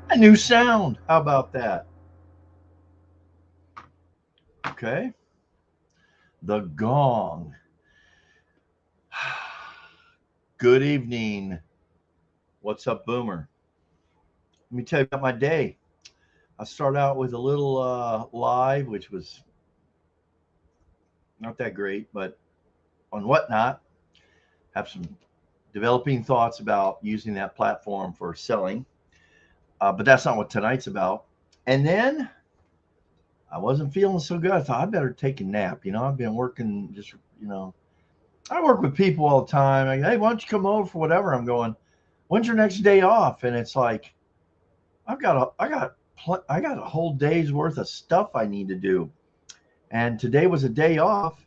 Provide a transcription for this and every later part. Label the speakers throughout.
Speaker 1: A new sound. How about that? Okay. The gong. Good evening. What's up, Boomer? Let me tell you about my day. I start out with a little live, which was not that great, but on Whatnot, have some developing thoughts about using that platform for selling. But that's not what tonight's about. And then I wasn't feeling so good. I thought I better take a nap. I've been working I work with people all the time. Like, hey, why don't you come over for whatever? I'm going, when's your next day off? And it's like, I got a whole day's worth of stuff I need to do. And today was a day off.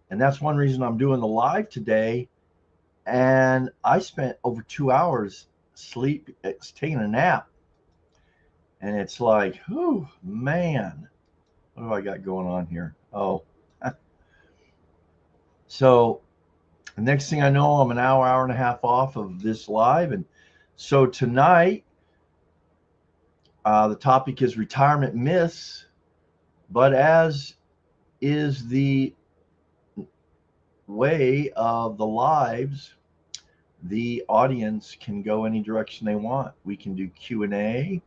Speaker 1: And that's one reason I'm doing the live today. And I spent over 2 hours taking a nap. And it's like, whew, man, what have I got going on here? Oh, so the next thing I know, I'm an hour and a half off of this live. And so tonight, the topic is retirement myths, but as is the way of the lives, the audience can go any direction they want. We can do Q&A.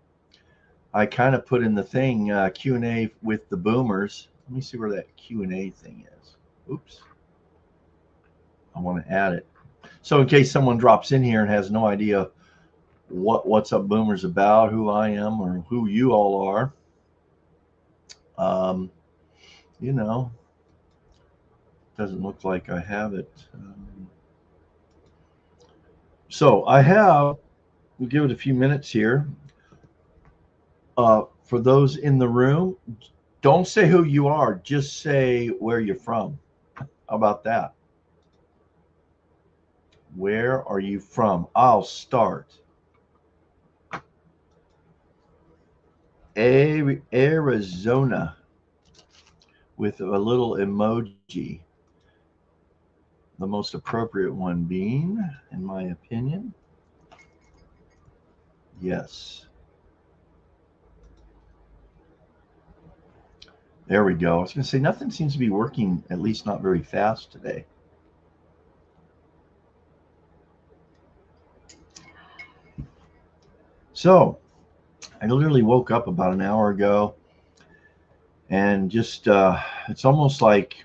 Speaker 1: I kind of put in the thing Q&A with the boomers. Let me see where that Q&A thing is. Oops. I want to add it. So in case someone drops in here and has no idea what's up boomers about, who I am or who you all are, um, you know, doesn't look like I have it. So I have, we'll give it a few minutes here. For those in the room, don't say who you are, just say where you're from. How about that? Where are you from? I'll start. Arizona with a little emoji. The most appropriate one being, in my opinion, yes. There we go. I was going to say, nothing seems to be working, at least not very fast today. So, I literally woke up about an hour ago and just, it's almost like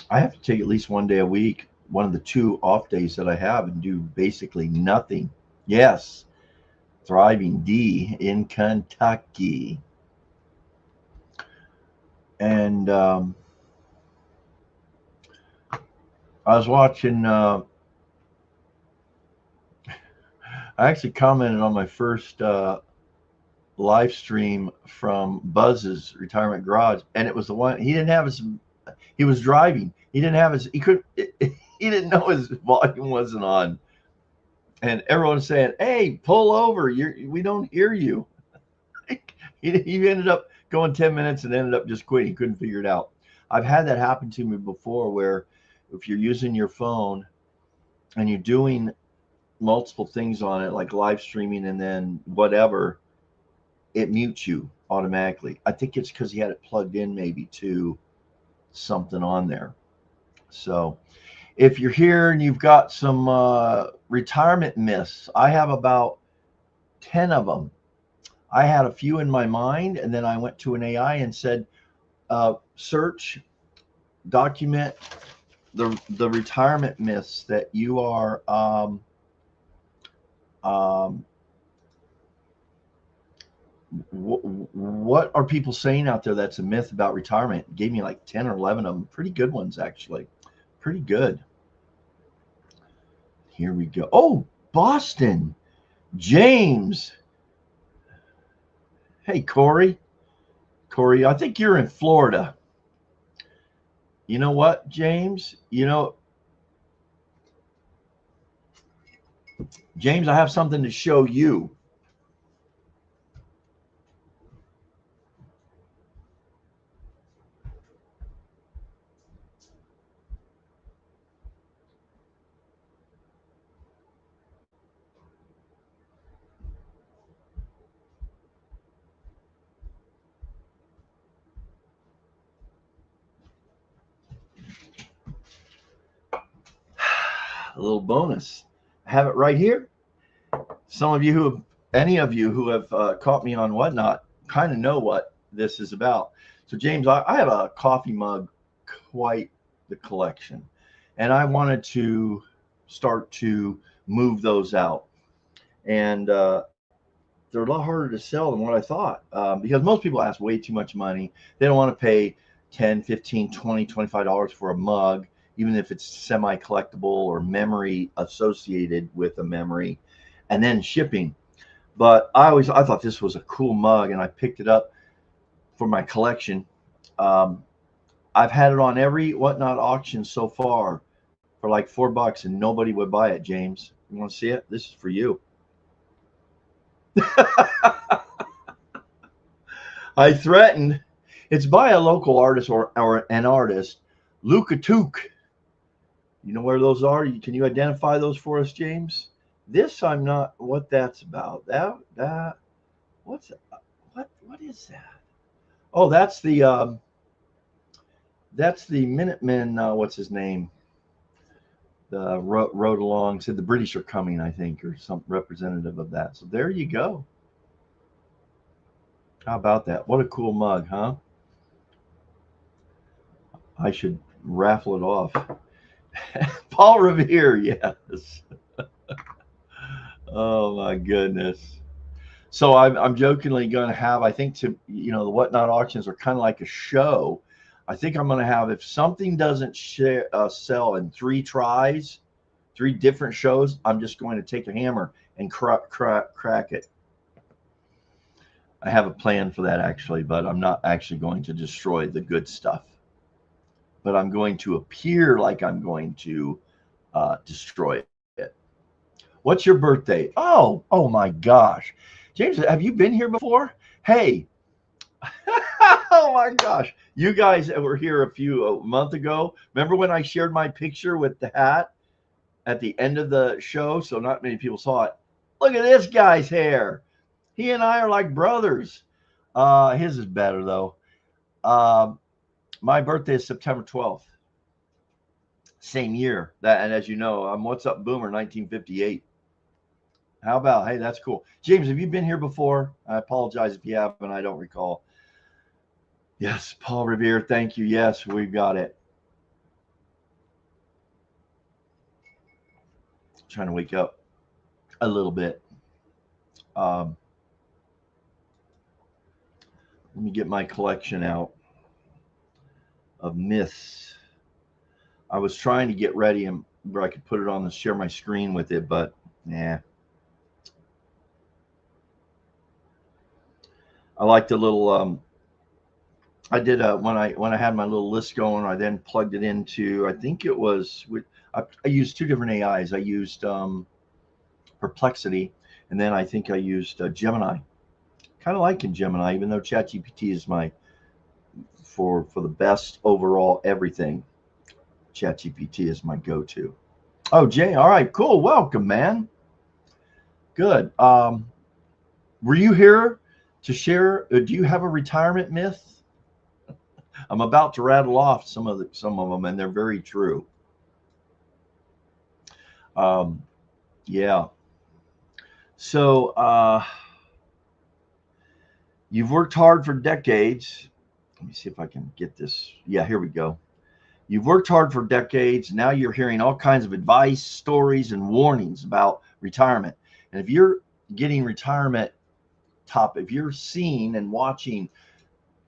Speaker 1: I have to take at least one day a week, one of the two off days that I have, and do basically nothing. Yes, Thriving D in Kentucky. And I was watching, I actually commented on my first live stream from Buzz's Retirement Garage, and it was the one he didn't have his. He was driving. He didn't have his. He could. He didn't know his volume wasn't on, and everyone's saying, "Hey, pull over! We don't hear you." He ended up going 10 minutes and ended up just quitting. He couldn't figure it out. I've had that happen to me before, where if you're using your phone and you're doing multiple things on it, like live streaming and then whatever, it mutes you automatically. I think it's because he had it plugged in maybe to something on there. So if you're here and you've got some retirement myths, I have about 10 of them. I had a few in my mind, and then I went to an AI and said, search, document the retirement myths that you are um, what are people saying out there that's a myth about retirement? It gave me like 10 or 11 of them. Pretty good ones, actually. Pretty good. Here we go. Oh, Boston. James. Hey, Corey. Corey, I think you're in Florida. You know what, James? James, I have something to show you. a little bonus. I have it right here. Some of you who have, any of you who have caught me on Whatnot kind of know what this is about. So James, I have a coffee mug, quite the collection, and I wanted to start to move those out. And they're a lot harder to sell than what I thought, because most people ask way too much money. They don't want to pay 10, 15, 20, $25 for a mug, even if it's semi-collectible or memory associated with a memory, and then shipping. But I thought this was a cool mug, and I picked it up for my collection. I've had it on every Whatnot auction so far for like $4, and nobody would buy it. James, you want to see it? This is for you. I threatened. It's by a local artist or an artist, Luka Took. You know where those are? Can you identify those for us, James? This I'm not what that's about. That what's what is that? Oh, that's the Minutemen. What's his name? The rode along, said the British are coming, I think, or some representative of that. So there you go. How about that? What a cool mug, huh? I should raffle it off. Paul Revere, yes. Oh my goodness. So I'm jokingly going to have, I think, the Whatnot auctions are kind of like a show. I think I'm going to have, if something doesn't sell in 3 tries, 3 different shows, I'm just going to take a hammer and crack it. I have a plan for that, actually, but I'm not actually going to destroy the good stuff. But I'm going to appear like I'm going to destroy it. What's your birthday? Oh my gosh. James, have you been here before? Hey. Oh my gosh. You guys that were here a month ago, remember when I shared my picture with the hat at the end of the show? So not many people saw it. Look at this guy's hair. He and I are like brothers. His is better though. My birthday is September 12th. Same year. And as you know, I'm What's Up Boomer 1958. How about, hey, that's cool. James, have you been here before? I apologize if you haven't. I don't recall. Yes, Paul Revere, thank you. Yes, we've got it. Trying to wake up a little bit. Let me get my collection out of myths. I was trying to get ready and where I could put it on the share my screen with it, but yeah. I like the little I did when I had my little list going, I then plugged it into, I think it was I used 2 different AIs. I used Perplexity, and then I think I used Gemini. Kind of liking Gemini, even though ChatGPT is my for the best overall everything. ChatGPT is my go-to. Oh, Jay, all right, cool. Welcome, man. Good. Were you here to share? Do you have a retirement myth? I'm about to rattle off some of them, and they're very true. Yeah. So you've worked hard for decades. Let me see if I can get this. Yeah, here we go. You've worked hard for decades. Now you're hearing all kinds of advice, stories, and warnings about retirement. And if you're getting retirement if you're seeing and watching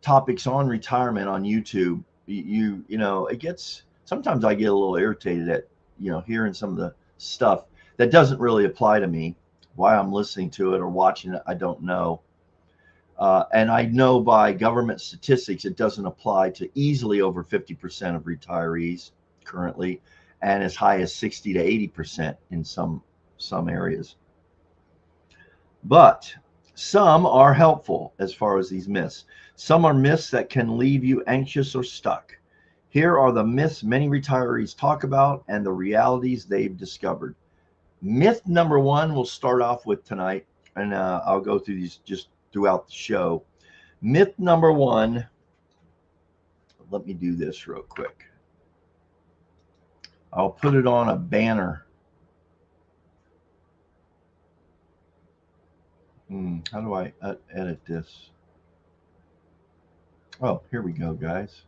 Speaker 1: topics on retirement on YouTube, you know, it gets, sometimes I get a little irritated at, hearing some of the stuff that doesn't really apply to me. Why I'm listening to it or watching it, I don't know. And I know by government statistics, it doesn't apply to easily over 50% of retirees currently, and as high as 60 to 80% in some areas. But some are helpful as far as these myths. Some are myths that can leave you anxious or stuck. Here are the myths many retirees talk about and the realities they've discovered. Myth number 1 we'll start off with tonight, and I'll go through these just throughout the show. Myth number 1, let me do this real quick. I'll put it on a banner How do I edit this? Oh, here we go, guys.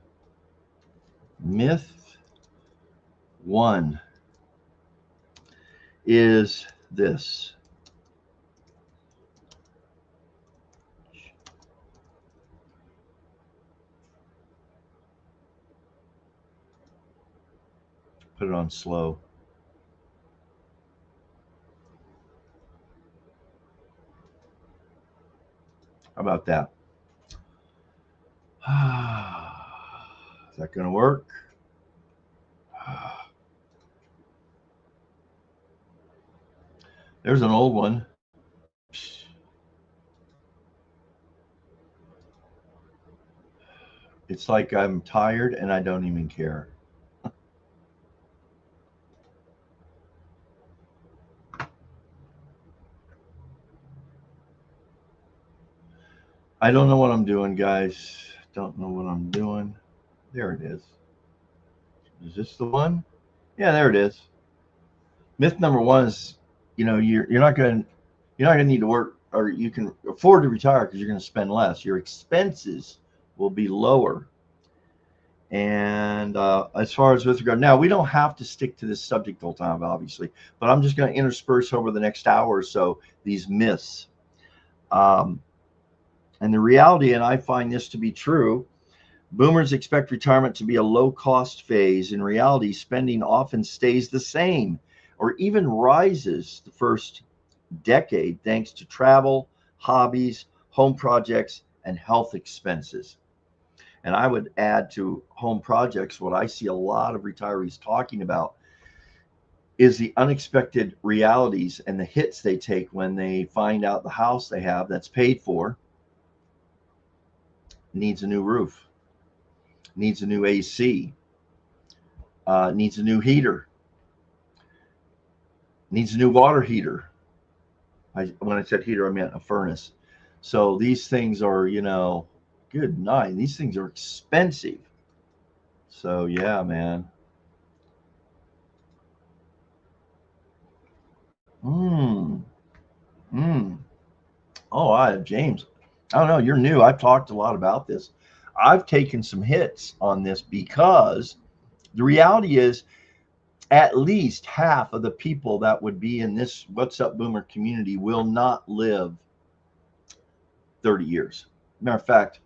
Speaker 1: Myth one is this. Put it on slow. How about that? Is that going to work? There's an old one. It's like I'm tired and I don't even care. I don't know what I'm doing, guys. Don't know what I'm doing. There it is. Is this the one? Yeah, there it is. Myth number one is, you're not gonna need to work, or you can afford to retire because you're going to spend less. Your expenses will be lower. And as far as with regard, now we don't have to stick to this subject the whole time, obviously, but I'm just going to intersperse over the next hour or so these myths. Um, and the reality, and I find this to be true, boomers expect retirement to be a low cost phase. In reality, spending often stays the same or even rises the first decade thanks to travel, hobbies, home projects, and health expenses. And I would add to home projects, what I see a lot of retirees talking about is the unexpected realities and the hits they take when they find out the house they have that's paid for needs a new roof, needs a new AC, needs a new heater, needs a new water heater. When I said heater, I meant a furnace. So these things are, good night. These things are expensive. So yeah, man. Mm, mm. Oh, James. I don't know. You're new. I've talked a lot about this. I've taken some hits on this because the reality is at least half of the people that would be in this What's Up Boomer community will not live 30 years. Matter of fact,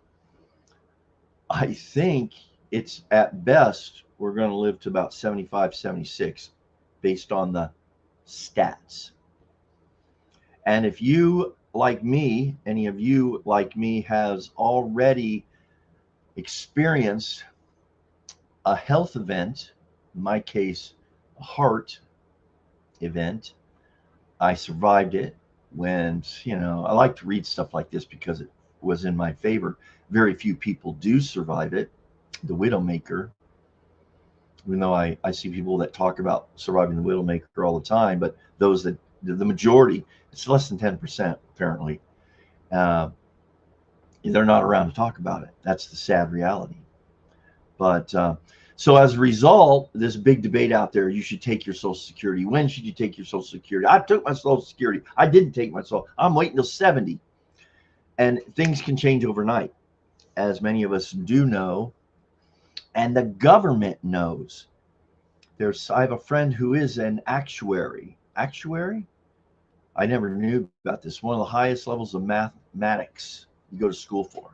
Speaker 1: I think it's at best we're going to live to about 75, 76 based on the stats. And if you, like me, any of you like me, has already experienced a health event, in my case, a heart event, I survived it. When, I like to read stuff like this because it was in my favor. Very few people do survive it. The Widowmaker, even though I see people that talk about surviving the Widowmaker all the time, but those that, the majority, it's less than 10% apparently. Uh, they're not around to talk about it. That's the sad reality. But so as a result, this big debate out there, you should take your Social Security. When should you take your Social Security? I took my Social Security. I didn't take my Social. I'm waiting till 70. And things can change overnight, as many of us do know. And the government knows. I have a friend who is an actuary. Actuary? I never knew about this. One of the highest levels of mathematics you go to school for.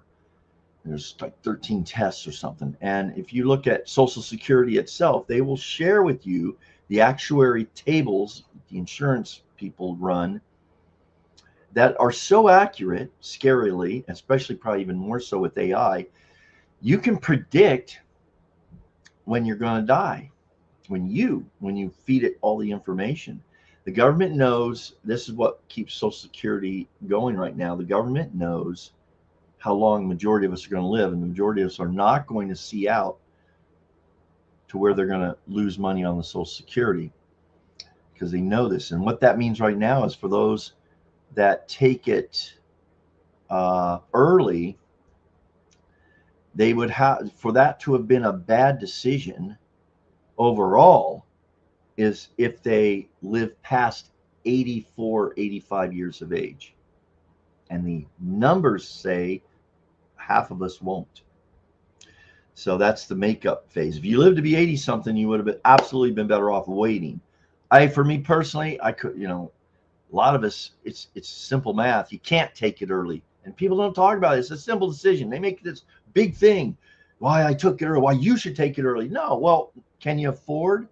Speaker 1: There's like 13 tests or something. And if you look at Social Security itself, they will share with you the actuary tables the insurance people run that are so accurate, scarily, especially probably even more so with AI. You can predict when you're going to die when you feed it all the information. The government knows. This is what keeps Social Security going right now. The government knows how long the majority of us are going to live, and the majority of us are not going to see out to where they're going to lose money on the Social Security because they know this. And what that means right now is for those that take it early, they would have, for that to have been a bad decision overall, is if they live past 84, 85 years of age. And the numbers say half of us won't. So that's the makeup phase. If you live to be 80 something, you would have been absolutely been better off waiting. For me personally, I could, a lot of us, it's simple math. You can't take it early. And people don't talk about it. It's a simple decision. They make this big thing. Why I took it early, why you should take it early. No, well, can you afford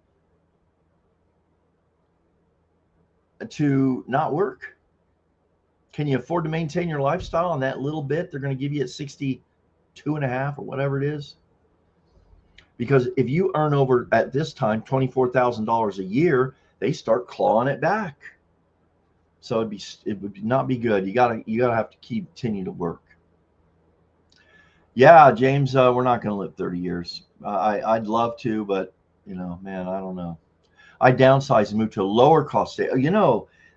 Speaker 1: to not work? Can you afford to maintain your lifestyle on that little bit they're going to give you at 62 and a half or whatever it is? Because if you earn over at this time $24,000 a year, they start clawing it back. So it would not be good. You gotta have to continue to work. Yeah, James, we're not going to live 30 years. I'd love to, but man, I don't know. I downsized and moved to a lower cost state.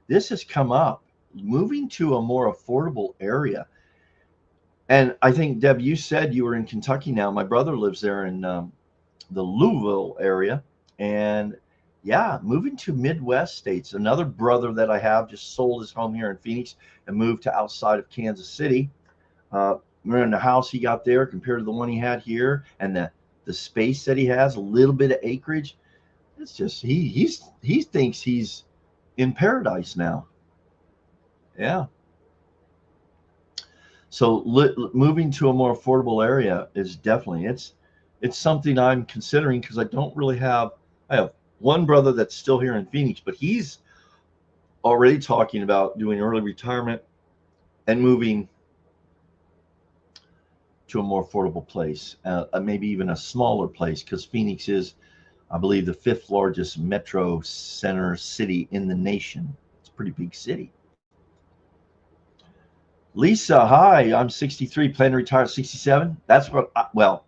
Speaker 1: This has come up, moving to a more affordable area. And I think, Deb, you said you were in Kentucky now. My brother lives there in the Louisville area. And yeah, moving to Midwest states. Another brother that I have just sold his home here in Phoenix and moved to outside of Kansas City. We're in the house he got there compared to the one he had here, and the space that he has, a little bit of acreage. It's just he thinks he's in paradise now. Yeah. So moving to a more affordable area is definitely it's something I'm considering, because I have one brother that's still here in Phoenix, but he's already talking about doing early retirement and moving to a more affordable place, maybe even a smaller place, because Phoenix is, I believe, the 5th largest metro center city in the nation. It's a pretty big city. Lisa, hi, I'm 63, plan to retire at 67. That's well,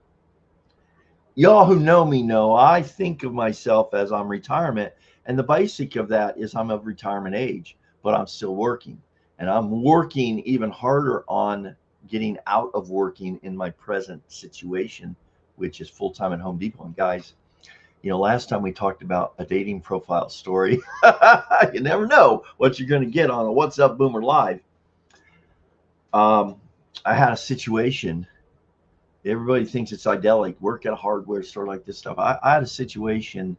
Speaker 1: y'all who know me know I think of myself as I'm retirement, and the basic of that is I'm of retirement age, but I'm still working, and I'm working even harder on getting out of working in my present situation, which is full-time at Home Depot. And guys, last time we talked about a dating profile story. You never know what you're going to get on a What's Up Boomer Live. I had a situation. Everybody thinks it's idyllic, work at a hardware store like this stuff. I had a situation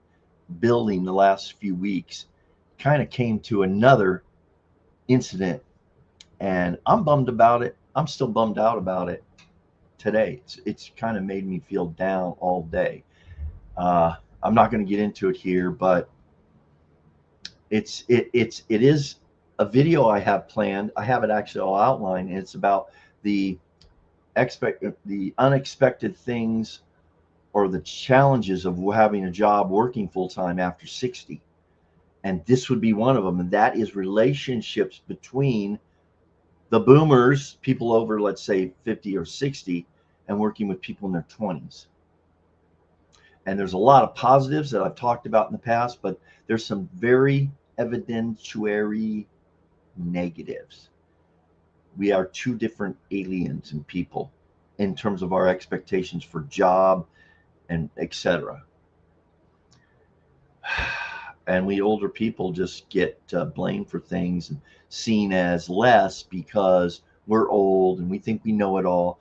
Speaker 1: building the last few weeks, kind of came to another incident, and I'm bummed about it. I'm still bummed out about it today. It's kind of made me feel down all day. I'm not going to get into it here, but it is a video I have planned. I have it actually all outlined, and it's about the unexpected things or the challenges of having a job working full time after 60. And this would be one of them. And that is relationships between the boomers, people over, let's say, 50 or 60, and working with people in their 20s. And there's a lot of positives that I've talked about in the past, but there's some very evidentiary negatives. We are two different aliens and people in terms of our expectations for job and etc. And we older people just get blamed for things and seen as less because we're old and we think we know it all.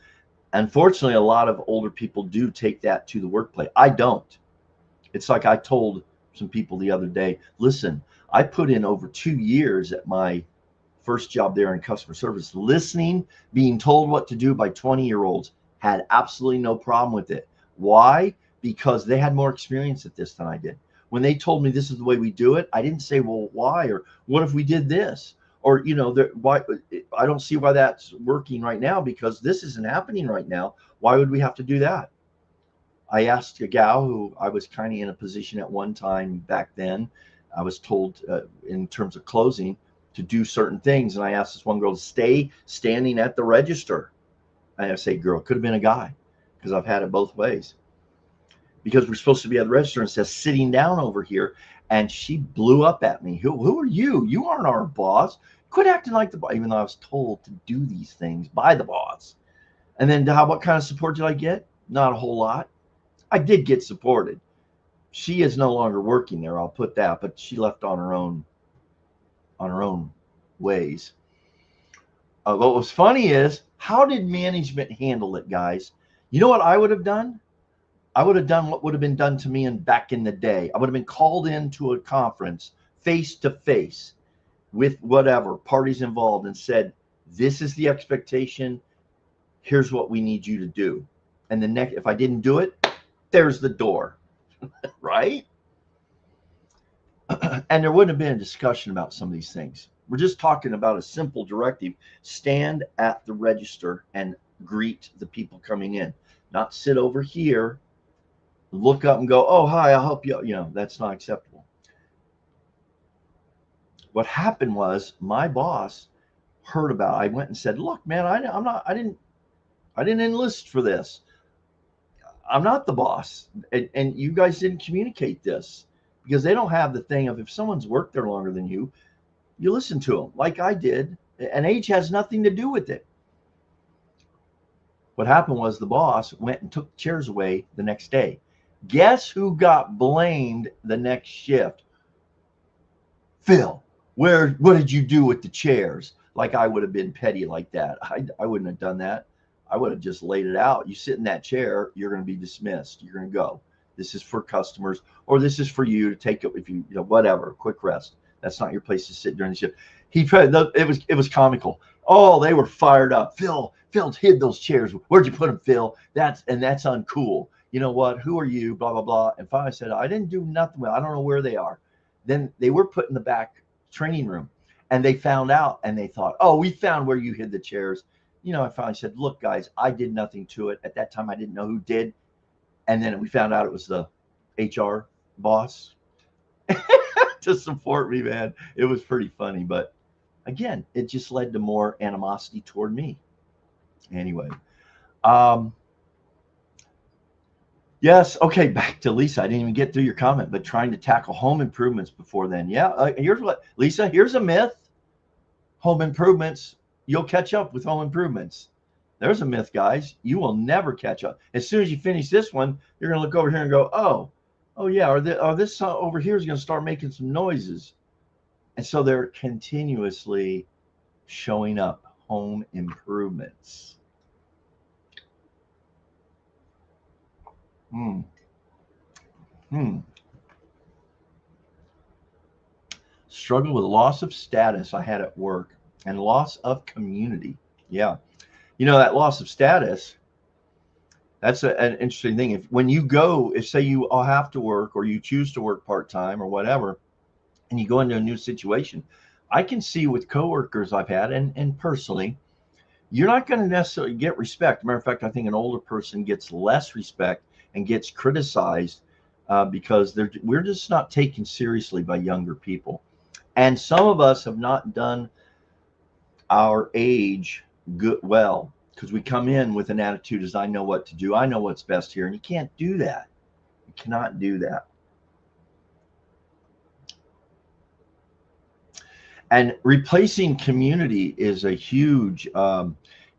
Speaker 1: Unfortunately, a lot of older people do take that to the workplace. I don't. It's like I told some people the other day, listen, I put in over 2 years at my first job there in customer service, listening, being told what to do by 20-year-olds, had absolutely no problem with it. Why? Because they had more experience at this than I did. When they told me this is the way we do it, I didn't say, well, why? Or what if we did this? Or, why? I don't see why that's working right now, because this isn't happening right now. Why would we have to do that? I asked a gal who I was kind of in a position at one time back then. I was told in terms of closing to do certain things. And I asked this one girl to stay standing at the register. And I say, girl, could have been a guy, because I've had it both ways. Because we're supposed to be at the register, and it says sitting down over here. And she blew up at me. Who are you? You aren't our boss. Quit acting like the boss, even though I was told to do these things by the boss. And then what kind of support did I get? Not a whole lot. I did get supported. She is no longer working there, I'll put that, but she left on her own ways. What was funny is, how did management handle it, guys? You know what I would have done? I would have done what would have been done to me back in the day. I would have been called into a conference face to face with whatever parties involved and said, this is the expectation. Here's what we need you to do. And the next, if I didn't do it, there's the door, right? And there wouldn't have been a discussion about some of these things. We're just talking about a simple directive: stand at the register and greet the people coming in, not sit over here, look up and go, oh, hi, I'll help you. You know, that's not acceptable. What happened was my boss heard about it. I went and said, look, man, I didn't enlist for this. I'm not the boss. And you guys didn't communicate this, because they don't have the thing of, if someone's worked there longer than you listen to them like I did, and age has nothing to do with it. What happened was the boss went and took chairs away the next day. Guess who got blamed the next shift? Phil, what did you do with the chairs? Like I would have been petty like that. I wouldn't have done that. I would have just laid it out. You sit in that chair, you're going to be dismissed. You're going to go. This is for customers, or this is for you to take, if you know, whatever, quick rest. That's not your place to sit during the shift. It was comical. Oh, they were fired up. Phil hid those chairs. Where'd you put them, Phil? That's uncool. You know what? Who are you? Blah, blah, blah. And finally I said, I didn't do nothing with it. I don't know where they are. Then they were put in the back training room, and they found out, and they thought, oh, we found where you hid the chairs. You know, I finally said, look, guys, I did nothing to it. At that time, I didn't know who did. And then we found out it was the HR boss to support me, man. It was pretty funny. But again, it just led to more animosity toward me. Anyway. Yes. Okay. Back to Lisa. I didn't even get through your comment, but trying to tackle home improvements before then. Yeah. Here's what, Lisa, here's a myth. Home improvements, you'll catch up with home improvements. There's a myth, guys. You will never catch up. As soon as you finish this one, you're going to look over here and go, oh yeah, or this over here is going to start making some noises. And so they're continuously showing up, home improvements. Struggle with loss of status I had at work, and loss of community. Yeah. You know, that loss of status, that's an interesting thing. When you go, if say you all have to work, or you choose to work part-time or whatever, and you go into a new situation, I can see with coworkers I've had, and personally, you're not going to necessarily get respect. Matter of fact, I think an older person gets less respect and gets criticized because we're just not taken seriously by younger people. And some of us have not done our age good well, because we come in with an attitude as, I know what to do, I know what's best here, and you can't do that. You cannot do that. And replacing community is a huge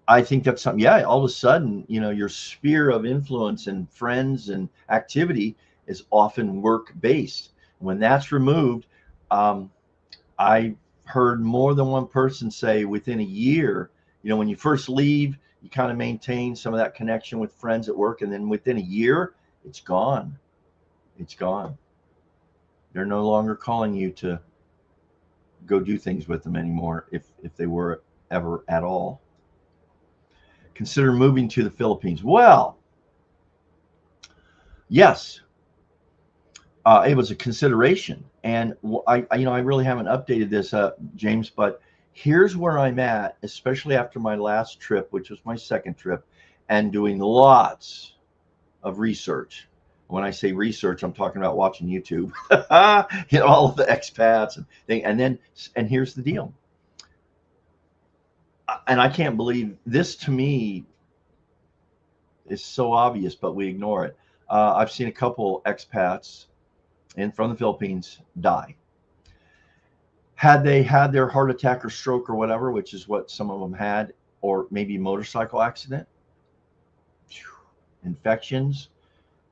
Speaker 1: I think that's something, yeah, all of a sudden, you know, your sphere of influence and friends and activity is often work based. When that's removed, I heard more than one person say within a year, you know, when you first leave, you kind of maintain some of that connection with friends at work, and then within a year, it's gone. It's gone. They're no longer calling you to go do things with them anymore, if they were ever at all. Consider moving to the Philippines. Well, yes, it was a consideration, and I really haven't updated this, James, but here's where I'm at, especially after my last trip, which was my second trip, and doing lots of research. When I say research, I'm talking about watching YouTube, you know, all of the expats and things. And here's the deal. And I can't believe this, to me, is so obvious, but we ignore it. I've seen a couple expats from the Philippines die. Had they had their heart attack or stroke or whatever, which is what some of them had, or maybe motorcycle accident, infections,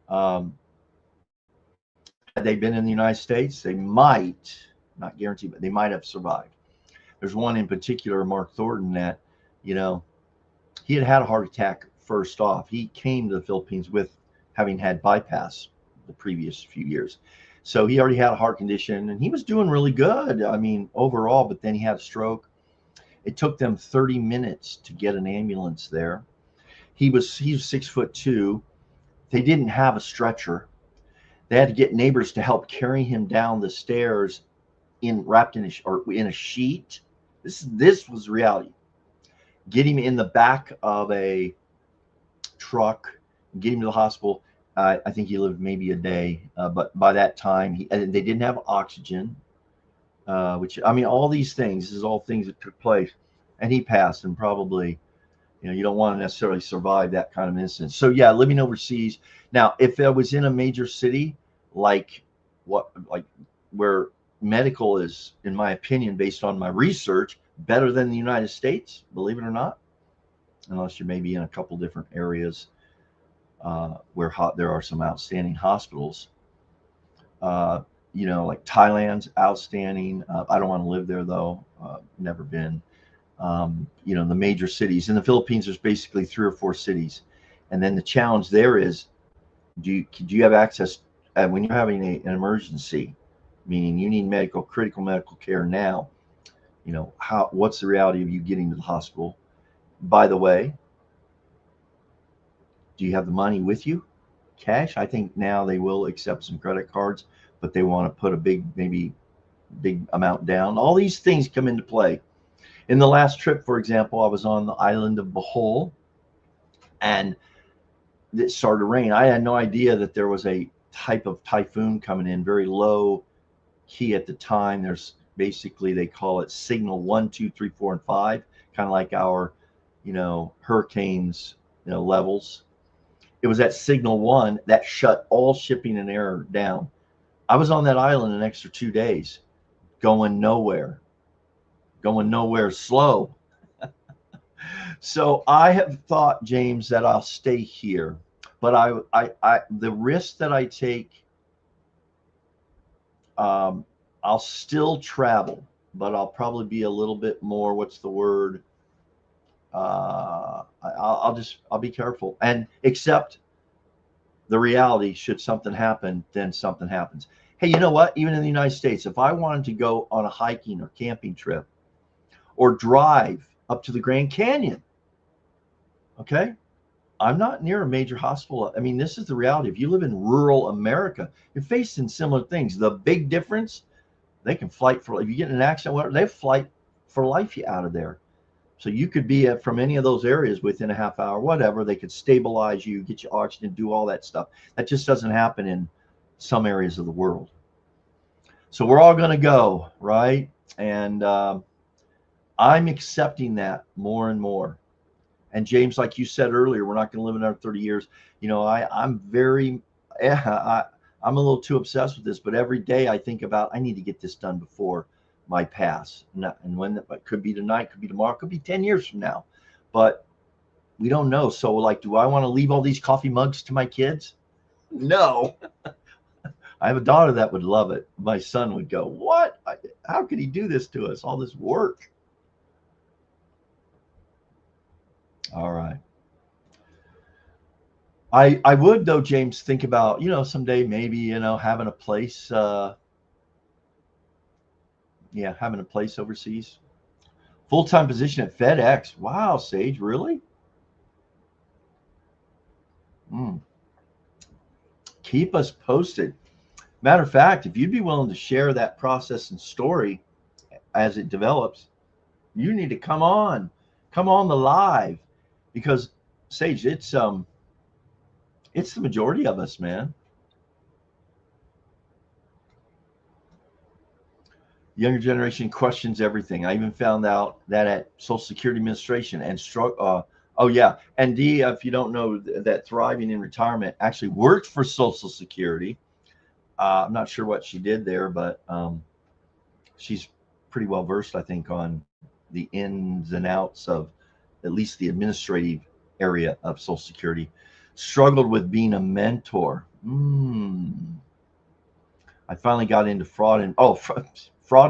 Speaker 1: had they been in the United States, they might, not guaranteed, but they might have survived. There's one in particular, Mark Thornton, that You know, he had had a heart attack first off. He came to the Philippines with having had bypass the previous few years. So he already had a heart condition and he was doing really good. I mean, overall, but then he had a stroke. It took them 30 minutes to get an ambulance there. He was 6'2". They didn't have a stretcher. They had to get neighbors to help carry him down the stairs wrapped in a sheet. This was reality. Get him in the back of a truck, get him to the hospital. I think he lived maybe a day, but by that time, they didn't have oxygen, which, I mean, all these things, this is all things that took place. And he passed, and probably, you don't want to necessarily survive that kind of incident. So, yeah, living overseas. Now, if I was in a major city, like where medical is, in my opinion, based on my research, better than the United States, believe it or not, unless you're maybe in a couple different areas where there are some outstanding hospitals. Like Thailand's outstanding. I don't want to live there though. Never been. The major cities in the Philippines, there's basically 3 or 4 cities, and then the challenge there is, do you have access when you're having an emergency, meaning you need critical medical care now? What's the reality of you getting to the hospital? By the way, do you have the money with you? Cash? I think now they will accept some credit cards, but they want to put maybe big amount down. All these things come into play. In the last trip, for example, I was on the island of Bohol, and it started to rain. I had no idea that there was a type of typhoon coming in, very low key at the time. There's basically, they call it signal 1, 2, 3, 4, and 5, kind of like our, hurricanes, levels. It was at signal 1 that shut all shipping and air down. I was on that island an extra 2 days, going nowhere slow. So I have thought, James, that I'll stay here, but the risk that I take, I'll still travel, but I'll probably be a little bit more, what's the word? I'll be careful and accept the reality. Should something happen, then something happens. Hey, you know what? Even in the United States, if I wanted to go on a hiking or camping trip or drive up to the Grand Canyon, okay, I'm not near a major hospital. I mean, this is the reality. If you live in rural America, you're facing similar things. The big difference, they can flight if you get in an accident, whatever, they flight for life you out of there. So you could be from any of those areas within a half hour, whatever. They could stabilize you, get you oxygen, do all that stuff. That just doesn't happen in some areas of the world. So we're all going to go, right? And I'm accepting that more and more. And James, like you said earlier, we're not going to live another 30 years. I'm a little too obsessed with this, but every day I think about, I need to get this done before my pass. And when it could be tonight, could be tomorrow, could be 10 years from now, but we don't know. So do I want to leave all these coffee mugs to my kids? No. I have a daughter that would love it. My son would go, what? How could he do this to us? All this work. All right. I would though, James, think about, someday maybe, having a place, having a place overseas. Full-time position at FedEx. Wow, Sage, really? Keep us posted. Matter of fact, if you'd be willing to share that process and story as it develops, you need to come on the live, because Sage, it's the majority of us, man. Younger generation questions everything. I even found out that at Social Security Administration and oh yeah, and Dee, if you don't know, that Thriving in Retirement actually worked for Social Security. I'm not sure what she did there, but she's pretty well versed, I think, on the ins and outs of at least the administrative area of Social Security. Struggled with being a mentor. I finally got into fraud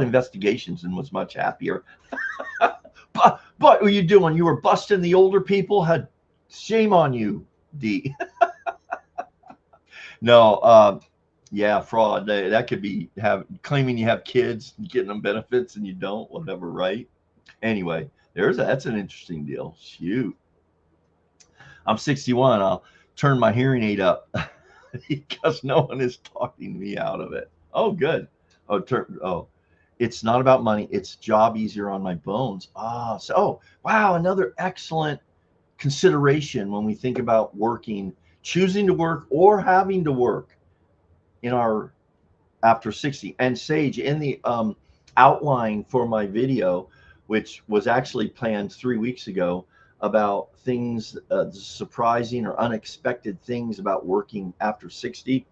Speaker 1: investigations and was much happier. But what were you doing? You were busting the older people? Had shame on you, D. No, yeah, fraud. That could be claiming you have kids, getting them benefits, and you don't, whatever, right? Anyway, that's an interesting deal. Shoot, I'm 61. I'll turn my hearing aid up because no one is talking me out of it. Oh, good. Oh, it's not about money. It's job easier on my bones. Wow, another excellent consideration when we think about working, choosing to work or having to work in our after 60. And Sage, in the outline for my video, which was actually planned 3 weeks ago, about things, surprising or unexpected things about working after 60,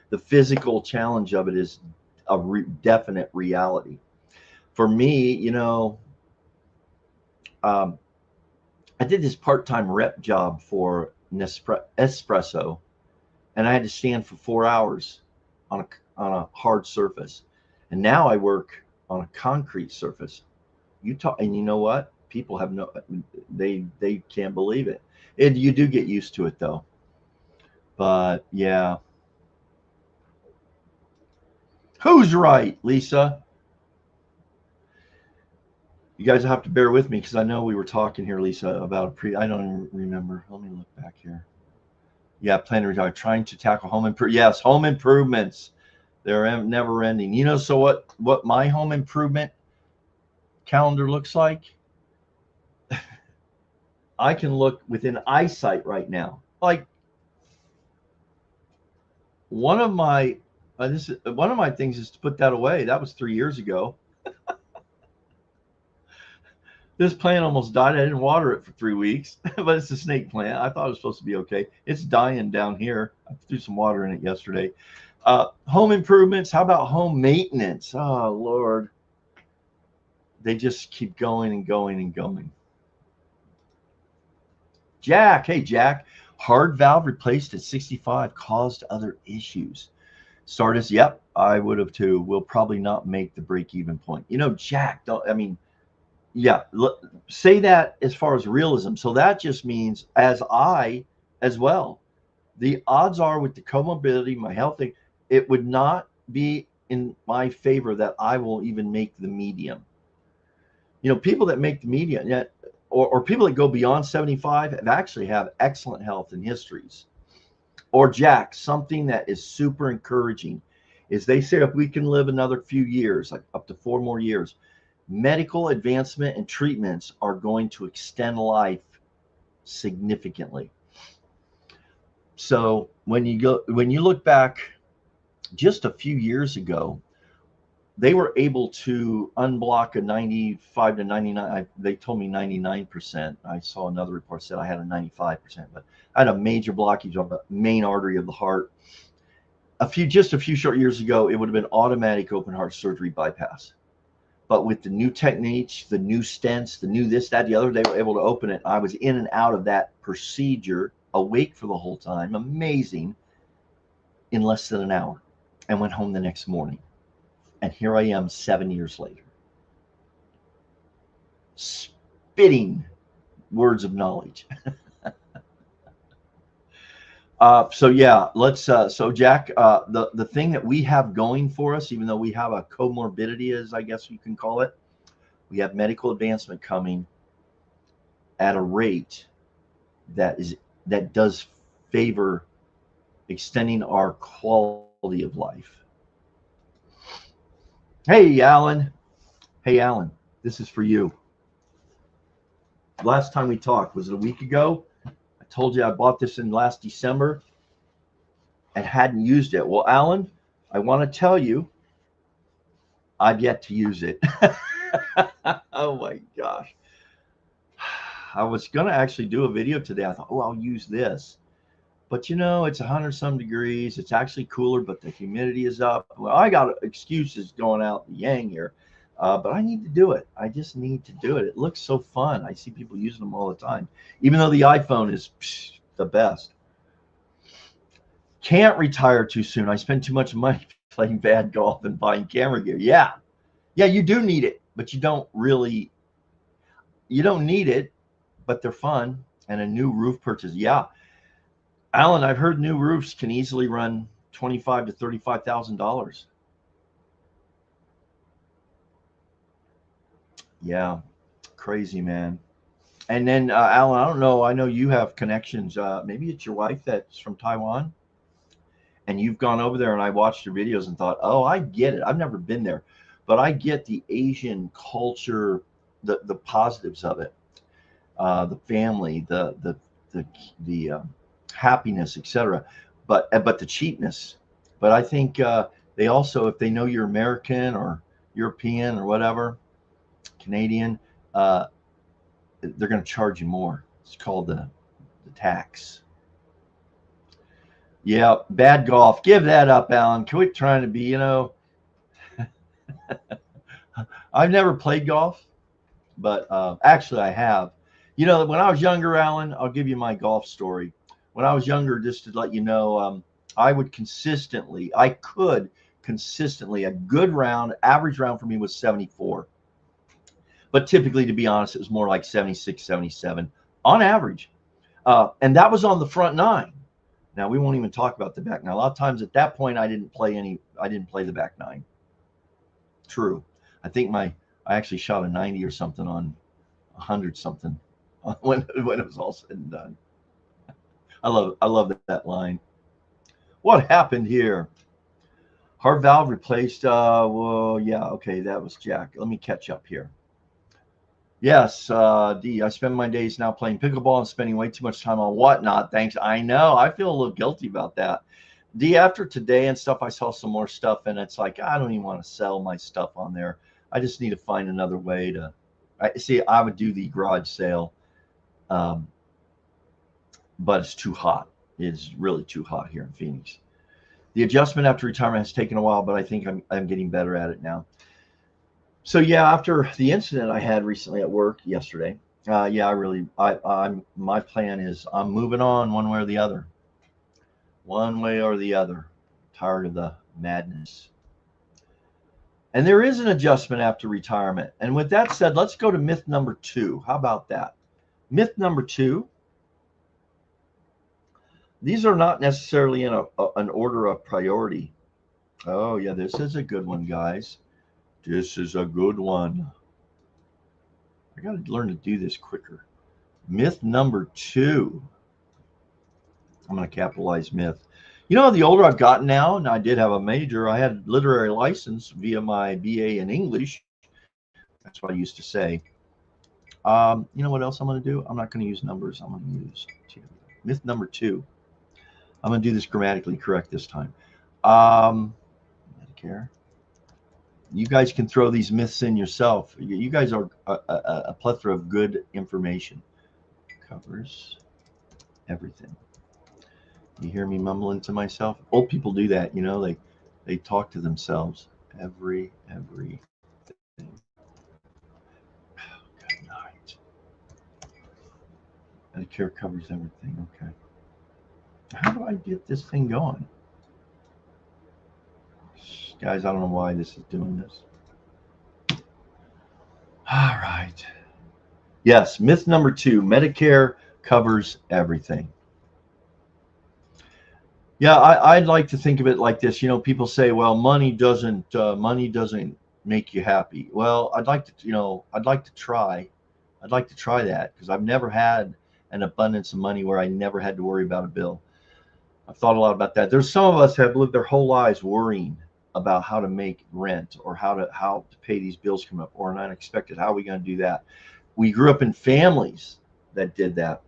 Speaker 1: the physical challenge of it is a definite reality. For me, I did this part-time rep job for Espresso, and I had to stand for 4 hours on a hard surface. And now I work on a concrete surface. And you know what? People have they can't believe it. You do get used to it though. But yeah. Who's right, Lisa? You guys have to bear with me because I know we were talking here, Lisa, about I don't even remember. Let me look back here. Yeah, plan to retire. Trying to tackle home improvement. Yes, home improvements. They're never ending. So what my home improvement calendar looks like? I can look within eyesight right now. Like one of my things is to put that away. That was 3 years ago. This plant almost died. I didn't water it for 3 weeks, but it's a snake plant. I thought it was supposed to be okay. It's dying down here. I threw some water in it yesterday. Home improvements. How about home maintenance? Oh, Lord. They just keep going and going and going. Jack. Hey, Jack. Hard valve replaced at 65 caused other issues. Sardis. Yep, I would have too. Will probably not make the break-even point. Jack, yeah, say that as far as realism. So that just means as well, the odds are with the comorbidity, my health thing, it would not be in my favor that I will even make the medium. People that make the medium yet, or people that go beyond 75 have excellent health and histories. Or Jack, something that is super encouraging is they say if we can live another few years, like up to 4 more years, medical advancement and treatments are going to extend life significantly. So when you look back just a few years ago, they were able to unblock a 95 to 99. They told me 99%. I saw another report said I had a 95%, but I had a major blockage on the main artery of the heart. Just a few short years ago, it would have been automatic open heart surgery bypass. But with the new techniques, the new stents, the new this, that, the other, they were able to open it. I was in and out of that procedure, awake for the whole time, amazing, in less than an hour, and went home the next morning. And here I am 7 years later, spitting words of knowledge. So yeah, let's. So Jack, the thing that we have going for us, even though we have a comorbidity, as I guess you can call it, we have medical advancement coming at a rate that does favor extending our quality of life. Hey, Alan. Hey, Alan. This is for you. Last time we talked, was it a week ago? I told you I bought this in last December and hadn't used it. Well, Alan, I want to tell you, I've yet to use it. Oh my gosh. I was going to actually do a video today. I thought, I'll use this. But it's 100 some degrees. It's actually cooler, but the humidity is up. Well, I got excuses going out the yang here. But I need to do it. I just need to do it. It looks so fun. I see people using them all the time, even though the iPhone is the best. Can't retire too soon. I spend too much money playing bad golf and buying camera gear. Yeah, you do need it, but you don't really. You don't need it, but they're fun. And a new roof purchase. Yeah. Alan, I've heard new roofs can easily run $25,000 to $35,000. Yeah. Crazy, man. And then, Alan, I don't know. I know you have connections. Maybe it's your wife that's from Taiwan, and you've gone over there. And I watched your videos and thought, oh, I get it. I've never been there, but I get the Asian culture, the positives of it, the family, the happiness, etc. But the cheapness. But I think they also, if they know you're American or European or whatever, Canadian, uh, they're going to charge you more. It's called the tax. Yeah, bad golf. Give that up, Alan. Quit trying to be, I've never played golf, but actually I have. When I was younger, Alan, I'll give you my golf story. When I was younger, just to let you know, I could consistently, a good round, average round for me was 74. But typically, to be honest, it was more like 76, 77 on average. And that was on the front nine. Now we won't even talk about the back nine. A lot of times at that point, I didn't play the back nine. True. I actually shot a 90 or something on 100 something when it was all said and done. I love that line. What happened here? Heart valve replaced. Well, yeah, okay, that was Jack. Let me catch up here. Yes, D. I spend my days now playing pickleball and spending way too much time on whatnot. Thanks. I know. I feel a little guilty about that. D. After today and stuff, I saw some more stuff, and it's like I don't even want to sell my stuff on there. I just need to find another way to. I would do the garage sale, um, but it's too hot. It's really too hot here in Phoenix. The adjustment after retirement has taken a while, but I think I'm getting better at it now. So yeah, after the incident I had recently at work yesterday, yeah, I'm my plan is I'm moving on one way or the other. Tired of the madness. And there is an adjustment after retirement. And with that said, let's go to myth number 2. How about that? Myth number 2. These are not necessarily in an order of priority. Oh yeah, this is a good one, guys. This is a good one. I got to learn to do this quicker. Myth number 2. I'm going to capitalize myth. The older I've gotten now, and I did have a major, I had literary license via my BA in English. That's what I used to say. You know what else I'm going to do? I'm not going to use numbers. I'm going to use myth number 2. I'm going to do this grammatically correct this time. Medicare. You guys can throw these myths in yourself. You guys are a plethora of good information. Covers everything. You hear me mumbling to myself? Old people do that, they talk to themselves. Everything. Good night. Medicare covers everything. Okay. How do I get this thing going? Guys, I don't know why this is doing this. All right. Yes, myth number 2, Medicare covers everything. Yeah, I'd like to think of it like this. People say, well, money doesn't make you happy. Well, I'd like to try that because I've never had an abundance of money where I never had to worry about a bill. I've thought a lot about that. There's some of us have lived their whole lives worrying about how to make rent or how to pay these bills come up or an unexpected. How are we going to do that? We grew up in families that did that.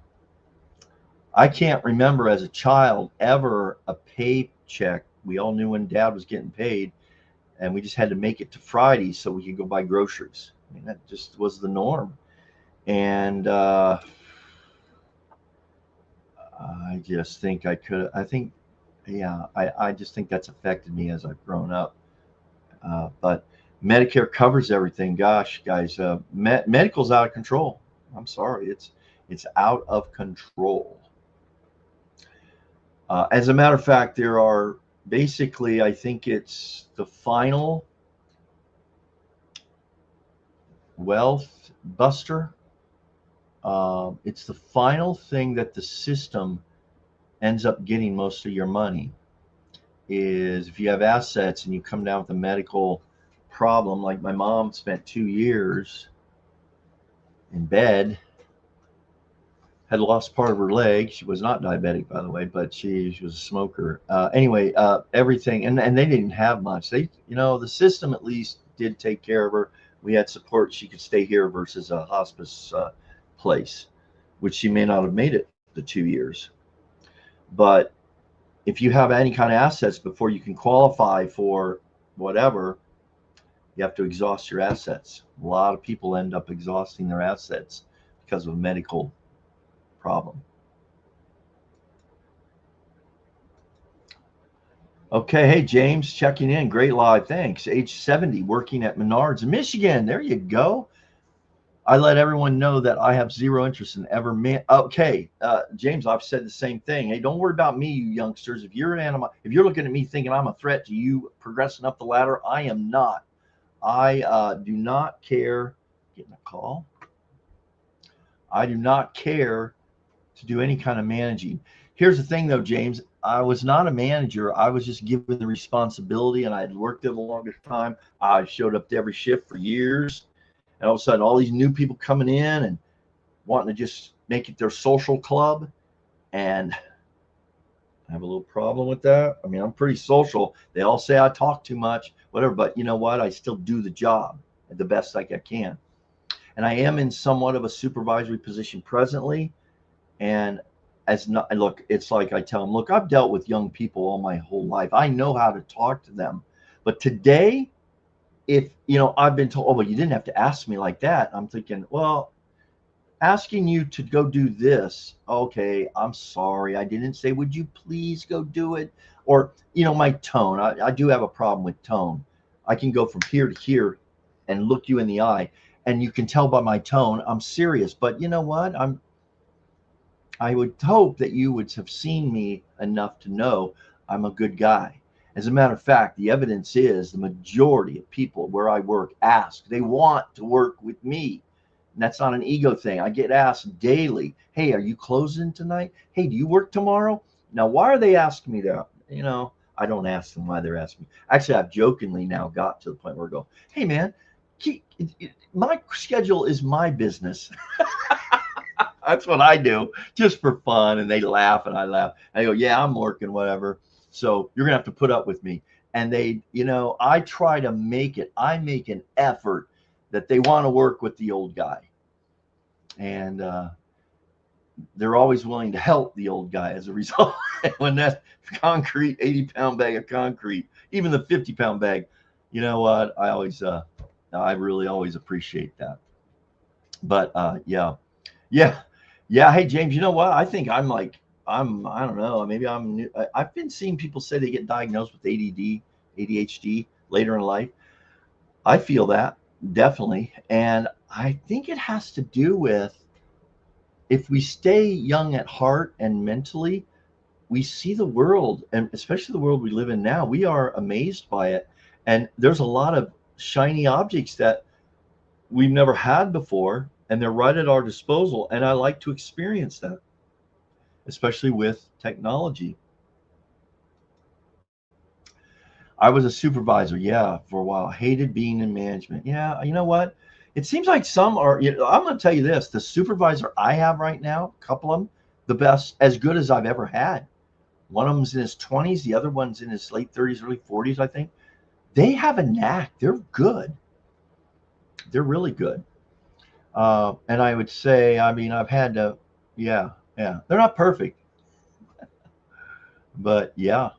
Speaker 1: I can't remember as a child ever a paycheck. We all knew when Dad was getting paid, and we just had to make it to Friday so we could go buy groceries. I mean, that just was the norm. And I just think I just think that's affected me as I've grown up. But Medicare covers everything. Gosh, guys, medical's out of control. I'm sorry, it's out of control. As a matter of fact, there are basically, I think it's the final wealth buster. It's the final thing that the system ends up getting most of your money. Is if you have assets and you come down with a medical problem, like my mom spent 2 years in bed, had lost part of her leg. She was not diabetic, by the way, but she was a smoker. Anyway, everything, and they didn't have much. The system at least did take care of her. We had support. She could stay here versus a hospice place, which she may not have made it the 2 years. But if you have any kind of assets before you can qualify for whatever, you have to exhaust your assets. A lot of people end up exhausting their assets because of a medical problem. Okay, hey James, checking in. Great live, thanks. Age 70, working at Menards in Michigan. There you go. I let everyone know that I have zero interest in ever Okay, James, I've said the same thing. Hey, don't worry about me, you youngsters. If you're if you're looking at me thinking I'm a threat to you progressing up the ladder, I am not. I do not care. Getting a call. I do not care to do any kind of managing. Here's the thing, though, James. I was not a manager. I was just given the responsibility, and I had worked there the longest time. I showed up to every shift for years, and all of a sudden, all these new people coming in and wanting to just make it their social club, and I have a little problem with that. I mean, I'm pretty social. They all say I talk too much, whatever, but you know what? I still do the job the best like I can. And I am in somewhat of a supervisory position presently. And look, it's like I tell them, look, I've dealt with young people all my whole life. I know how to talk to them. But today, if I've been told, oh, well, you didn't have to ask me like that. I'm thinking, well, asking you to go do this, okay, I'm sorry. I didn't say, would you please go do it? Or, my tone. I do have a problem with tone. I can go from here to here and look you in the eye, and you can tell by my tone I'm serious. But you know what? I would hope that you would have seen me enough to know I'm a good guy. As a matter of fact, the evidence is the majority of people where I work ask, they want to work with me. And that's not an ego thing. I get asked daily, hey, are you closing tonight? Hey, do you work tomorrow? Now, why are they asking me that? I don't ask them why they're asking me. Actually, I've jokingly now got to the point where I go, hey, man, my schedule is my business. That's what I do just for fun. And they laugh and I laugh. I go, yeah, I'm working, whatever. So you're going to have to put up with me. And I try to I make an effort that they want to work with the old guy. And they're always willing to help the old guy as a result. When that concrete, 80-pound bag of concrete, even the 50-pound bag, you know what? I really always appreciate that. But yeah. Hey, James, you know what? I think I don't know. Maybe I'm new. I've been seeing people say they get diagnosed with ADD, ADHD later in life. I feel that definitely. And I think it has to do with if we stay young at heart and mentally, we see the world, and especially the world we live in now, we are amazed by it. And there's a lot of shiny objects that we've never had before, and they're right at our disposal. And I like to experience that, especially with technology. I was a supervisor, yeah, for a while. Hated being in management. Yeah, you know what? It seems like some are, I'm going to tell you this, the supervisor I have right now, a couple of them, the best, as good as I've ever had. One of them's in his 20s, the other one's in his late 30s, early 40s, I think. They have a knack. They're good. They're really good. And I would say, I mean, I've had to, yeah. They're not perfect, but yeah.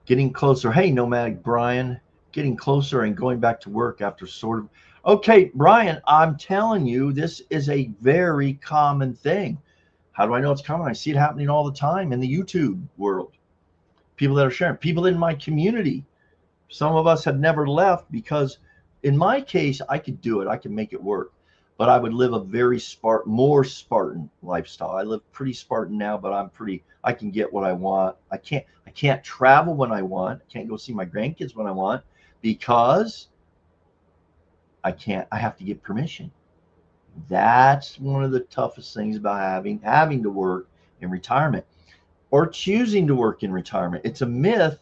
Speaker 1: Getting closer. Hey, Nomadic Brian, getting closer and going back to work after sort of. Okay, Brian, I'm telling you, this is a very common thing. How do I know it's common? I see it happening all the time in the YouTube world. People that are sharing, people in my community. Some of us have never left because in my case, I could do it. I can make it work. But I would live a very more Spartan lifestyle. I live pretty Spartan now, but I can get what I want. I can't travel when I want. I can't go see my grandkids when I want because I have to get permission. That's one of the toughest things about having to work in retirement or choosing to work in retirement. It's a myth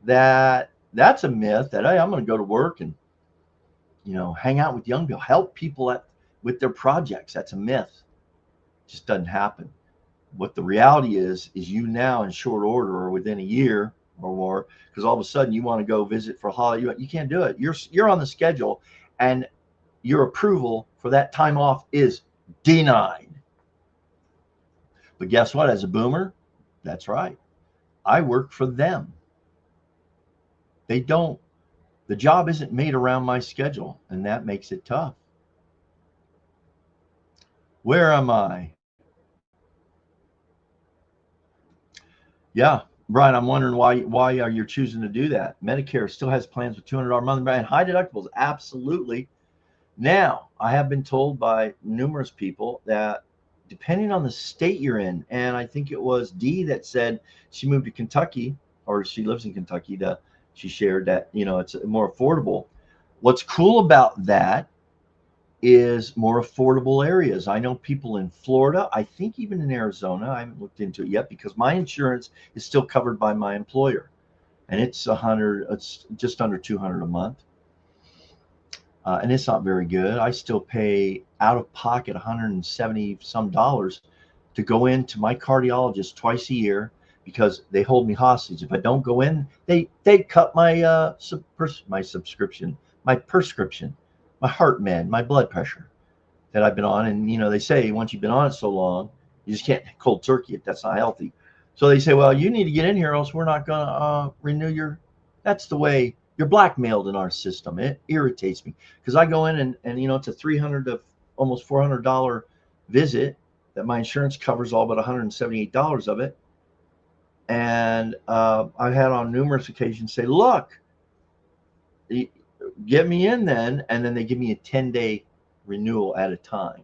Speaker 1: that's a myth that, hey, I'm going to go to work and hang out with young people, help people with their projects. That's a myth. It just doesn't happen. What the reality is you now in short order or within a year or more, because all of a sudden you want to go visit for a holiday, you can't do it. You're on the schedule, and your approval for that time off is denied. But guess what? As a boomer, that's right. I work for them. They don't. The job isn't made around my schedule, and that makes it tough. Where am I? Yeah, Brian, I'm wondering why are you choosing to do that? Medicare still has plans with $200 monthly and high deductibles. Absolutely. Now, I have been told by numerous people that depending on the state you're in, and I think it was Dee that said she moved to Kentucky, or she lives in Kentucky, she shared that, it's more affordable. What's cool about that is more affordable areas. I know people in Florida, I think even in Arizona. I haven't looked into it yet because my insurance is still covered by my employer, and it's just under 200 a month. And it's not very good. I still pay out of pocket 170 some dollars to go into my cardiologist twice a year because they hold me hostage. If I don't go in, they cut my subscription, my prescription, my heart med, my blood pressure that I've been on. And they say once you've been on it so long, you just can't cold turkey it. That's not healthy. So they say, well, you need to get in here, or else we're not going to renew your. That's the way you're blackmailed in our system. It irritates me because I go in and it's a $300 to almost $400 visit that my insurance covers all but $178 of it. And I've had on numerous occasions say, look, get me in then, and then they give me a 10-day renewal at a time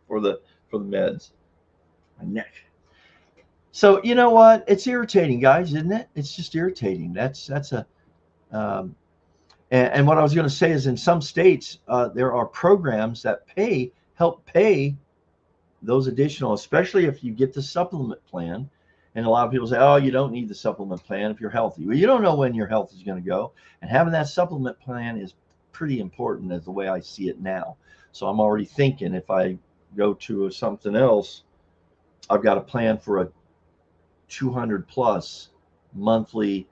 Speaker 1: for the meds. My neck. So you know what? It's irritating, guys, isn't it? It's just irritating. That's a um, and what I was going to say is in some states there are programs that help pay those additional, especially if you get the supplement plan. And a lot of people say, oh, you don't need the supplement plan if you're healthy. Well, you don't know when your health is going to go. And having that supplement plan is pretty important as the way I see it now. So I'm already thinking if I go to something else, I've got a plan for a 200 plus monthly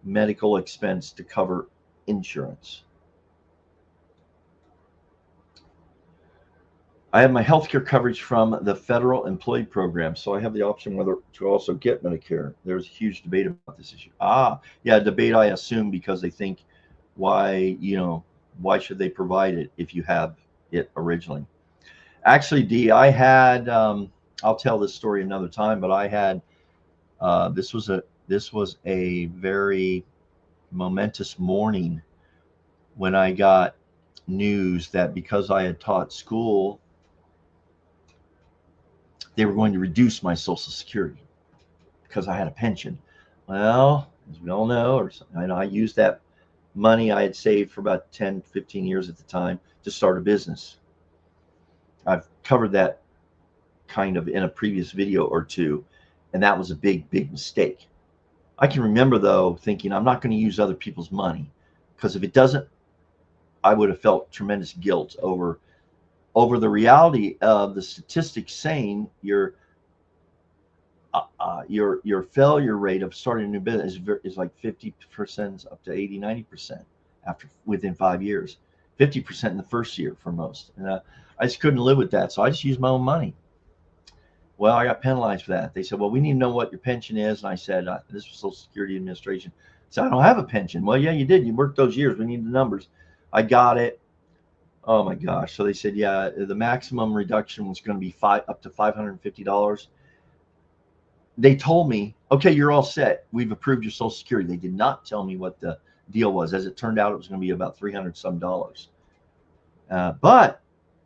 Speaker 1: medical expense to cover insurance. I have my healthcare coverage from the federal employee program, so I have the option whether to also get Medicare. There's a huge debate about this issue. Yeah, debate, I assume, because they think why should they provide it if you have it originally? Actually, Dee, I'll tell this story another time, but I had this was a very momentous morning when I got news that because I had taught school, they were going to reduce my Social Security because I had a pension. Well, as we all know, I used that money I had saved for about 10, 15 years at the time to start a business. I've covered that kind of in a previous video or two, and that was a big, big mistake. I can remember, though, thinking I'm not going to use other people's money because if it doesn't, I would have felt tremendous guilt over the reality of the statistics saying your failure rate of starting a new business is like 50% up to 80-90% within 5 years, 50% in the first year for most. And I just couldn't live with that, so I just used my own money. Well, I got penalized for that. They said, well, we need to know what your pension is. And I said, this was Social Security Administration. So I don't have a pension. Well, yeah, you did. You worked those years. We need the numbers. I got it. Oh my gosh. So they said, yeah, the maximum reduction was going to be up to $550. They told me, okay, you're all set. We've approved your Social Security. They did not tell me what the deal was. As it turned out, it was going to be about $300 some. But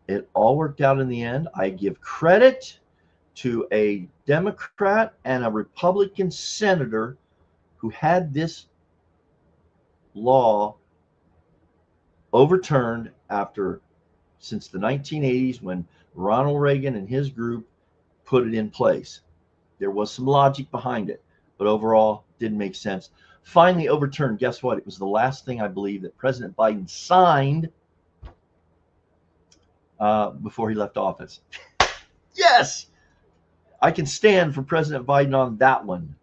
Speaker 1: it all worked out in the end. I give credit to a Democrat and a Republican senator who had this law overturned after since the 1980s when Ronald Reagan and his group put it in place. There was some logic behind it, but overall didn't make sense. Finally overturned. Guess what? It was the last thing I believe that President Biden signed before he left office. Yes, I can stand for President Biden on that one.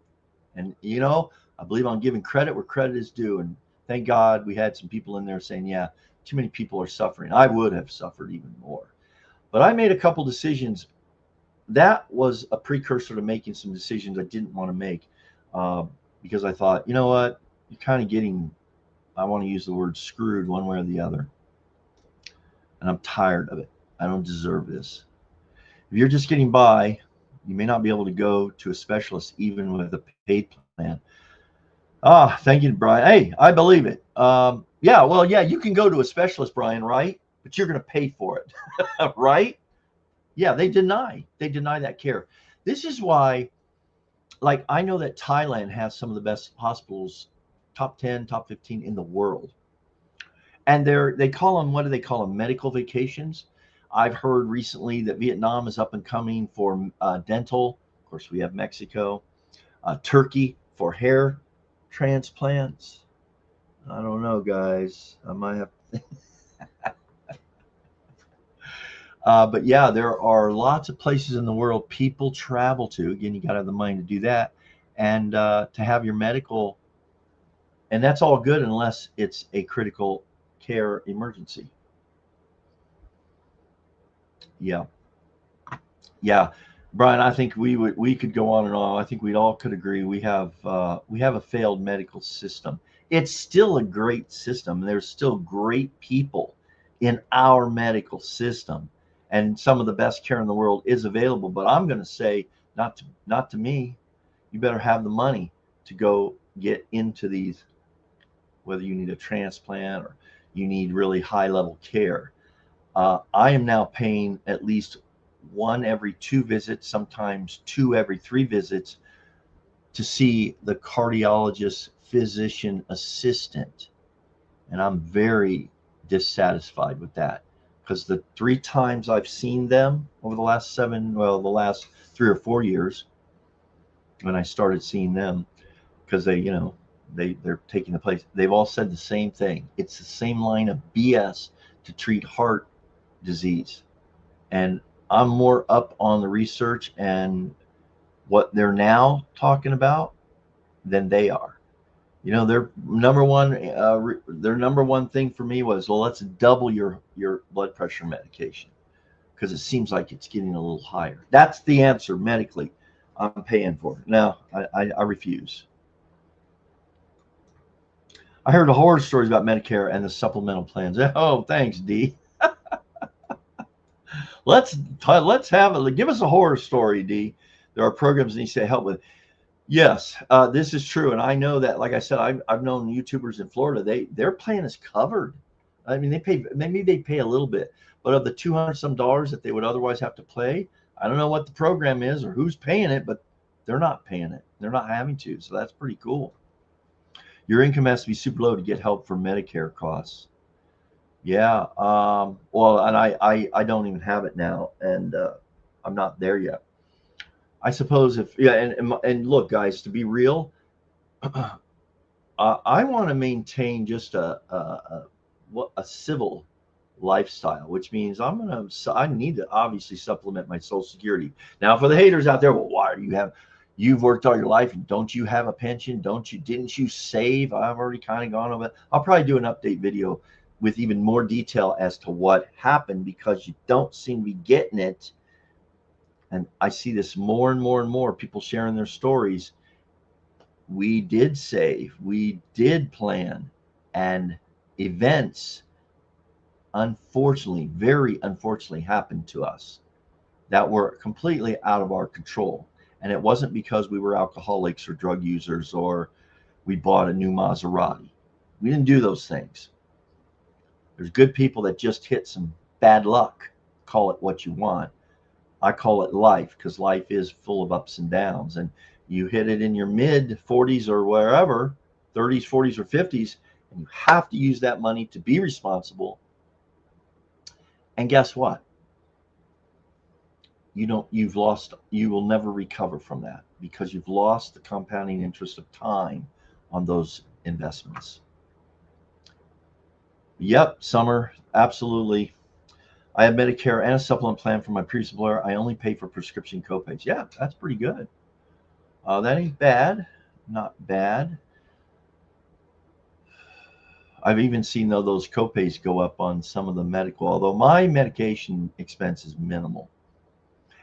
Speaker 1: And, you know, I believe I'm giving credit where credit is due. And thank God we had some people in there saying, yeah, too many people are suffering. I would have suffered even more. But I made a couple decisions. That was a precursor to making some decisions I didn't want to make because I thought, you know what, you're kind of getting, I want to use the word screwed one way or the other. And I'm tired of it. I don't deserve this. If you're just getting by, you may not be able to go to a specialist even with a paid plan. Thank you, Brian. Hey, I believe it. Yeah, well, yeah, you can go to a specialist, Brian, right? But you're going to pay for it, right? Yeah, they deny that care. This is why, like, I know that Thailand has some of the best hospitals, top 10, top 15 in the world. And they call them, what do they call them? Medical vacations. I've heard recently that Vietnam is up and coming for dental. Of course, we have Mexico. Turkey for hair transplants. I don't know, guys. I might have. But yeah, there are lots of places in the world people travel to. Again, you got to have the money to do that, and to have your medical. And that's all good unless it's a critical care emergency. Yeah. Brian, I think we could go on and on. I think we all could agree we have a failed medical system. It's still a great system. There's still great people in our medical system, and some of the best care in the world is available. But I'm going to say, not to me. You better have the money to go get into these, whether you need a transplant or you need really high level care. I am now paying at least one every 2 visits, sometimes 2 every 3 visits, to see the cardiologist physician assistant. And I'm very dissatisfied with that because the 3 times I've seen them over the last the last 3 or 4 years when I started seeing them, because they're taking the place, they've all said the same thing. It's the same line of BS to treat heart disease. And I'm more up on the research and what they're now talking about than they are. Their number one thing for me was, well, let's double your blood pressure medication because it seems like it's getting a little higher. That's the answer medically. I'm paying for it. No, I refuse. I heard the horror stories about Medicare and the supplemental plans. Oh, thanks, D. Let's have it. Give us a horror story, D. There are programs that you say help with. Yes, this is true, and I know that. Like I said, I've known YouTubers in Florida. Their plan is covered. I mean, they pay a little bit, but of the $200 some that they would otherwise have to pay, I don't know what the program is or who's paying it, but they're not paying it. They're not having to, so that's pretty cool. Your income has to be super low to get help for Medicare costs. Yeah. Well, and I don't even have it now, and I'm not there yet. I suppose and look, guys, to be real, I want to maintain just a civil lifestyle, which means I need to obviously supplement my Social Security. Now, for the haters out there, well, why do you've worked all your life and don't you have a pension? Didn't you save? I've already kind of gone over it. I'll probably do an update video with even more detail as to what happened, because you don't seem to be getting it. And I see this more and more and more, people sharing their stories. We did save, we did plan, and events, unfortunately, very unfortunately, happened to us that were completely out of our control. And it wasn't because we were alcoholics or drug users or we bought a new Maserati. We didn't do those things. There's good people that just hit some bad luck. Call it what you want. I call it life, because life is full of ups and downs. And you hit it in your mid 40s or wherever, 30s, 40s, or 50s, and you have to use that money to be responsible And guess what? You will never recover from that because you've lost the compounding interest of time on those investments. Yep, Summer, absolutely. I have Medicare and a supplement plan from my previous employer. I only pay for prescription copays. Yeah, that's pretty good. That ain't bad. Not bad. I've even seen though those copays go up on some of the medical, although my medication expense is minimal.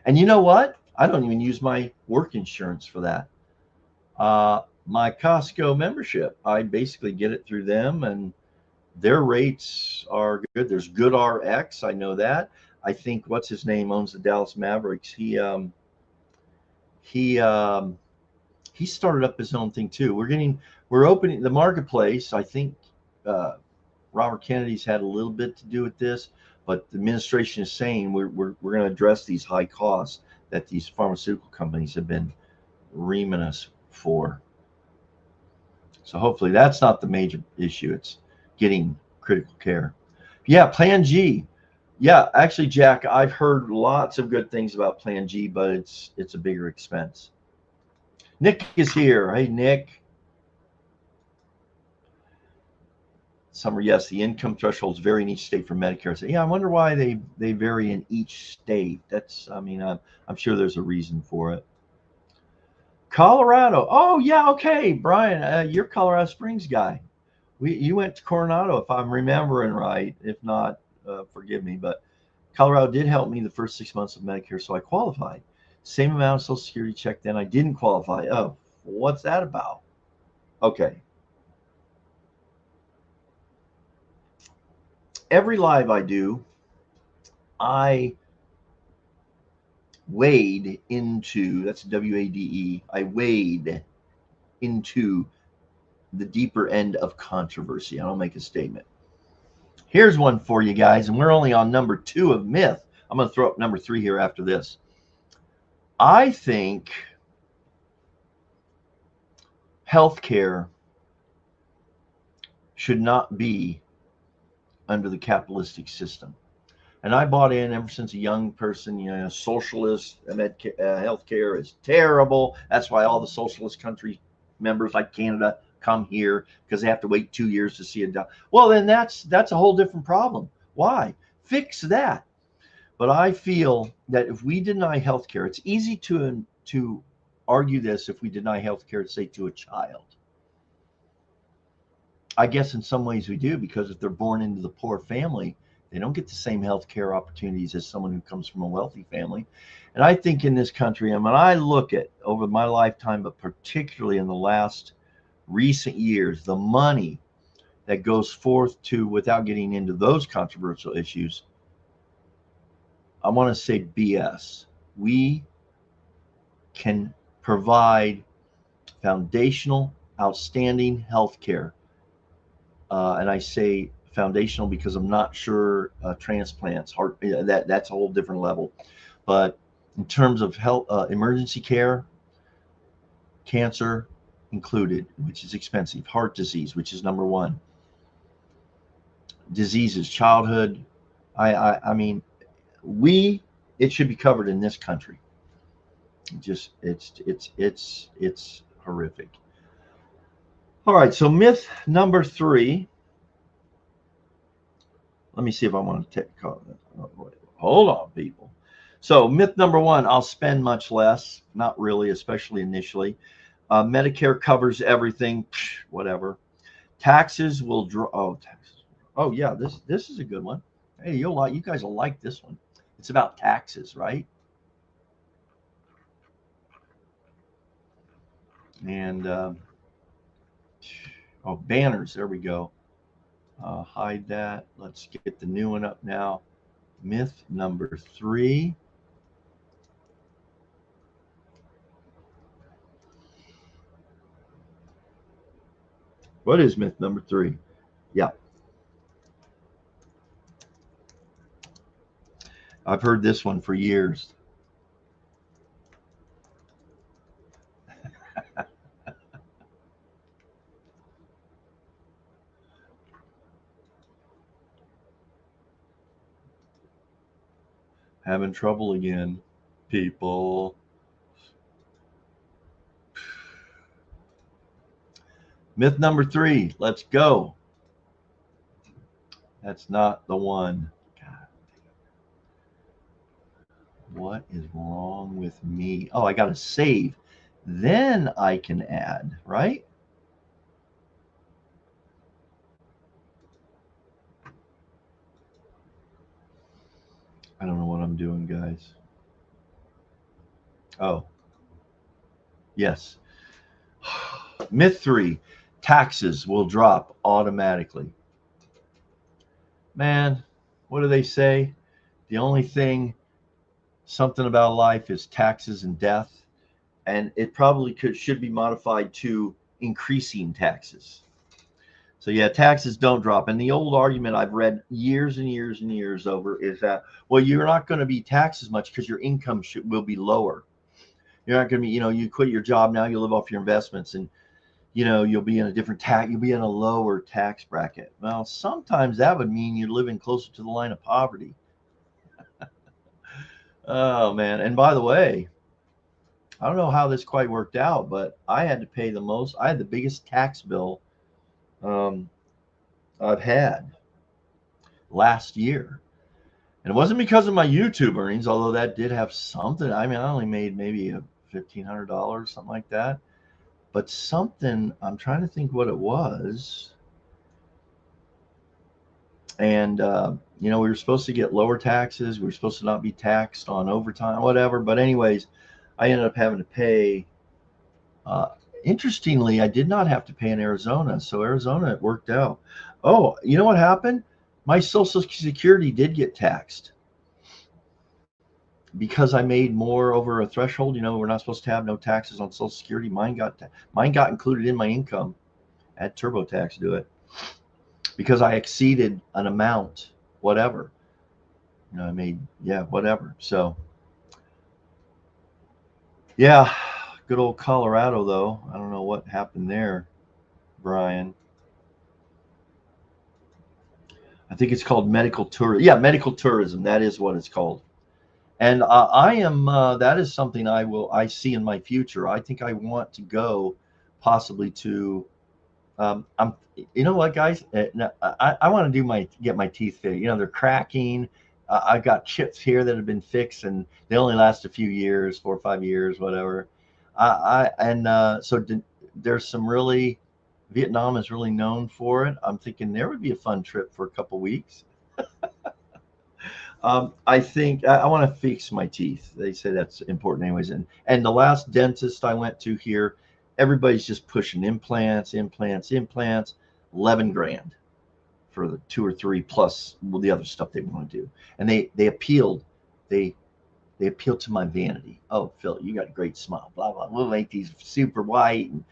Speaker 1: And you know what? I don't even use my work insurance for that. My Costco membership, I basically get it through them, and their rates are good. There's Good RX, I know that. I think what's his name owns the Dallas Mavericks. He he started up his own thing too. We're opening the marketplace. I think Robert Kennedy's had a little bit to do with this, but the administration is saying we're going to address these high costs that these pharmaceutical companies have been reaming us for. So hopefully that's not the major issue. It's getting critical care. Yeah, Plan G. Yeah, actually, Jack, I've heard lots of good things about Plan G, but it's a bigger expense. Nick is here. Hey, Nick. Summer, yes, the income thresholds vary in each state for Medicare. So, yeah, I wonder why they vary in each state. I'm sure there's a reason for it. Colorado. Oh, yeah, okay, Brian, you're Colorado Springs guy. You went to Coronado, if I'm remembering right. If not, forgive me. But Colorado did help me the first 6 months of Medicare, so I qualified. Same amount of Social Security check. Then I didn't qualify. Oh, what's that about? Okay. Every live I do, I wade into, that's WADE, I wade into the deeper end of controversy. I don't make a statement. Here's one for you guys, and we're only on number 2 of myth. I'm going to throw up number 3 here after this. I think healthcare should not be under the capitalistic system. And I bought in ever since a young person, socialist healthcare is terrible. That's why all the socialist country members like Canada come here because they have to wait 2 years to see a doctor. Well, then that's a whole different problem. Why? Fix that. But I feel that if we deny healthcare, it's easy to argue this if we deny healthcare, say, to a child. I guess in some ways we do, because if they're born into the poor family, they don't get the same health care opportunities as someone who comes from a wealthy family. And I think in this country, and when I look at over my lifetime, but particularly in the last recent years, the money that goes forth to, without getting into those controversial issues, I want to say BS. We can provide foundational, outstanding health care. And I say foundational because I'm not sure transplants, heart, that's a whole different level. But in terms of health, emergency care, cancer included, which is expensive, heart disease, which is number 1, diseases, childhood. I mean, it should be covered in this country. It's horrific. All right, so myth number 3. Let me see if I want to take. Hold on, people. So myth number 1: I'll spend much less. Not really, especially initially. Medicare covers everything. Whatever. Taxes will draw. Oh, taxes. Oh yeah, this is a good one. Hey, you guys will like this one. It's about taxes, right? And banners. There we go. Hide that. Let's get the new one up now. Myth number 3. What is myth number 3? Yeah. I've heard this one for years. Having trouble again, people. Myth number 3. Let's go. That's not the one. God. What is wrong with me? Oh, I got to save. Then I can add, right? I don't know what I'm doing, guys. Oh, yes. Myth 3. Taxes will drop automatically. Man, what do they say? The only thing, something about life is taxes and death. And it probably should be modified to increasing taxes. So yeah, taxes don't drop. And the old argument I've read years and years and years over is that, well, you're not going to be taxed as much because your income will be lower. You're not going to be, you quit your job now, you live off your investments, and you'll be in a different tax, you'll be in a lower tax bracket. Well, sometimes that would mean you're living closer to the line of poverty. Oh man. And by the way, I don't know how this quite worked out, but I had to pay the most. I had the biggest tax bill I've had last year. And it wasn't because of my YouTube earnings, although that did have something. I mean, I only made maybe $1,500, something like that. But something, I'm trying to think what it was. And, we were supposed to get lower taxes. We were supposed to not be taxed on overtime, whatever. But anyways, I ended up having to pay. Interestingly, I did not have to pay in Arizona. So Arizona, it worked out. Oh, you know what happened? My Social Security did get taxed because I made more over a threshold. We're not supposed to have no taxes on Social Security. Mine got included in my income. I had TurboTax do it because I exceeded an amount, whatever. I made, whatever. So, yeah, good old Colorado, though. I don't know what happened there, Brian. I think it's called medical tourism. Yeah, medical tourism. That is what it's called. And I am. That is something I see in my future. I think I want to go, possibly to. I'm. You know what, guys? I want to get my teeth fixed. They're cracking. I've got chips here that have been fixed, and they only last a few years, 4 or 5 years, whatever. So there's some really. Vietnam is really known for it. I'm thinking there would be a fun trip for a couple weeks. I think I want to fix my teeth. They say that's important anyways. And the last dentist I went to here, everybody's just pushing implants, 11 grand for the 2 or 3 plus the other stuff they want to do. And they appealed to my vanity. Oh, Phil, you got a great smile, blah, blah. We'll make these super white and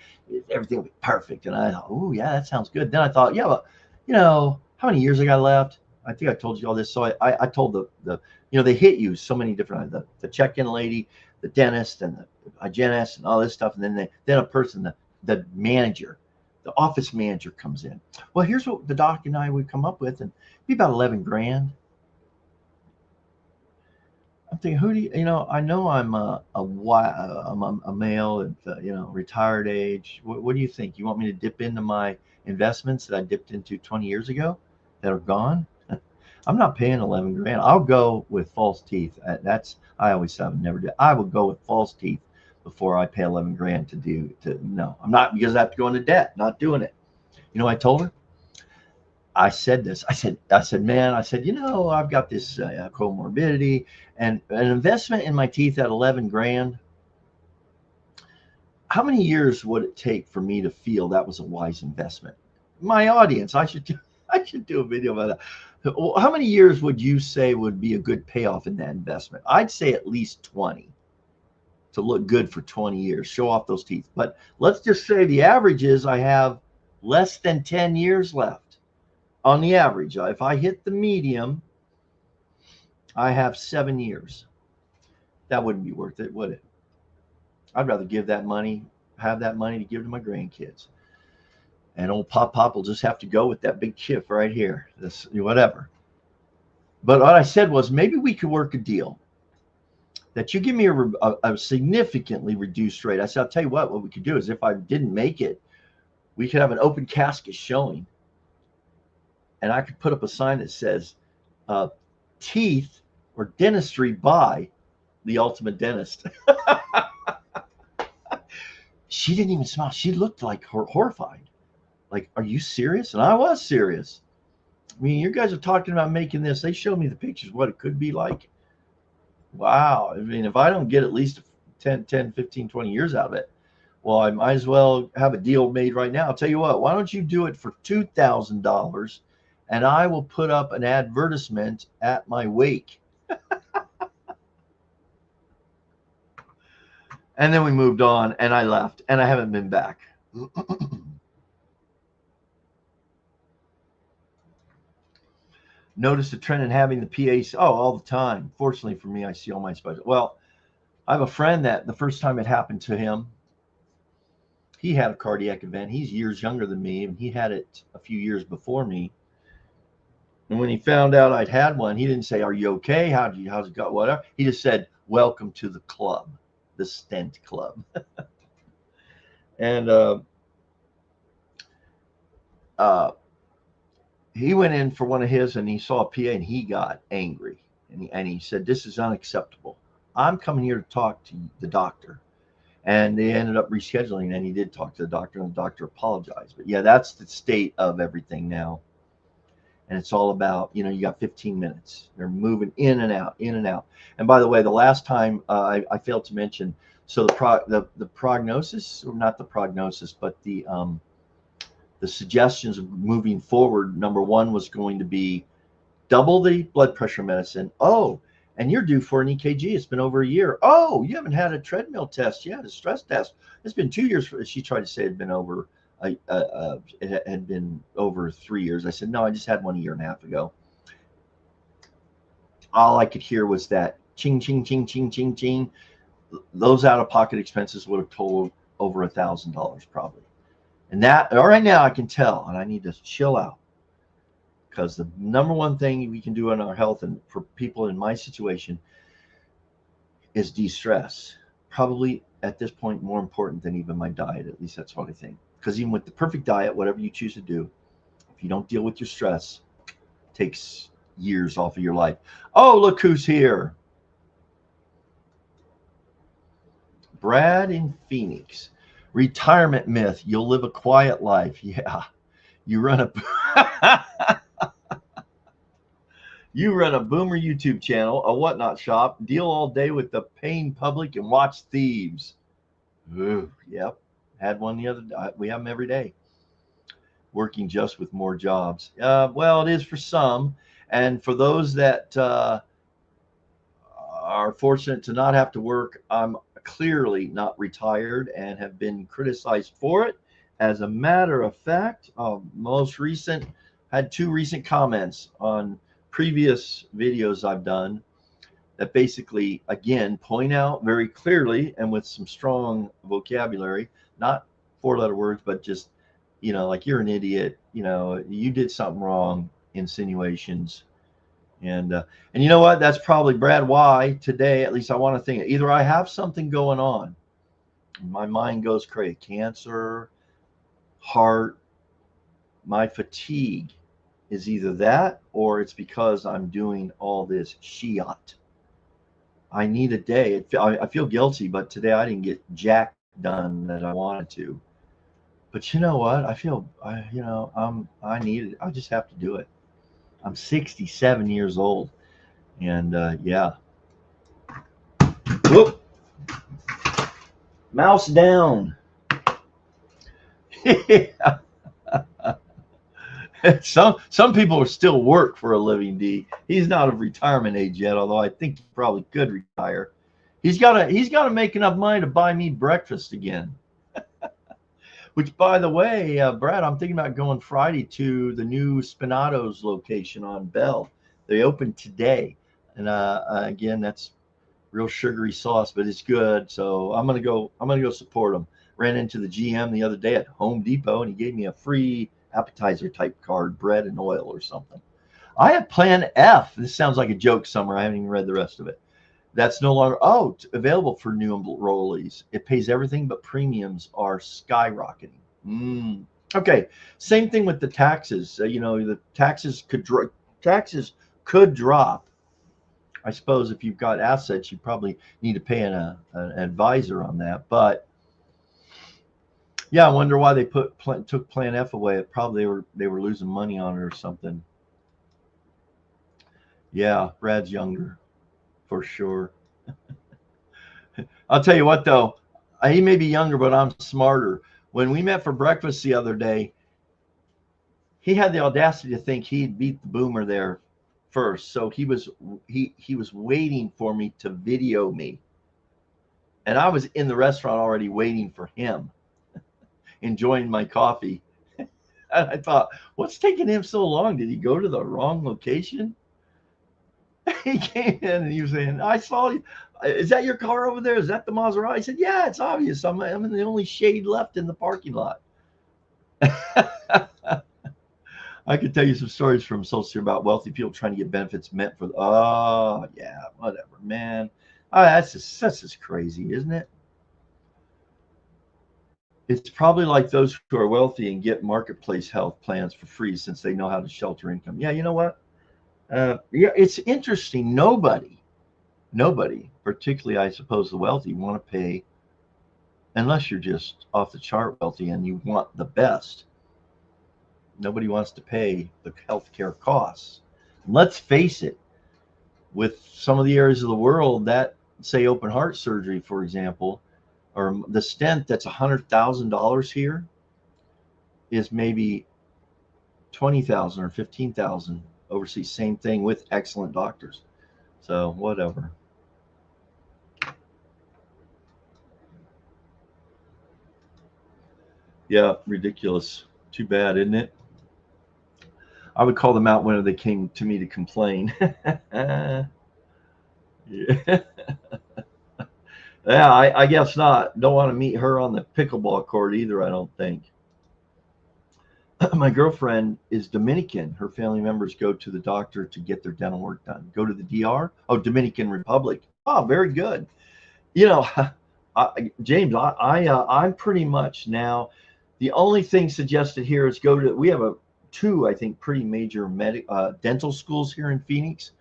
Speaker 1: everything will be perfect. And I thought, oh yeah, that sounds good. Then I thought, yeah, but how many years I got left? I think I told you all this. So I told the they hit you so many different, the check-in lady, the dentist, and the hygienist, and all this stuff. And then a person, the manager, the office manager comes in. Well, here's what the doc and I would come up with, and it'd be about 11 grand. I'm thinking, who do I know I'm a male at retired age. What do you think? You want me to dip into my investments that I dipped into 20 years ago that are gone? I'm not paying 11 grand. I'll go with false teeth. I always have never did. I would go with false teeth before I pay 11 grand no. I'm not, because I have to go into debt. Not doing it. I told her. I said this. I said, man, I've got this comorbidity, and an investment in my teeth at 11 grand. How many years would it take for me to feel that was a wise investment? My audience, I should do a video about that. How many years would you say would be a good payoff in that investment? I'd say at least 20 to look good for 20 years, show off those teeth. But let's just say the average is I have less than 10 years left on the average. If I hit the medium, I have 7 years. That wouldn't be worth it, would it? I'd rather have that money to give to my grandkids. And old Pop will just have to go with that big chip right here. This, whatever. But what I said was, maybe we could work a deal. that you give me a significantly reduced rate. I said, I'll tell you what we could do is if I didn't make it, we could have an open casket showing. And I could put up a sign that says, teeth or dentistry by the ultimate dentist. She didn't even smile. She looked like horrified. Like, are you serious? And I was serious. I mean, you guys are talking about making this. They showed me the pictures, what it could be like. Wow. I mean, if I don't get at least 10, 15, 20 years out of it, well, I might as well have a deal made right now. I'll tell you what, why don't you do it for $2,000 and I will put up an advertisement at my wake. And then we moved on and I left and I haven't been back. Notice the trend in having the PAs. Oh, all the time. Fortunately for me, I see all my special. Well, I have a friend that the first time it happened to him, he had a cardiac event. He's years younger than me, and he had it a few years before me. And when he found out I'd had one, he didn't say, "Are you okay? How's it go? Whatever." He just said, "Welcome to the club, the stent club." And he went in for one of his, and he saw a PA, and he got angry, and he said, "This is unacceptable. I'm coming here to talk to the doctor." And they ended up rescheduling, and he did talk to the doctor, and the doctor apologized. But yeah, that's the state of everything now. And it's all about, you got 15 minutes. They're moving in and out, in and out. And by the way, the last time I failed to mention, so the prognosis, or not the prognosis, but the suggestions of moving forward, number one was going to be double the blood pressure medicine. Oh, and you're due for an EKG. It's been over a year. Oh, you haven't had a treadmill test yet, a stress test. It's been 2 years. She tried to say it had been over. It had been over 3 years. I said, no, I just had one a year and a half ago. All I could hear was that ching, ching, ching, ching, ching, ching. Those out-of-pocket expenses would have totaled over $1,000 probably. And that right now I can tell, and I need to chill out, because the number one thing we can do in our health, and for people in my situation, is de-stress. Probably at this point more important than even my diet. At least that's what I think. Because even with the perfect diet, whatever you choose to do, if you don't deal with your stress, it takes years off of your life. Oh, look who's here. Brad in Phoenix. Retirement myth. You'll live a quiet life. Yeah. You run a boomer YouTube channel, a whatnot shop, deal all day with the paying public, and watch thieves. Ooh, yep. Had one the other day. We have them every day. Working just with more jobs. Well, it is for some. And for those that are fortunate to not have to work, I'm clearly not retired and have been criticized for it. As a matter of fact, had 2 recent comments on previous videos I've done that basically, again, point out very clearly and with some strong vocabulary, not 4-letter words, but just, like, you're an idiot, you did something wrong, insinuations. And you know what? That's probably, Brad, why today, at least I want to think, either I have something going on, my mind goes crazy, cancer, heart, my fatigue is either that, or it's because I'm doing all this shiat. I need a day. I feel guilty, but today I didn't get jack done that I wanted to. But you know what? I feel, I need it. I just have to do it. I'm 67 years old, and yeah. Whoop. Mouse down. Yeah. Some people still work for a living, D. He's not of retirement age yet, although I think he probably could retire. He's got to make enough money to buy me breakfast again. Which, by the way, Brad, I'm thinking about going Friday to the new Spinato's location on Bell. They opened today, and again, that's real sugary sauce, but it's good. So I'm gonna go support them. Ran into the GM the other day at Home Depot, and he gave me a free appetizer type card, bread and oil or something. I have Plan F. This sounds like a joke somewhere. I haven't even read the rest of it. That's no longer available for new enrollees. It pays everything, but premiums are skyrocketing. Mm. Okay, same thing with the taxes. The taxes could drop. I suppose if you've got assets, you probably need to pay an advisor on that. But yeah, I wonder why they took Plan F away. It probably they were losing money on it or something. Yeah, Brad's younger for sure. I'll tell you what though, he may be younger, but I'm smarter. When we met for breakfast the other day, he had the audacity to think he'd beat the boomer there first. So he was waiting for me to video me. And I was in the restaurant already waiting for him, enjoying my coffee. And I thought, what's taking him so long? Did he go to the wrong location? He came in and he was saying, I saw you. Is that your car over there? Is that the Maserati? I said, yeah, it's obvious. I'm the only shade left in the parking lot. I could tell you some stories from Social Security about wealthy people trying to get benefits meant for. Oh yeah, whatever, man. That's just crazy, isn't it? It's probably like those who are wealthy and get marketplace health plans for free since they know how to shelter income. Yeah, you know what? Yeah, it's interesting. Nobody, particularly I suppose the wealthy, want to pay unless you're just off the chart wealthy and you want the best. Nobody wants to pay the healthcare costs. Let's face it, with some of the areas of the world that say open heart surgery, for example, or the stent that's $100,000 here is maybe 20,000 or 15,000 overseas. Same thing with excellent doctors. So whatever. Yeah, ridiculous. Too bad, isn't it? I would call them out when they came to me to complain. Yeah. Yeah, I guess not. Don't want to meet her on the pickleball court either, I don't think. My girlfriend is Dominican. Her family members go to the doctor to get their dental work done. Go to the DR? Oh, Dominican Republic. Oh, very good. You know, James, I'm pretty much now. The only thing suggested here is go to. We have two, I think, pretty major dental schools here in Phoenix.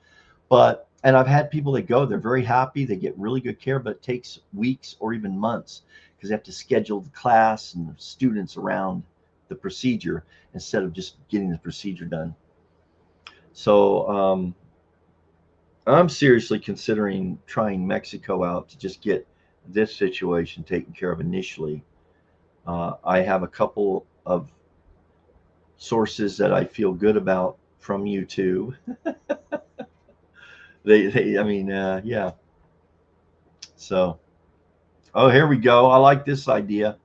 Speaker 1: And I've had people that go. They're very happy. They get really good care, but it takes weeks or even months because they have to schedule the class and the students around the procedure instead of just getting the procedure done. So I'm seriously considering trying Mexico out to just get this situation taken care of initially. I have a couple of sources that I feel good about from YouTube. I mean, yeah. So, oh, here we go. I like this idea.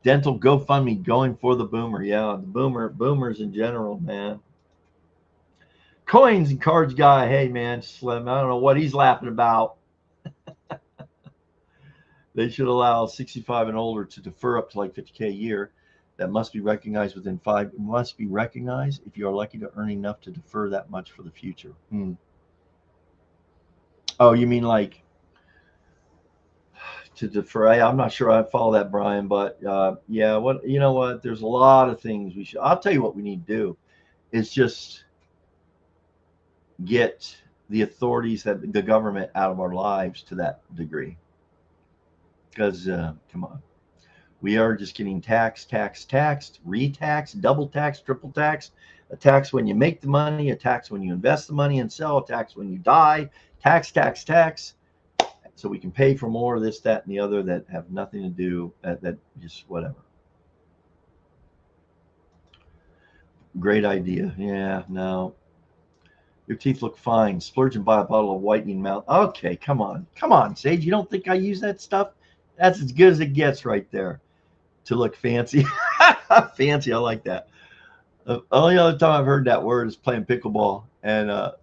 Speaker 1: Dental GoFundMe going for the boomer. Yeah, the boomers in general, man. Coins and cards guy. Hey, man, Slim. I don't know what he's laughing about. They should allow 65 and older to defer up to like 50K a year. That must be recognized within five. Must be recognized if you are lucky to earn enough to defer that much for the future. Oh, you mean like to defer? I'm not sure I follow that, Brian, but yeah. What you know? What? There's a lot of things we should. I'll tell you what we need to do is just get the authorities, that the government, out of our lives to that degree. Because come on, we are just getting taxed, retaxed, double taxed, triple taxed. A tax when you make the money, a tax when you invest the money and sell, a tax when you die, tax. So we can pay for more of this, that, and the other that have nothing to do, that just whatever. Great idea. Yeah, no. Your teeth look fine. Splurge and buy a bottle of whitening mouth. Okay, come on, Sage. You don't think I use that stuff? That's as good as it gets right there to look fancy. Fancy, I like that. The only other time I've heard that word is playing pickleball, and a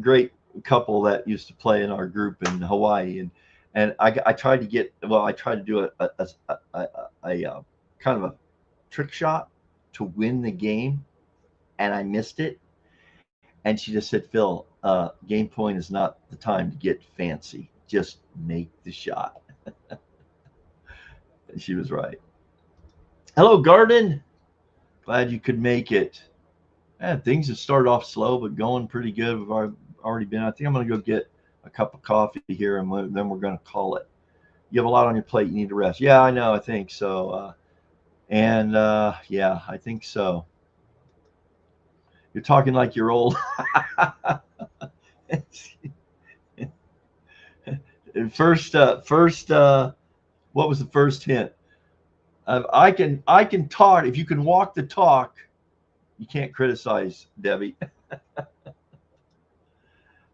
Speaker 1: great couple that used to play in our group in Hawaii, and I tried to do a kind of a trick shot to win the game, and I missed it. And she just said, Phil, game point is not the time to get fancy. Just make the shot. And she was right. Hello, Garden. Glad you could make it. Man, things have started off slow, but going pretty good. We've already been. I think I'm going to go get a cup of coffee here, and then we're going to call it. You have a lot on your plate. You need to rest. Yeah, I know. I think so. Yeah, I think so. You're talking like you're old. First, what was the first hint? I can talk. If you can walk the talk, you can't criticize, Debbie.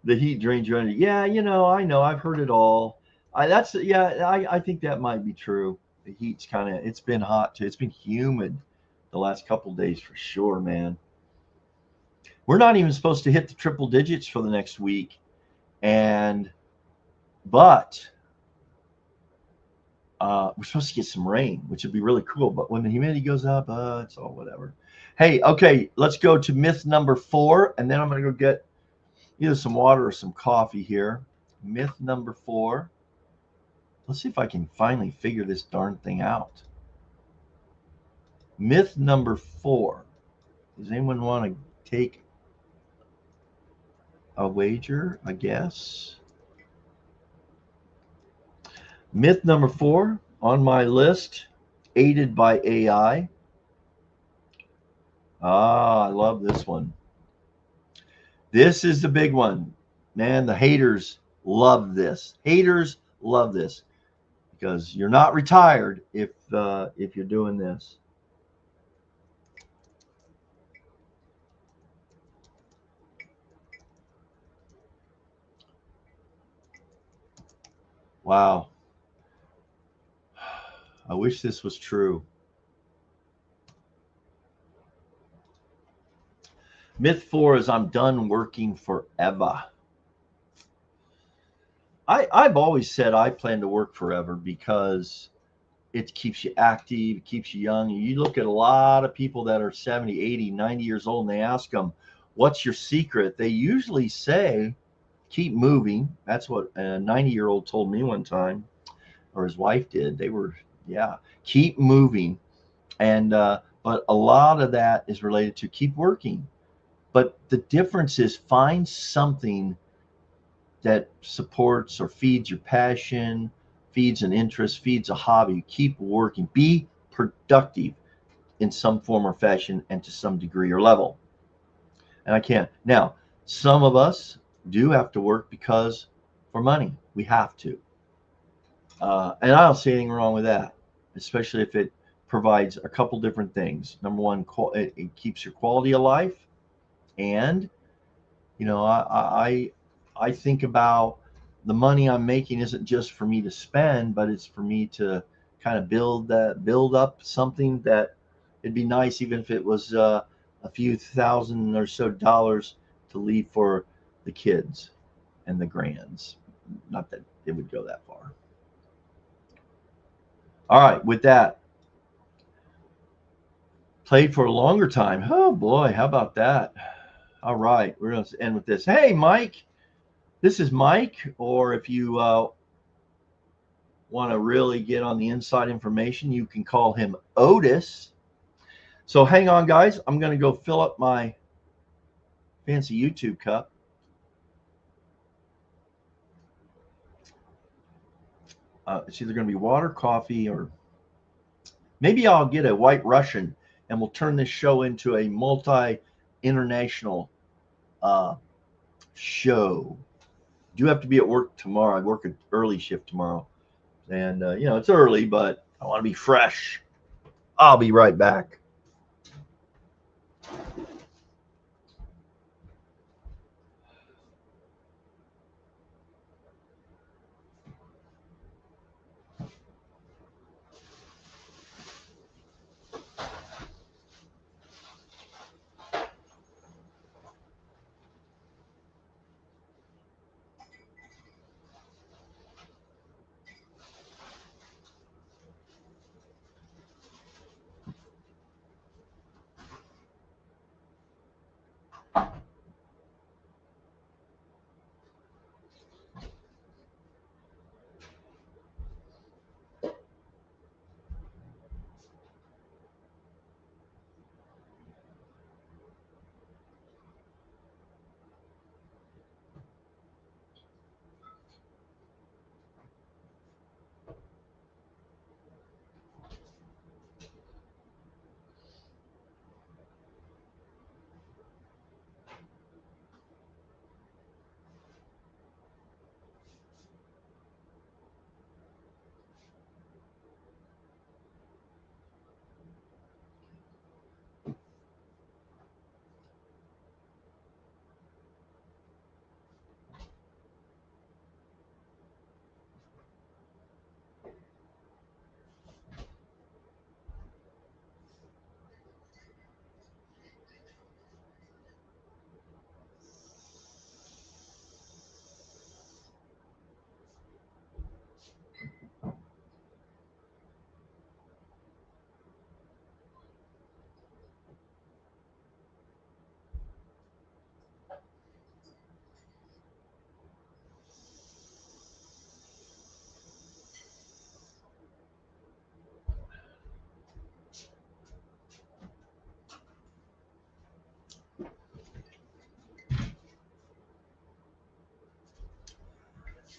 Speaker 1: The heat drains your energy. Yeah, I know. I've heard it all. I think that might be true. The heat's it's been hot too. It's been humid the last couple of days for sure, man. We're not even supposed to hit the triple digits for the next week, but we're supposed to get some rain, which would be really cool. But when the humidity goes up, it's all whatever. Hey, okay, let's go to myth number 4, and then I'm going to go get either some water or some coffee here. Myth number 4. Let's see if I can finally figure this darn thing out. Myth number 4. Does anyone want to take a wager, I guess? Myth number 4 on my list, aided by AI. I love this one. This is the big one. Man, the haters love this. Haters love this because you're not retired if you're doing this. Wow. I wish this was true. Myth 4 is I'm done working forever. I've always said I plan to work forever because it keeps you active, it keeps you young. You look at a lot of people that are 70, 80, 90 years old, and they ask them, what's your secret? They usually say, keep moving. That's what a 90-year-old told me one time, or his wife did. They were, yeah, keep moving. But a lot of that is related to keep working. But the difference is find something that supports or feeds your passion, feeds an interest, feeds a hobby. Keep working. Be productive in some form or fashion and to some degree or level. And I can't. Now, some of us do have to work because for money. We have to. And I don't see anything wrong with that, especially if it provides a couple different things. Number one, it keeps your quality of life. And, I think about the money I'm making isn't just for me to spend, but it's for me to kind of build up something that it'd be nice, even if it was a few thousand or so dollars to leave for the kids and the grands. Not that it would go that far. All right, with that, played for a longer time. Oh boy, how about that? All right, we're going to end with this. Hey, Mike. This is Mike, or if you want to really get on the inside information, you can call him Otis. So hang on, guys. I'm going to go fill up my fancy YouTube cup. It's either going to be water, coffee, or maybe I'll get a White Russian, and we'll turn this show into a multi-international show. Do have to be at work tomorrow. I work an early shift tomorrow. And, it's early, but I want to be fresh. I'll be right back.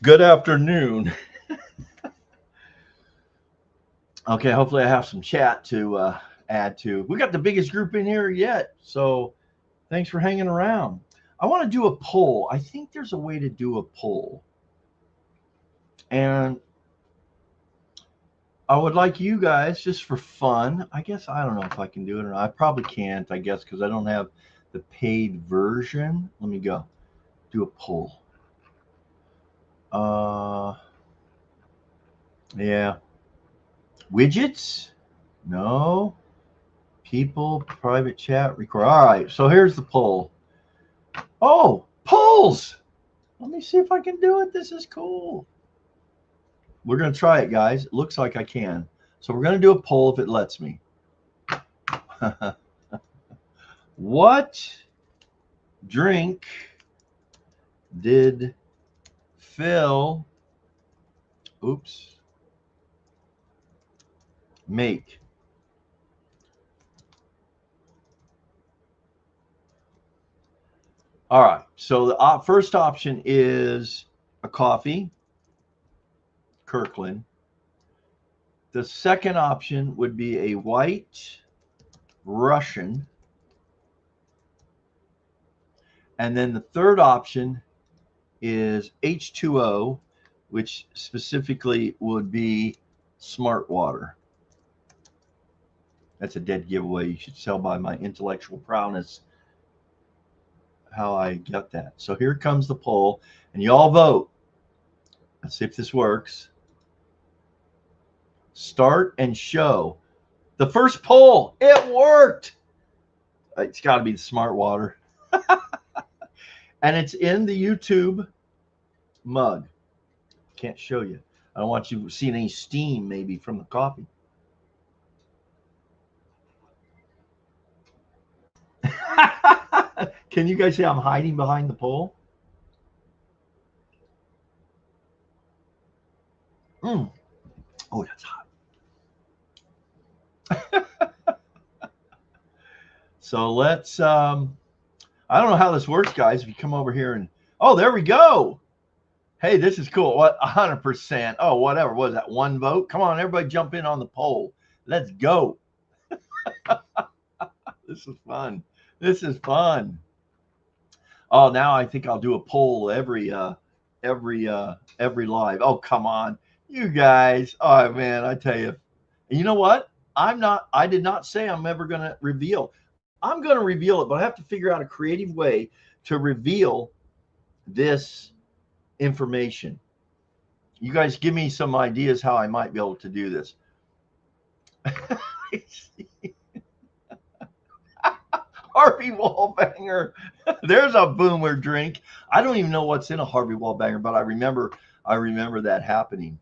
Speaker 1: Good afternoon. Okay, hopefully I have some chat to add to. We got the biggest group in here yet, so thanks for hanging around. I want to do a poll. I think there's a way to do a poll. And I would like you guys, just for fun, I guess, I don't know if I can do it or not. I probably can't, I guess, because I don't have the paid version. Let me go. Do a poll. Yeah. Widgets? No. People, private chat, record. All right, so here's the poll. Oh, polls! Let me see if I can do it. This is cool. We're going to try it, guys. It looks like I can. So we're going to do a poll if it lets me. What drink did Phil, make? All right, so the first option is a coffee, Kirkland. The second option would be a white Russian. And then the third option is H2O, which specifically would be Smart Water. That's a dead giveaway. You should tell by my intellectual prowess how I get that. So here comes the poll, and you all vote. Let's see if this works. Start and show. The first poll, it worked. It's got to be the Smart Water. And it's in the YouTube mug. Can't show you. I don't want you seeing any steam maybe from the coffee. Can you guys see I'm hiding behind the pole? Oh, that's hot. So let's, I don't know how this works, guys. If you come over here and, oh, there we go. Hey, this is cool. What, 100%. Oh, whatever. What is that, one vote? Come on, everybody jump in on the poll. Let's go. This is fun. This is fun. Oh, now I think I'll do a poll every live. Oh, come on, you guys. Oh man, I tell you. And you know what? I did not say I'm ever going to reveal. I'm going to reveal it, but I have to figure out a creative way to reveal this information. You guys give me some ideas how I might be able to do this. Harvey Wallbanger. There's a boomer drink. I don't even know what's in a Harvey Wallbanger, but I remember that happening.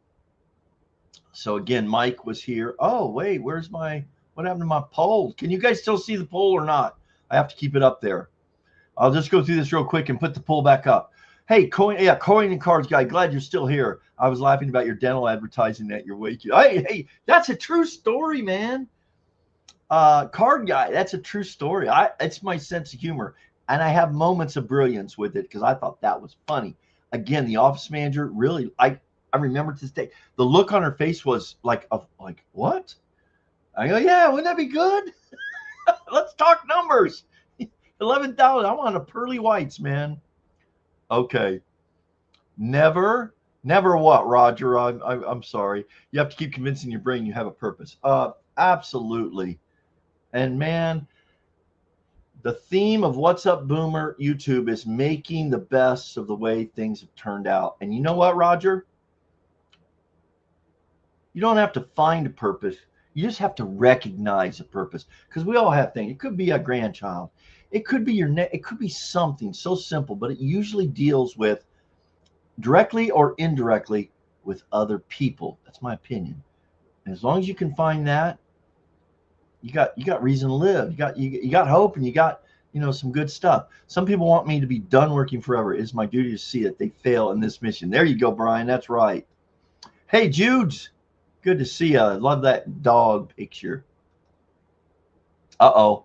Speaker 1: So again, Mike was here. Oh, wait, what happened to my poll? Can you guys still see the poll or not? I have to keep it up there. I'll just go through this real quick and put the poll back up. Hey, Coin and Cards guy, glad you're still here. I was laughing about your dental advertising that you're waking. Hey, that's a true story, man. Card guy, that's a true story. It's my sense of humor, and I have moments of brilliance with it because I thought that was funny. Again, the office manager really, I remember to this day, the look on her face was like what? I go, yeah, wouldn't that be good? Let's talk numbers. 11,000. I want a pearly whites, man. Okay. Never what, Roger? I'm sorry. You have to keep convincing your brain you have a purpose. Absolutely. And man, the theme of What's Up Boomer YouTube is making the best of the way things have turned out. And you know what, Roger? You don't have to find a purpose. You just have to recognize a purpose, because we all have things. It could be a grandchild. It could be it could be something so simple, but it usually deals with directly or indirectly with other people. That's my opinion. And as long as you can find that, you got reason to live. You got hope, and you got some good stuff. Some people want me to be done working forever. It's my duty to see that they fail in this mission. There you go, Brian. That's right. Hey, Judes, good to see you. I love that dog picture. Uh-oh.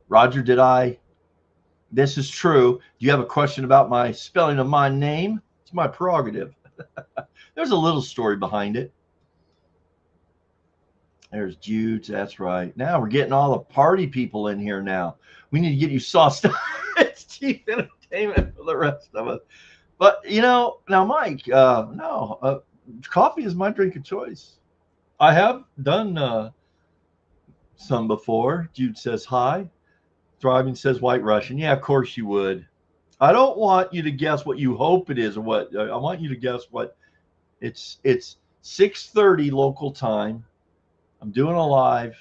Speaker 1: Roger, this is true. Do you have a question about my spelling of my name? It's my prerogative. There's a little story behind it. There's Jude. That's right. Now we're getting all the party people in here now. We need to get you sauced up. It's cheap entertainment for the rest of us. But, now, Mike, no, coffee is my drink of choice. I have done some before. Jude says hi. Thriving says White Russian. Yeah, of course you would. I don't want you to guess what you hope it is or what. I want you to guess what it's 6:30 local time. I'm doing a live.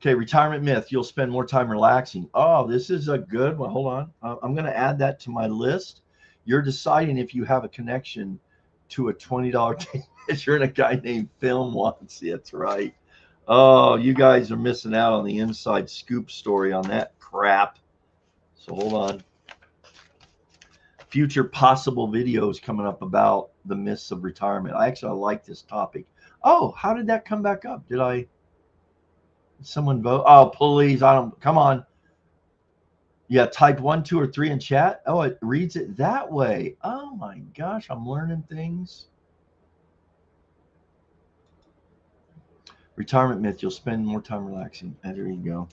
Speaker 1: Okay, retirement myth. You'll spend more time relaxing. Oh, this is a good one. Hold on. I'm going to add that to my list. You're deciding if you have a connection to a $20 game measure and a guy named Film once. That's right. Oh, you guys are missing out on the inside scoop story on that crap. So hold on. Future possible videos coming up about the myths of retirement. I like this topic. Oh, how did that come back up? Did someone vote? Oh, please. Come on. Yeah, type 1, 2, or 3 in chat. Oh, it reads it that way. Oh my gosh, I'm learning things. Retirement myth, you'll spend more time relaxing. There you go.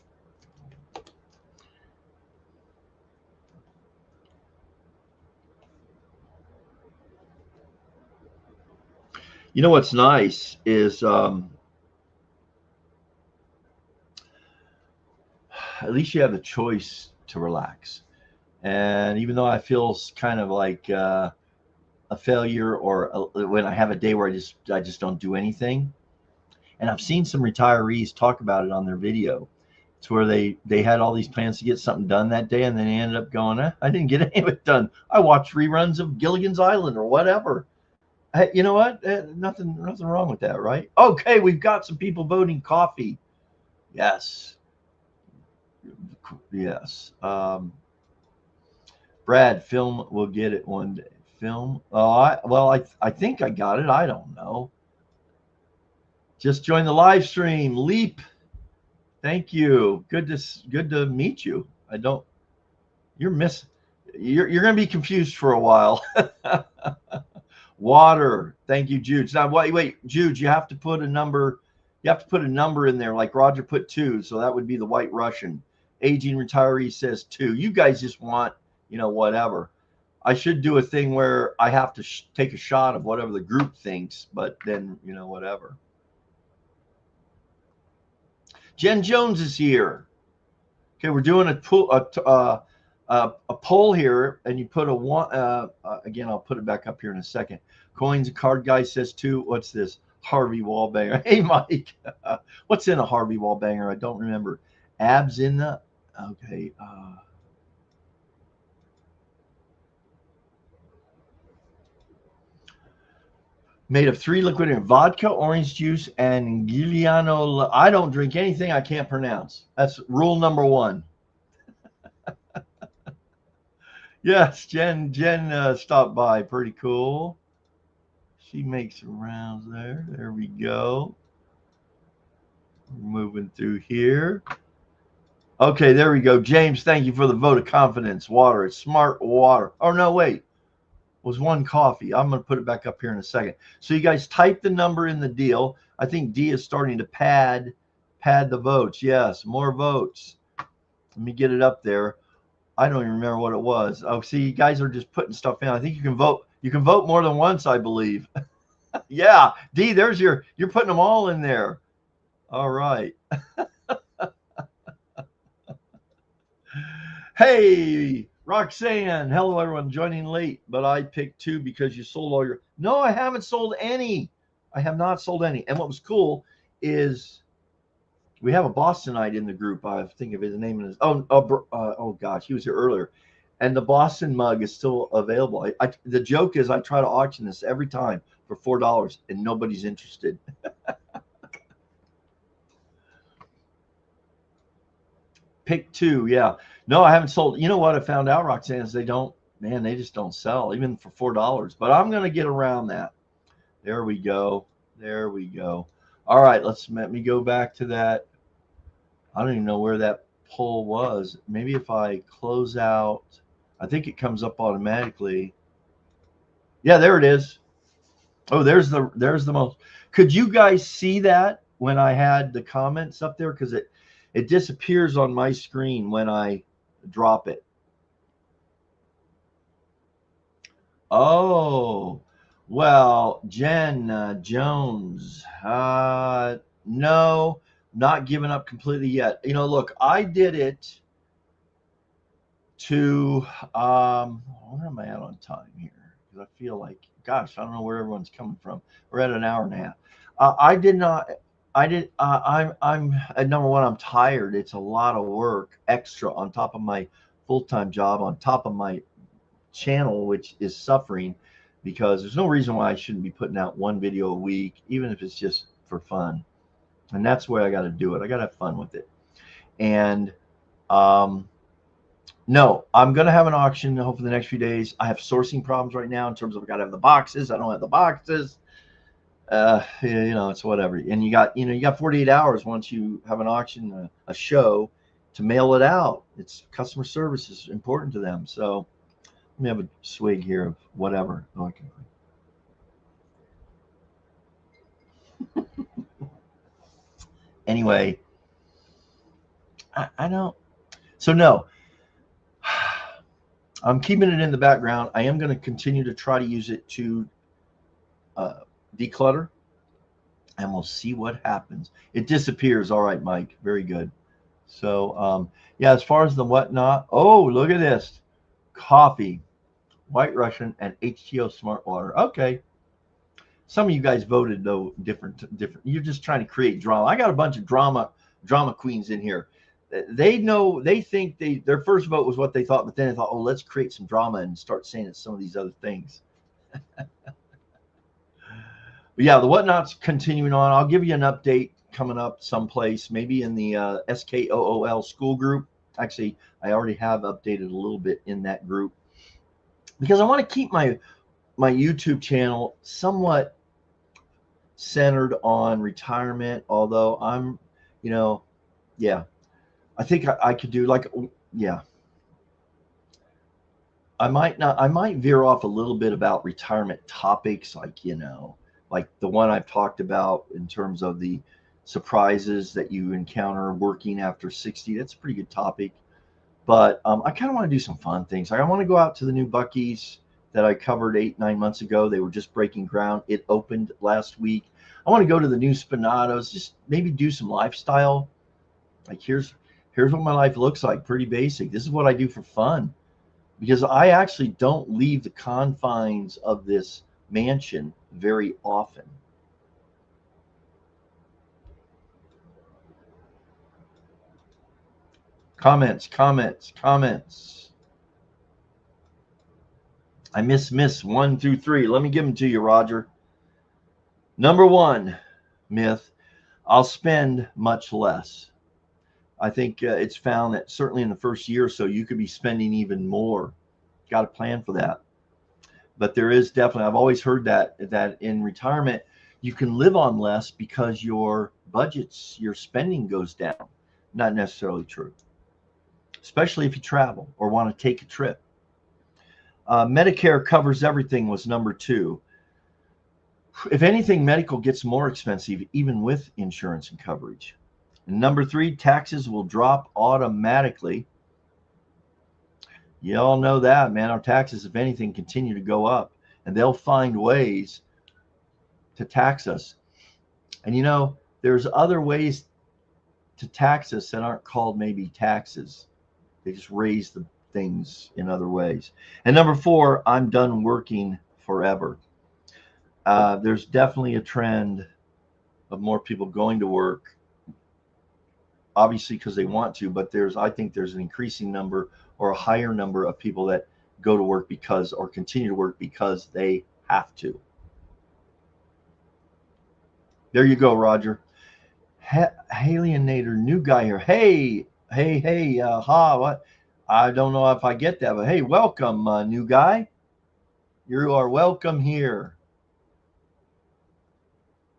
Speaker 1: You know what's nice is at least you have the choice to relax. And even though I feel kind of like a failure or when I have a day where I just don't do anything, and I've seen some retirees talk about it on their video. It's where they had all these plans to get something done that day, and then they ended up going, I didn't get any of it done. I watched reruns of Gilligan's Island or whatever. Hey, you know what? Nothing wrong with that, right? Okay, we've got some people voting coffee. Yes. Yes. Brad, Film will get it one day. Film. Oh, I think I got it. I don't know. Just join the live stream. Leap. Thank you. Good to meet you. You're going to be confused for a while. Water. Thank you, Jude. Now, wait, Jude, you have to put a number. You have to put a number in there, like Roger put 2. So that would be the White Russian. Aging retiree says 2. You guys just want, whatever. I should do a thing where I have to take a shot of whatever the group thinks, but then, whatever. Jen Jones is here. Okay, we're doing a poll here, and you put a one. Again, I'll put it back up here in a second. Coins and Card Guy says 2. What's this? Harvey Wallbanger. Hey, Mike. What's in a Harvey Wallbanger? I don't remember. Abs in the. Okay. Made of 3 liquid and vodka, orange juice, and Giuliano. I don't drink anything I can't pronounce. That's rule number 1. Yes, Jen stopped by. Pretty cool. She makes rounds there. There we go. We're moving through here. Okay, there we go. James, thank you for the vote of confidence. Water. It's smart water. Oh, no, wait. Was 1 coffee. I'm going to put it back up here in a second. So you guys type the number in the deal. I think D is starting to pad the votes. Yes, more votes. Let me get it up there. I don't even remember what it was. Oh, see, you guys are just putting stuff in. I think you can vote. You can vote more than once, I believe. Yeah, D, you're putting them all in there. All right. Hey, Roxanne. Hello, everyone. Joining late, but I picked 2 because you sold all your. No, I haven't sold any. I have not sold any. And what was cool is we have a Bostonite in the group. I think of his name. Oh gosh, he was here earlier. And the Boston mug is still available. The joke is I try to auction this every time for $4 and nobody's interested. Pick 2, yeah. No, I haven't sold. You know what I found out, Roxanne, is they just don't sell even for $4. But I'm going to get around that. There we go. There we go. All right, let me go back to that. I don't even know where that poll was. Maybe if I close out, I think it comes up automatically. Yeah, there it is. Oh, there's the most. Could you guys see that when I had the comments up there? Because it disappears on my screen when I drop it. Oh, well, Jen Jones. No, not giving up completely yet. Look, I did it to where am I at on time here? Because I feel like, gosh, I don't know where everyone's coming from. We're at an hour and a half. I did not. I did. I'm at number one. I'm tired. It's a lot of work extra on top of my full-time job, on top of my channel, which is suffering because there's no reason why I shouldn't be putting out one video a week, even if it's just for fun. And that's the way I got to do it. I got to have fun with it. And no, I'm going to have an auction hopefully the next few days. I have sourcing problems right now in terms of I got to have the boxes. I don't have the boxes. It's whatever. And you got 48 hours once you have an auction, a show, to mail it out. It's customer service is important to them. So let me have a swig here of whatever. Okay. Anyway, I don't. So no, I'm keeping it in the background. I am going to continue to try to use it to declutter, and we'll see what happens. It disappears. All right, Mike. Very good. So yeah, as far as the whatnot. Oh, look at this. Coffee, White Russian, and H2O Smart Water. Okay. Some of you guys voted though different. You're just trying to create drama. I got a bunch of drama queens in here. They think their first vote was what they thought, but then they thought, oh, let's create some drama and start saying it's some of these other things. But yeah, the whatnot's continuing on. I'll give you an update coming up someplace, maybe in the SKOOL school group. Actually, I already have updated a little bit in that group because I want to keep my YouTube channel somewhat centered on retirement, although I'm, yeah, I think I could do yeah. I might veer off a little bit about retirement topics, like the one I've talked about in terms of the surprises that you encounter working after 60. That's a pretty good topic. But I kind of want to do some fun things. I want to go out to the new Buc-ee's that I covered 8-9 months ago. They were just breaking ground. It opened last week. I want to go to the new Spinatos, just maybe do some lifestyle. Like here's what my life looks like. Pretty basic. This is what I do for fun, because I actually don't leave the confines of this mansion very often. Comments. I miss 1 through 3. Let me give them to you, Roger. Number 1 myth: I'll spend much less. I think it's found that certainly in the first year or so, you could be spending even more. Got to plan for that. But there is definitely, I've always heard that in retirement, you can live on less because your budgets, your spending goes down. Not necessarily true, especially if you travel or want to take a trip. Medicare covers everything was number 2. If anything, medical gets more expensive even with insurance and coverage. And number 3, taxes will drop automatically. You all know that, man. Our taxes, if anything, continue to go up, and they'll find ways to tax us. And there's other ways to tax us that aren't called maybe taxes. They just raise the things in other ways. And number 4, I'm done working forever. There's definitely a trend of more people going to work, obviously because they want to, but I think there's an increasing number or a higher number of people that go to work because, or continue to work because they have to. There you go, Roger. Alienator, new guy here. Hey, what? I don't know if I get that, but hey, welcome, new guy. You are welcome here.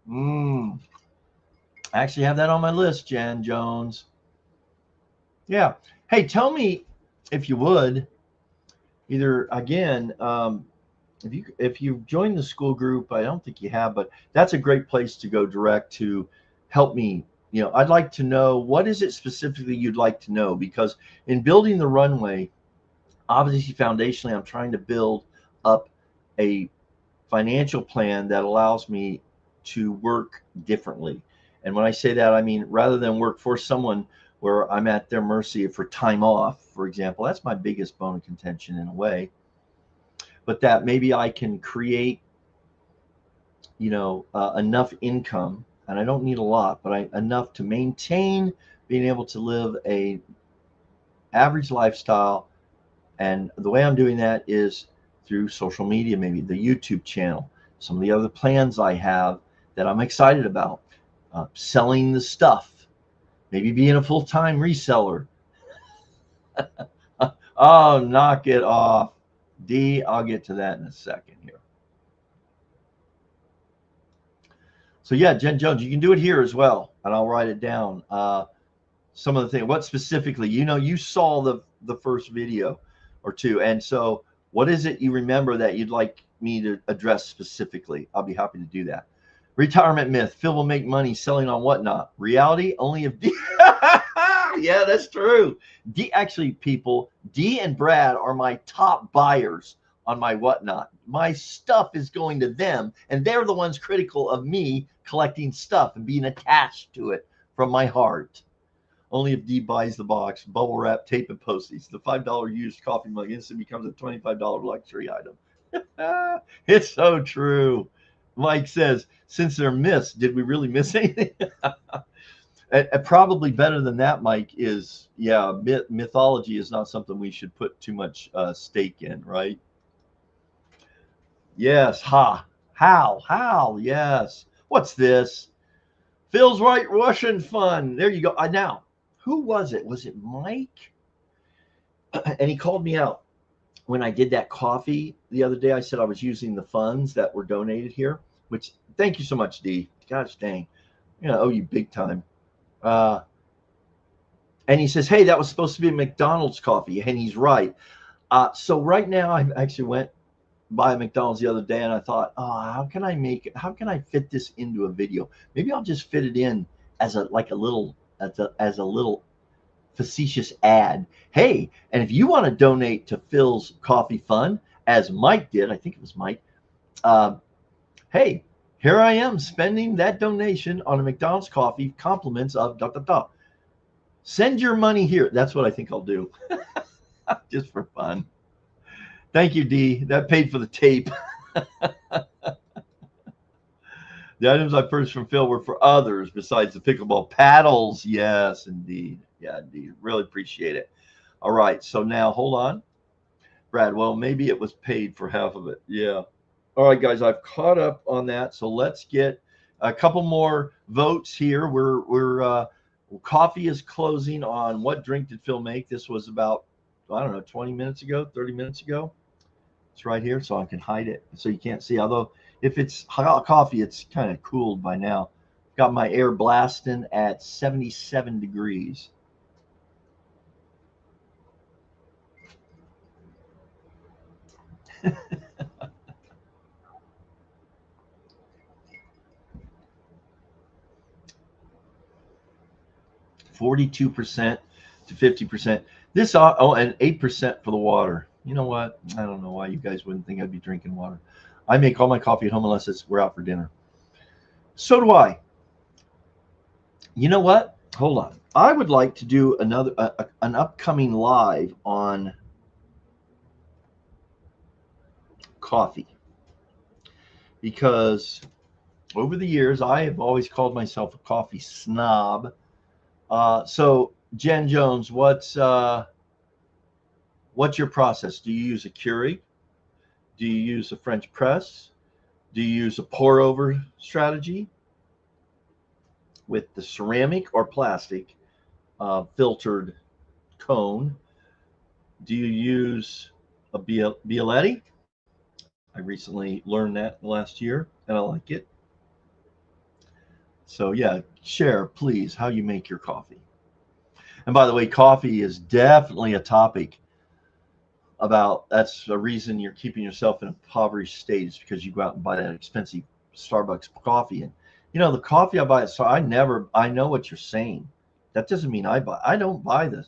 Speaker 1: I actually have that on my list, Jan Jones. Yeah. Hey, tell me if you would, either again, if you've joined the school group, I don't think you have, but that's a great place to go direct to help me. I'd like to know, what is it specifically you'd like to know? Because in building the runway, obviously foundationally, I'm trying to build up a financial plan that allows me to work differently. And when I say that, I mean, rather than work for someone where I'm at their mercy for time off, for example, that's my biggest bone of contention in a way. But that maybe I can create, enough income, and I don't need a lot, but enough to maintain being able to live a average lifestyle. And the way I'm doing that is through social media, maybe the YouTube channel, some of the other plans I have that I'm excited about, selling the stuff, maybe being a full-time reseller. Oh, knock it off. D, I'll get to that in a second here. So yeah, Jen Jones, you can do it here as well, and I'll write it down. Some of the things, what specifically, you saw the first video or two, and so what is it you remember that you'd like me to address specifically? I'll be happy to do that. Retirement myth: Phil will make money selling on Whatnot. Reality: only if D. Yeah, that's true. Actually, people, D and Brad are my top buyers on my Whatnot. My stuff is going to them, and they're the ones critical of me collecting stuff and being attached to it from my heart. Only if D buys the box, bubble wrap, tape, and postage. The $5 used coffee mug instantly becomes a $25 luxury item. It's so true. Mike says, since they're missed, did we really miss anything? Probably better than that, Mike, is, mythology is not something we should put too much stake in, right? Yes, how, yes. What's this? Phil's White Russian fun. There you go. Now, who was it? Was it Mike? And he called me out when I did that coffee the other day. I said I was using the funds that were donated here, which, thank you so much, D. Gosh dang. I owe you big time. And he says, hey, that was supposed to be a McDonald's coffee. And he's right. So right now, I actually went by a McDonald's the other day, and I thought, how can I fit this into a video? Maybe I'll just fit it in as a little facetious ad. Hey, and if you want to donate to Phil's Coffee Fund, as Mike did, I think it was Mike, hey, here I am spending that donation on a McDonald's coffee, compliments of ... Send your money here. That's what I think I'll do. Just for fun. Thank you, D. That paid for the tape. The items I purchased from Phil were for others besides the pickleball paddles. Yes, indeed. Yeah, indeed. Really appreciate it. All right. So now, hold on. Brad, well, maybe it was paid for half of it. Yeah. All right, guys, I've caught up on that. So let's get a couple more votes here. We're coffee is closing on what drink did Phil make. This was about, I don't know, 20 minutes ago, 30 minutes ago. It's right here, so I can hide it so you can't see. Although if it's hot coffee, it's kind of cooled by now. Got my air blasting at 77 degrees. %42 to 50%. This, and 8% for the water. You know what? I don't know why you guys wouldn't think I'd be drinking water. I make all my coffee at home unless we're out for dinner. So do I. You know what? Hold on. I would like to do an upcoming live on coffee, because over the years I have always called myself a coffee snob. So Jen Jones, what's your process? Do you use a Keurig? Do you use a French press? Do you use a pour over strategy with the ceramic or plastic filtered cone? Do you use a Bialetti? I recently learned that last year, and I like it. So yeah, share, please, how you make your coffee. And by the way, coffee is definitely a topic about that's a reason you're keeping yourself in a impoverished state is because you go out and buy that expensive Starbucks coffee. And the coffee I buy, so I know what you're saying. That doesn't mean I don't buy the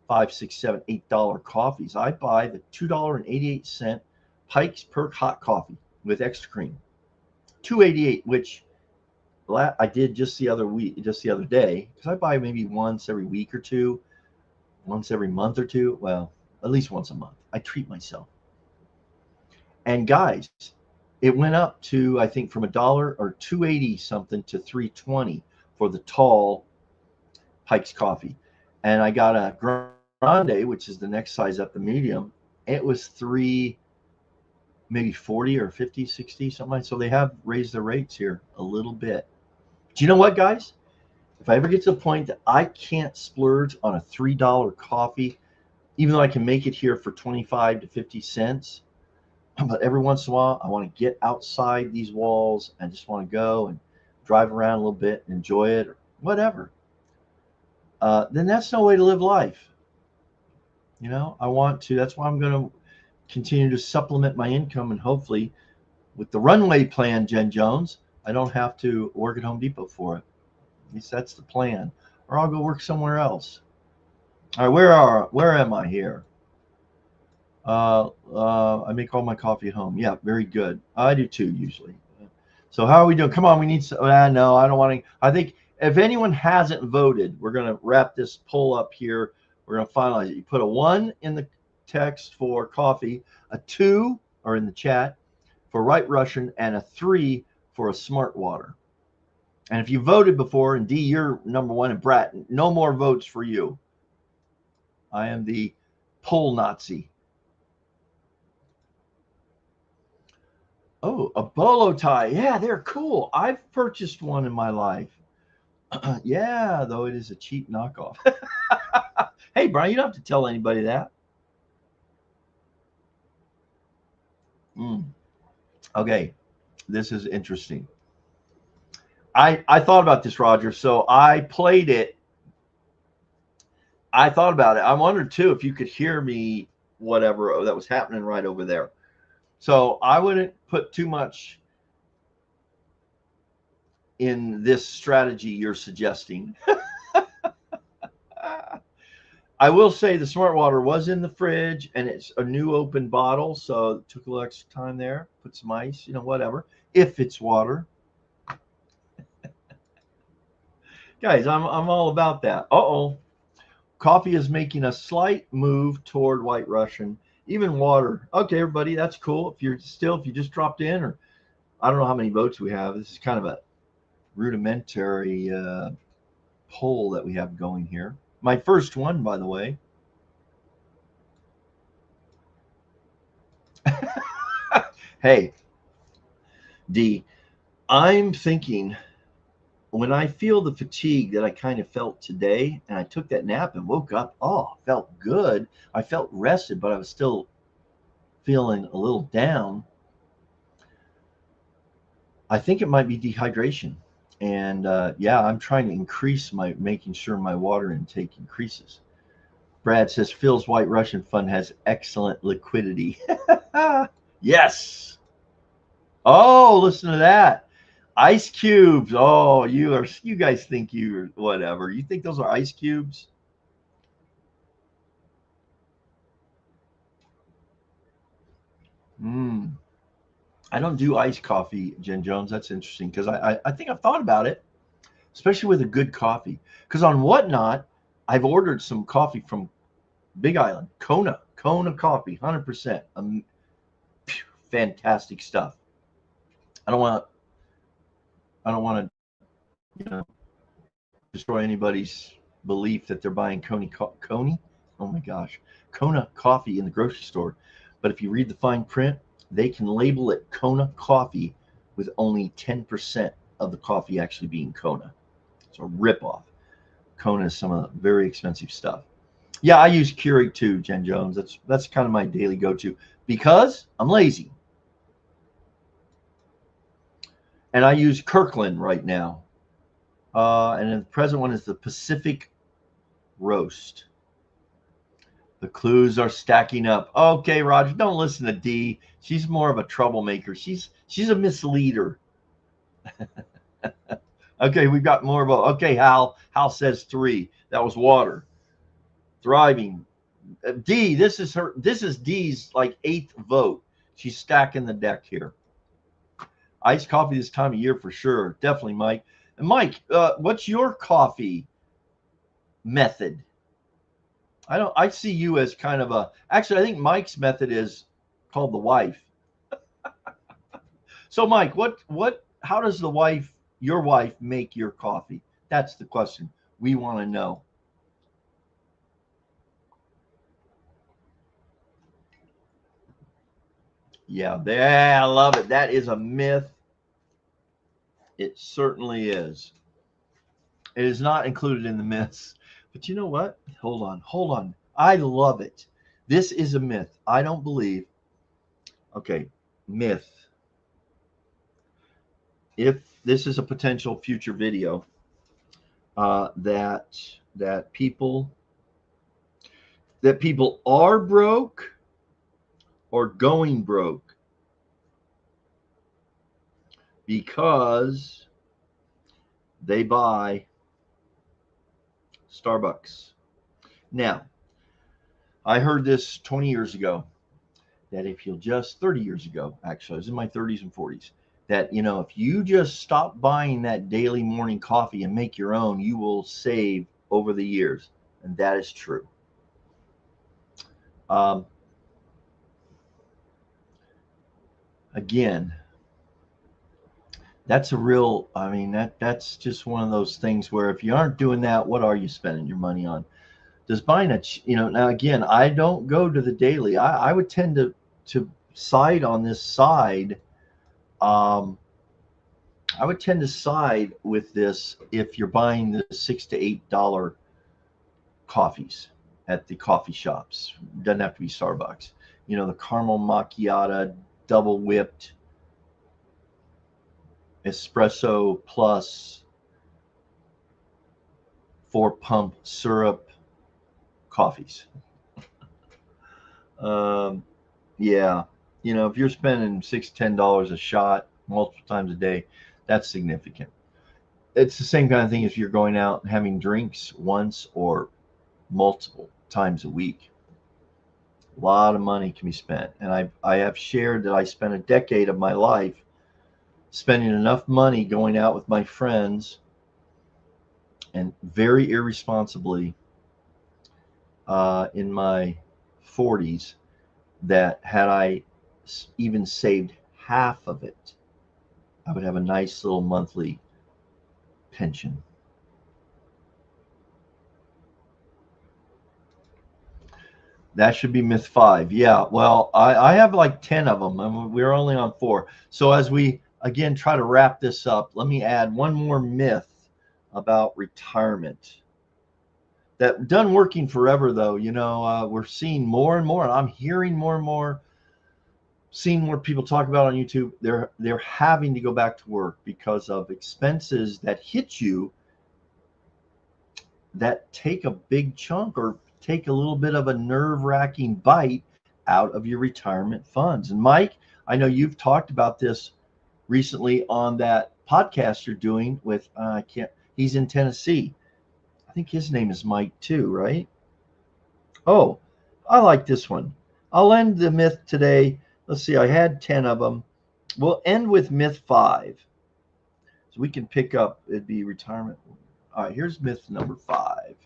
Speaker 1: five, $6, $7, $8 coffees. I buy the $2.88 Pikes Perk hot coffee with extra cream. 288, which I did just the other day, because I buy maybe once every week or two, once every month or two. Well, at least once a month. I treat myself. And guys, it went up to, I think, from a dollar or 280 something to 320 for the tall Pike's coffee. And I got a grande, which is the next size up, the medium. It was maybe 40 or 50, 60, something like that. So they have raised their rates here a little bit. Do you know what, guys? If I ever get to the point that I can't splurge on a $3 coffee, even though I can make it here for 25 to 50 cents, but every once in a while I want to get outside these walls and just want to go and drive around a little bit, enjoy it, or whatever, then that's no way to live life. I want to, that's why I'm going to continue to supplement my income, and hopefully with the runway plan, Jen Jones, I don't have to work at Home Depot for it. At least that's the plan. Or I'll go work somewhere else. All right, where am I here? I make all my coffee at home. Yeah, very good. I do too, usually. So how are we doing? Come on, we need some. No, I don't want to. I think if anyone hasn't voted, we're going to wrap this poll up here. We're going to finalize it. You put a 1 in the text for coffee, a 2 or in the chat for White Russian, and a 3 for a Smart Water. And if you voted before, and D, you're number 1, and Brat, no more votes for you. I am the poll Nazi. Oh, a bolo tie. Yeah, they're cool. I've purchased one in my life. Yeah, though it is a cheap knockoff. Hey, Brian, you don't have to tell anybody that. Okay, this is interesting. I thought about this, Roger. So I played it. I thought about it. I wondered too if you could hear me, whatever that was happening right over there. So I wouldn't put too much in this strategy you're suggesting. I will say the Smart Water was in the fridge, and it's a new open bottle, so it took a little extra time there. Put some ice, whatever, if it's water. Guys, I'm all about that. Uh-oh. Coffee is making a slight move toward White Russian, even water. Okay, everybody, that's cool. If you just dropped in, or I don't know how many votes we have. This is kind of a rudimentary poll that we have going here. My first one, by the way. Hey, D, I'm thinking when I feel the fatigue that I kind of felt today, and I took that nap and woke up, felt good. I felt rested, but I was still feeling a little down. I think it might be dehydration. And I'm trying to making sure my water intake increases. Brad says Phil's White Russian Fund has excellent liquidity. Yes. Oh, listen to that. Ice cubes. Oh, you guys think you're whatever. You think those are ice cubes? I don't do iced coffee, Jen Jones. That's interesting because I think I've thought about it, especially with a good coffee. Because on Whatnot, I've ordered some coffee from Big Island, Kona coffee, 100%. Fantastic stuff. I don't want to, destroy anybody's belief that they're buying Coney. Oh my gosh, Kona coffee in the grocery store. But if you read the fine print, they can label it Kona coffee with only 10% of the coffee actually being Kona. It's a ripoff. Kona is some of the very expensive stuff. Yeah, I use Keurig too, Jen Jones. That's kind of my daily go-to because I'm lazy. And I use Kirkland right now. And the present one is the Pacific Roast. The clues are stacking up. Okay, Roger, don't listen to D. She's more of a troublemaker. She's a misleader. Okay, we've got more of a. Okay, Hal. Hal says 3. That was water. Thriving. D. This is her. This is D's like 8th vote. She's stacking the deck here. Iced coffee this time of year for sure. Definitely, Mike. And Mike, what's your coffee method? I see you as kind of a. Actually, I think Mike's method is called the wife. So, Mike, how does your wife, make your coffee? That's the question we want to know. Yeah, I love it. That is a myth. It certainly is. It is not included in the myths. But you know what? Hold on. I love it. This is a myth. I don't believe. Okay, myth. If this is a potential future video, that people are broke or going broke because they buy Starbucks. Now, I heard this 20 years ago, that if you'll just 30 years ago, actually, I was in my 30s and 40s, that if you just stop buying that daily morning coffee and make your own, you will save over the years. And that is true. Again, that's a real, I mean, that's just one of those things where if you aren't doing that, what are you spending your money on? Does buying now again, I don't go to the daily. I would tend to side on this side. I would tend to side with this if you're buying the $6 to $8 coffees at the coffee shops. Doesn't have to be Starbucks. The caramel macchiato, double whipped, espresso plus 4-pump syrup coffees. Yeah, if you're spending $6-10 a shot multiple times a day, that's significant. It's the same kind of thing as you're going out and having drinks once or multiple times a week. A lot of money can be spent, and I have shared that I spent a decade of my life spending enough money going out with my friends and very irresponsibly in my 40s, that had I even saved half of it, I would have a nice little monthly pension. That should be myth 5. Yeah, well, I have like 10 of them, and we're only on 4. So as we again try to wrap this up, let me add one more myth about retirement that done working forever, though. We're seeing more and more, and I'm hearing more and more, seeing more people talk about on YouTube. They're having to go back to work because of expenses that hit you that take a big chunk or take a little bit of a nerve-wracking bite out of your retirement funds. And Mike, I know you've talked about this recently on that podcast you're doing with he's in Tennessee. I think his name is Mike too, right? Oh, I like this one. I'll end the myth today. Let's see, I had 10 of them. We'll end with myth 5. So we can pick up, it'd be retirement. All right, here's myth number 5.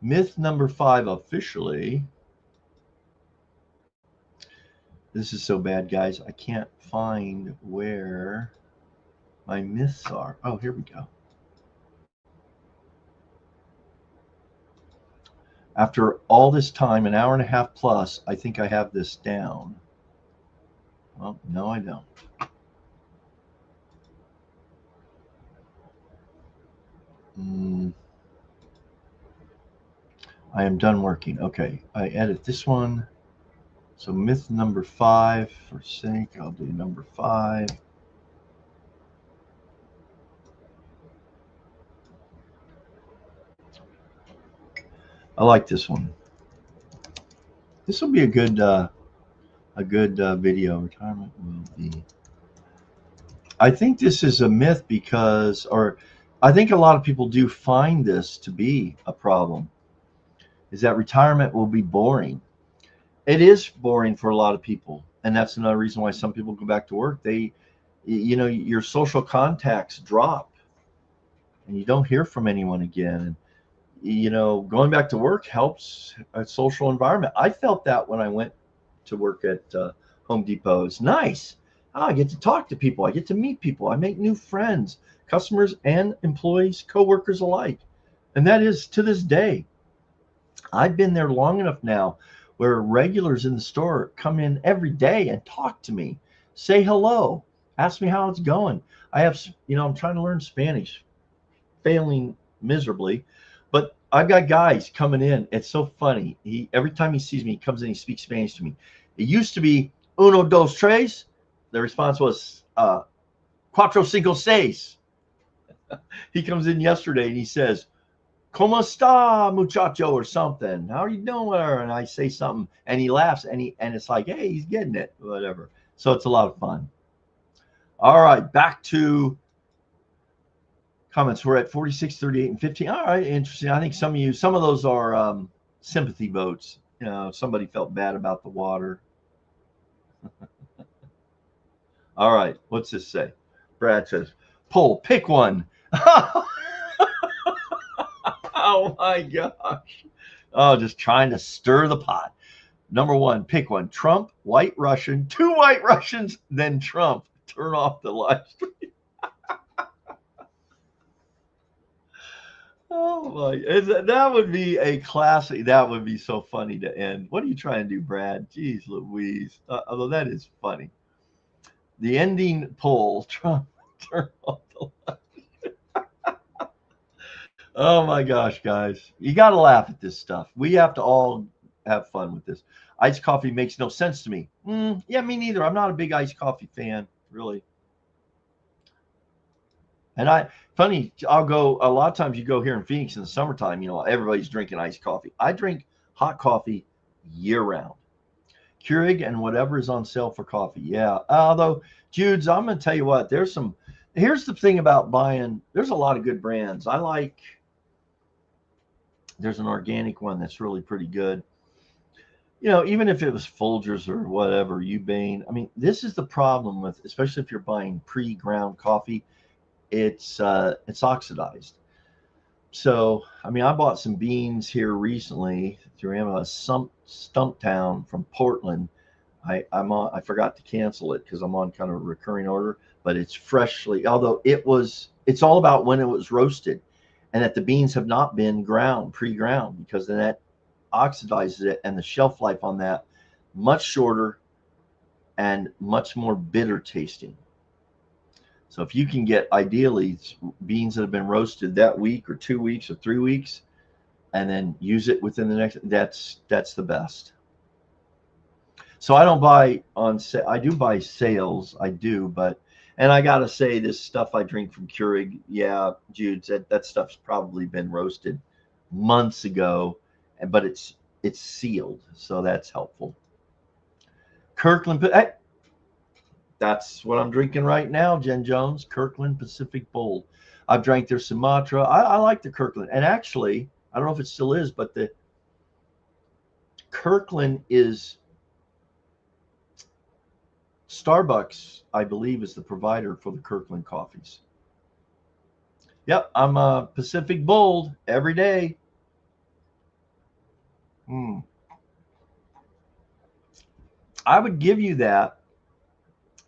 Speaker 1: Myth number 5 officially. This is so bad, guys. I can't find where my myths are. Oh, here we go. After all this time, an hour and a half plus, I think I have this down. Well, no, I don't. I am done working. Okay, I edit this one. So myth number 5, for sake, I'll do number 5. I like this one. This will be a good video. Retirement will be. I think this is a myth because, or I think a lot of people do find this to be a problem, is that retirement will be boring. It is boring for a lot of people. And that's another reason why some people go back to work. Your social contacts drop and you don't hear from anyone again. And, going back to work helps a social environment. I felt that when I went to work at Home Depot. It's nice. I get to talk to people. I get to meet people. I make new friends, customers and employees, coworkers alike. And that is to this day. I've been there long enough now where regulars in the store come in every day and talk to me, say hello, ask me how it's going. I'm trying to learn Spanish, failing miserably, but I've got guys coming in. It's so funny. Every time he sees me, he comes in, he speaks Spanish to me. It used to be uno, dos, tres. The response was cuatro, cinco, seis. He comes in yesterday and he says, "Cómo está, muchacho?" or something. "How are you doing?" And I say something, and he laughs, and it's like, hey, he's getting it, whatever. So it's a lot of fun. All right, back to comments. We're at 46, 38, and 15. All right, interesting. I think some of those are sympathy votes. Somebody felt bad about the water. All right, what's this say? Brad says, "Poll, pick one." Oh my gosh. Oh, just trying to stir the pot. Number one, pick one. Trump, White Russian, 2 White Russians, then Trump. Turn off the live stream. Oh my, that would be a classic. That would be so funny to end. What are you trying to do, Brad? Jeez Louise. Although that is funny. The ending poll, Trump, turn off the live. Oh my gosh, guys. You got to laugh at this stuff. We have to all have fun with this. Iced coffee makes no sense to me. Yeah, me neither. I'm not a big iced coffee fan, really. And I'll go, a lot of times you go here in Phoenix in the summertime, everybody's drinking iced coffee. I drink hot coffee year round. Keurig and whatever is on sale for coffee. Yeah. Although, Jude's, I'm going to tell you what, here's the thing about buying, there's a lot of good brands. There's an organic one that's really pretty good. Even if it was Folgers or whatever, Ubane. I mean, this is the problem with, especially if you're buying pre-ground coffee, it's oxidized. So, I mean, I bought some beans here recently through Amazon, Stumptown from Portland. I forgot to cancel it because I'm on kind of a recurring order, but it's freshly, although it's all about when it was roasted and that the beans have not been pre-ground, because then that oxidizes it, and the shelf life on that much shorter and much more bitter tasting. So if you can get, ideally, beans that have been roasted that week or 2 weeks or 3 weeks, and then use it within the next, that's the best. So I don't buy on sale. I do buy sales. I do, and I got to say, this stuff I drink from Keurig, yeah, Jude, that stuff's probably been roasted months ago, but it's sealed, so that's helpful. Kirkland, hey, that's what I'm drinking right now, Jen Jones. Kirkland Pacific Bold. I've drank their Sumatra. I like the Kirkland, and actually, I don't know if it still is, but the Kirkland is Starbucks, I believe, is the provider for the Kirkland coffees. Yep, I'm a Pacific Bold every day. I would give you that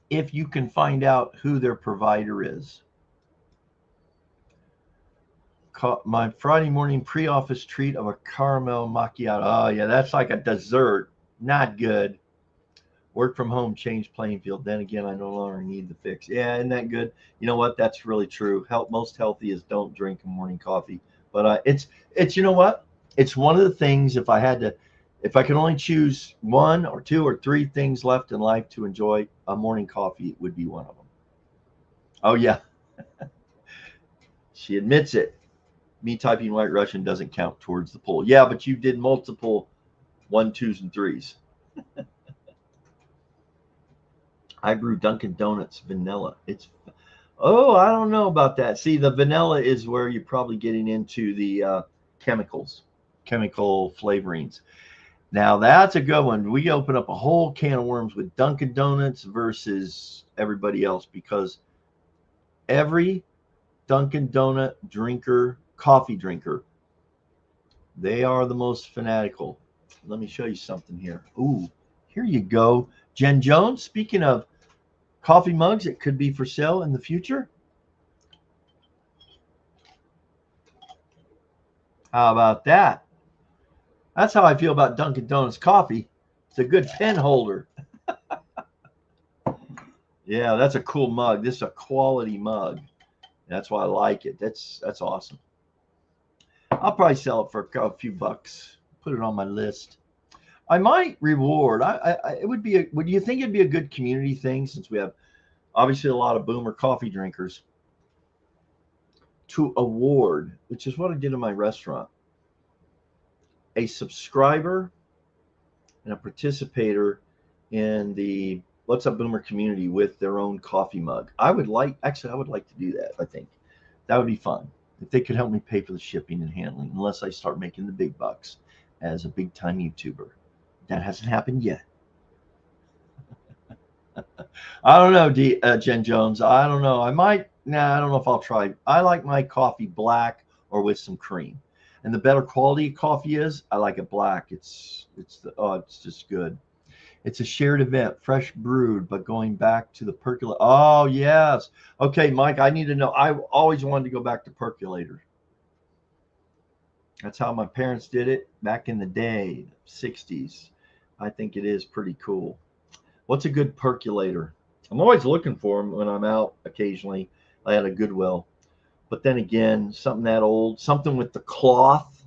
Speaker 1: if you can find out who their provider is. My Friday morning pre-office treat of a caramel macchiato. Oh yeah, that's like a dessert. Not good. Work from home, change playing field. Then again, I no longer need the fix. Yeah, isn't that good? You know what? That's really true. Most healthy is don't drink a morning coffee. But it's you know what? It's one of the things, if I could only choose 1 or 2 or 3 things left in life to enjoy, a morning coffee would be one of them. Oh yeah. She admits it. Me typing White Russian doesn't count towards the poll. Yeah, but you did multiple 1, 2s, and 3s. I brew Dunkin' Donuts vanilla. Oh, I don't know about that. See, the vanilla is where you're probably getting into the chemical flavorings. Now that's a good one. We open up a whole can of worms with Dunkin' Donuts versus everybody else, because every Dunkin' Donut drinker, coffee drinker, they are the most fanatical. Let me show you something here. Ooh, here you go. Jen Jones, speaking of coffee mugs that could be for sale in the future. How about that? That's how I feel about Dunkin' Donuts coffee. It's a good pen holder. Yeah, that's a cool mug. This is a quality mug. That's why I like it. That's awesome. I'll probably sell it for a few bucks. Put it on my list. I might reward. It would be. Would you think it'd be a good community thing, since we have obviously a lot of boomer coffee drinkers, to award, which is what I did in my restaurant, a subscriber and a participator in the What's Up Boomer community with their own coffee mug. I would like to do that. I think that would be fun if they could help me pay for the shipping and handling, unless I start making the big bucks as a big time YouTuber. That hasn't happened yet. I don't know, Jen Jones. I don't know. I might. Nah, I don't know if I'll try. I like my coffee black or with some cream. And the better quality coffee is, I like it black. It's just good. It's a shared event, fresh brewed, but going back to the percolator. Oh yes. Okay, Mike. I need to know. I always wanted to go back to percolator. That's how my parents did it back in the day, 60s. I think it is pretty cool. What's a good percolator? I'm always looking for them when I'm out occasionally. I had a Goodwill. But then again, something that old, something with the cloth,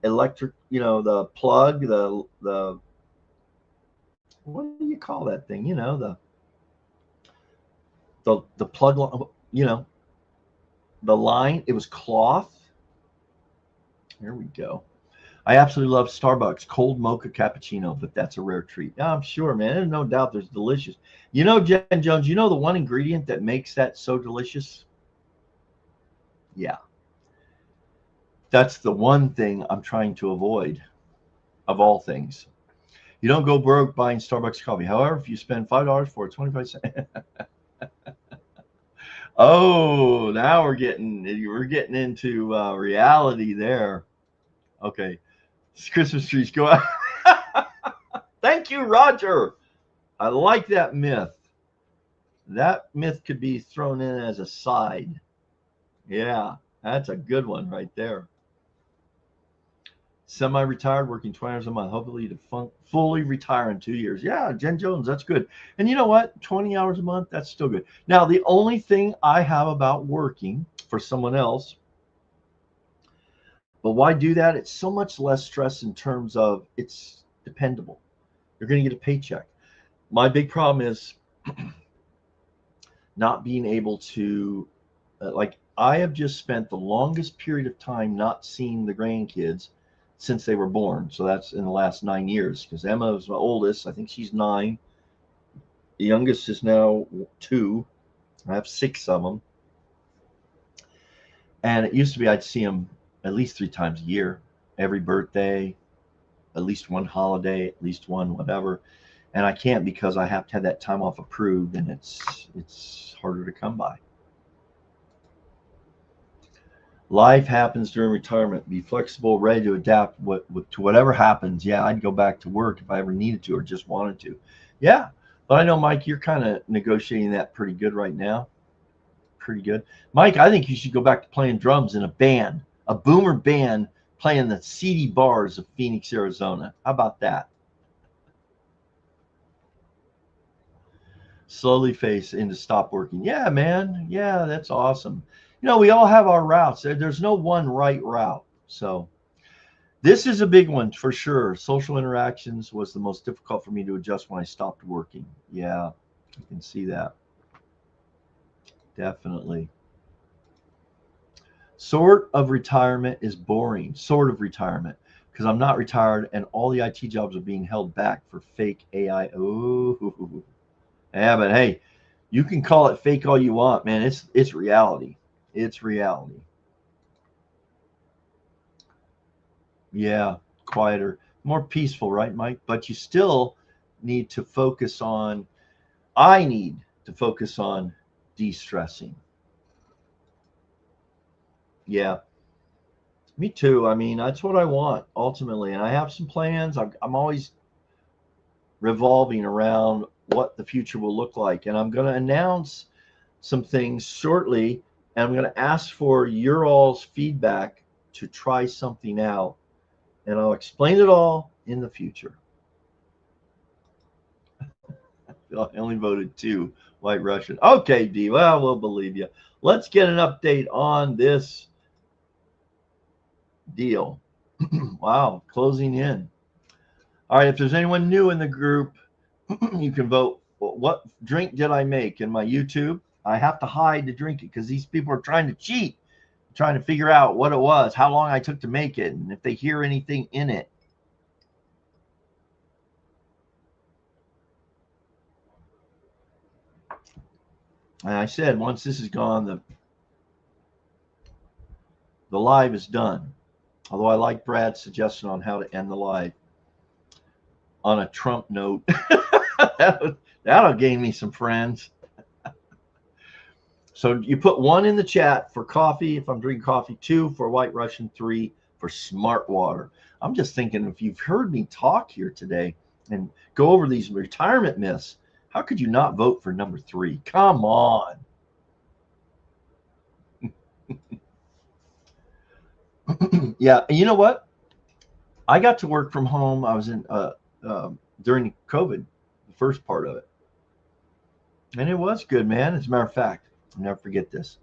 Speaker 1: electric, the plug, the what do you call that thing? The plug, the line, it was cloth. Here we go. I absolutely love Starbucks cold mocha cappuccino, but that's a rare treat. Yeah, I'm sure, man. There's no doubt there's delicious. Jen Jones, the one ingredient that makes that so delicious? Yeah. That's the one thing I'm trying to avoid, of all things. You don't go broke buying Starbucks coffee. However, if you spend $5 for it, 25 cents. Oh, now we're getting into reality there. Okay. Christmas trees go out. Thank you, Roger. I like that myth. That myth could be thrown in as a side. Yeah, that's a good one right there. Semi-retired, working 20 hours a month, hopefully to fully retire in 2 years. Yeah, Jen Jones, that's good. And you know what? 20 hours a month, that's still good. Now, the only thing I have about working for someone else, but why do that? It's so much less stress in terms of it's dependable. You're going to get a paycheck. My big problem is not being able to, I have just spent the longest period of time not seeing the grandkids since they were born. So that's in the last 9 years, because Emma is my oldest. I think she's 9. The youngest is now 2. I have 6 of them. And it used to be I'd see them at least 3 times a year, every birthday, at least one holiday, at least one whatever. And I can't, because I have to have that time off approved, and it's harder to come by. Life happens during retirement. Be flexible, ready to adapt to whatever happens. Yeah, I'd go back to work if I ever needed to or just wanted to. Yeah, but I know, Mike, you're kind of negotiating that pretty good right now. Pretty good. Mike, I think you should go back to playing drums in a band, a boomer band playing the seedy bars of Phoenix, Arizona. How about that? Slowly face into stop working. Yeah, man. Yeah, that's awesome. We all have our routes. There's no one right route. So this is a big one for sure. Social interactions was the most difficult for me to adjust when I stopped working. Yeah, you can see that. Definitely. Sort of retirement is boring. Sort of retirement. Because I'm not retired and all the IT jobs are being held back for fake AI. Ooh. Yeah, but hey, you can call it fake all you want, man. It's reality. It's reality. Yeah, quieter, more peaceful, right, Mike? But you still need to focus on, I need to focus on de-stressing. Yeah, me too. I mean, that's what I want ultimately. And I have some plans. I'm always revolving around what the future will look like. And I'm going to announce some things shortly. And I'm going to ask for your all's feedback to try something out. And I'll explain it all in the future. I only voted 2 White Russian. Okay, D. Well, we'll believe you. Let's get an update on this deal. Wow, closing in. All right, if there's anyone new in the group, you can vote. What drink did I make in my YouTube? I have to hide to drink it because these people are trying to cheat, trying to figure out what it was, how long I took to make it, and if they hear anything in it. And I said, once this is gone, the live is done. Although I like Brad's suggestion on how to end the live on a Trump note. That'll gain me some friends. So you put 1 in the chat for coffee if I'm drinking coffee, 2 for White Russian, 3 for smart water. I'm just thinking, if you've heard me talk here today and go over these retirement myths, how could you not vote for number 3? Come on. Yeah, and you know what? I got to work from home. I was in during COVID, the first part of it, and it was good, man. As a matter of fact, I'll never forget this.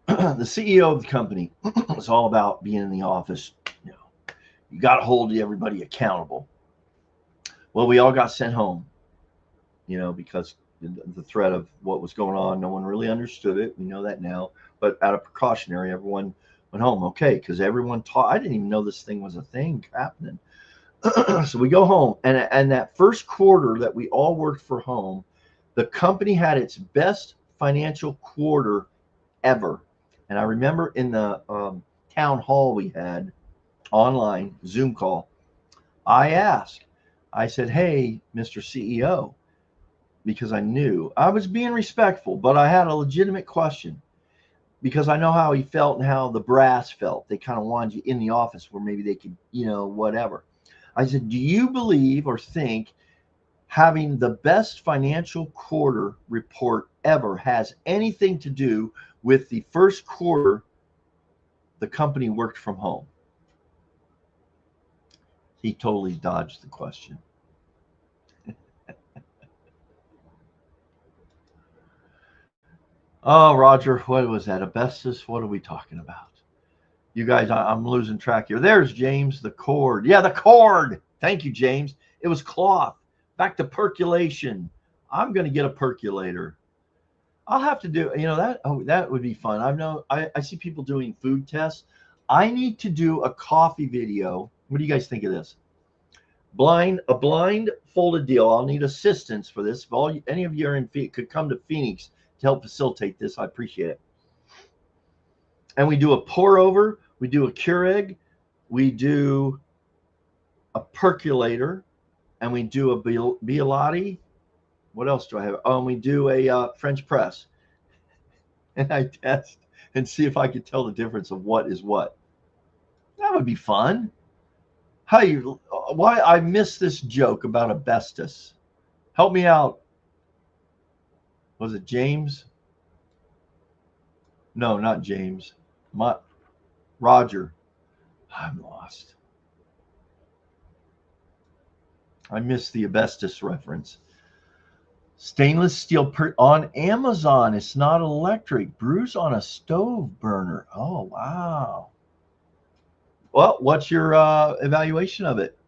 Speaker 1: The CEO of the company was all about being in the office. You got to hold everybody accountable. Well, we all got sent home, because the threat of what was going on, no one really understood it. We know that now, but out of precautionary, everyone went home. Okay, because everyone taught. I didn't even know this thing was a thing happening. So we go home, and that first quarter that we all worked for home, the company had its best financial quarter ever. And I remember in the town hall we had online Zoom call, I said, hey, Mr. CEO, because I knew I was being respectful, but I had a legitimate question because I know how he felt and how the brass felt. They kind of wanted you in the office where maybe they could, whatever. I said, do you believe or think having the best financial quarter report ever has anything to do with the first quarter the company worked from home? He totally dodged the question. Oh, Roger, what was that? Asbestos? What are we talking about? You guys, I'm losing track here. There's James, the cord. Yeah, the cord. Thank you, James. It was cloth. Back to percolation. I'm going to get a percolator. I'll have to do, that. Oh, that would be fun. I see people doing food tests. I need to do a coffee video. What do you guys think of this? A blindfolded deal. I'll need assistance for this. If any of you are in could come to Phoenix to help facilitate this, I appreciate it. And we do a pour over, we do a Keurig, we do a percolator, and we do a Bialotti. What else do I have? Oh, and we do a French press. And I test and see if I could tell the difference of what is what. That would be fun. Why I missed this joke about asbestos? Help me out. Was it James? No, not James. Roger. I'm lost. I missed the asbestos reference. Stainless steel on Amazon. It's not electric. Brews on a stove burner. Oh, wow. Well, what's your evaluation of it?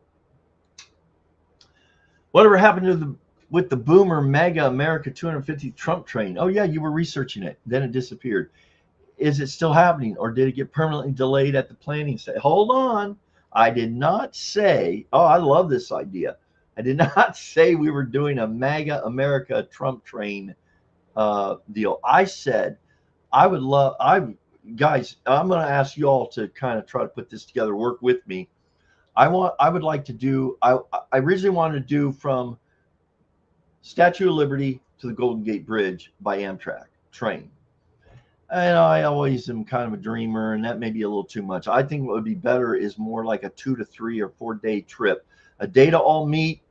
Speaker 1: Whatever happened with the Boomer Mega America 250 Trump train? Oh, yeah, you were researching it. Then it disappeared. is it still happening, or did it get permanently delayed at the planning stage? Hold on. I did not say, oh, I love this idea. I did not say we were doing a MAGA America Trump train deal. I said I would love, guys, I'm going to ask you all to kind of try to put this together, work with me. I would like to do, I originally wanted to do from Statue of Liberty to the Golden Gate Bridge by Amtrak train. And I always am kind of a dreamer, and that may be a little too much. I think what would be better is more like a 2 to 3 or 4 day trip. A day to all meet,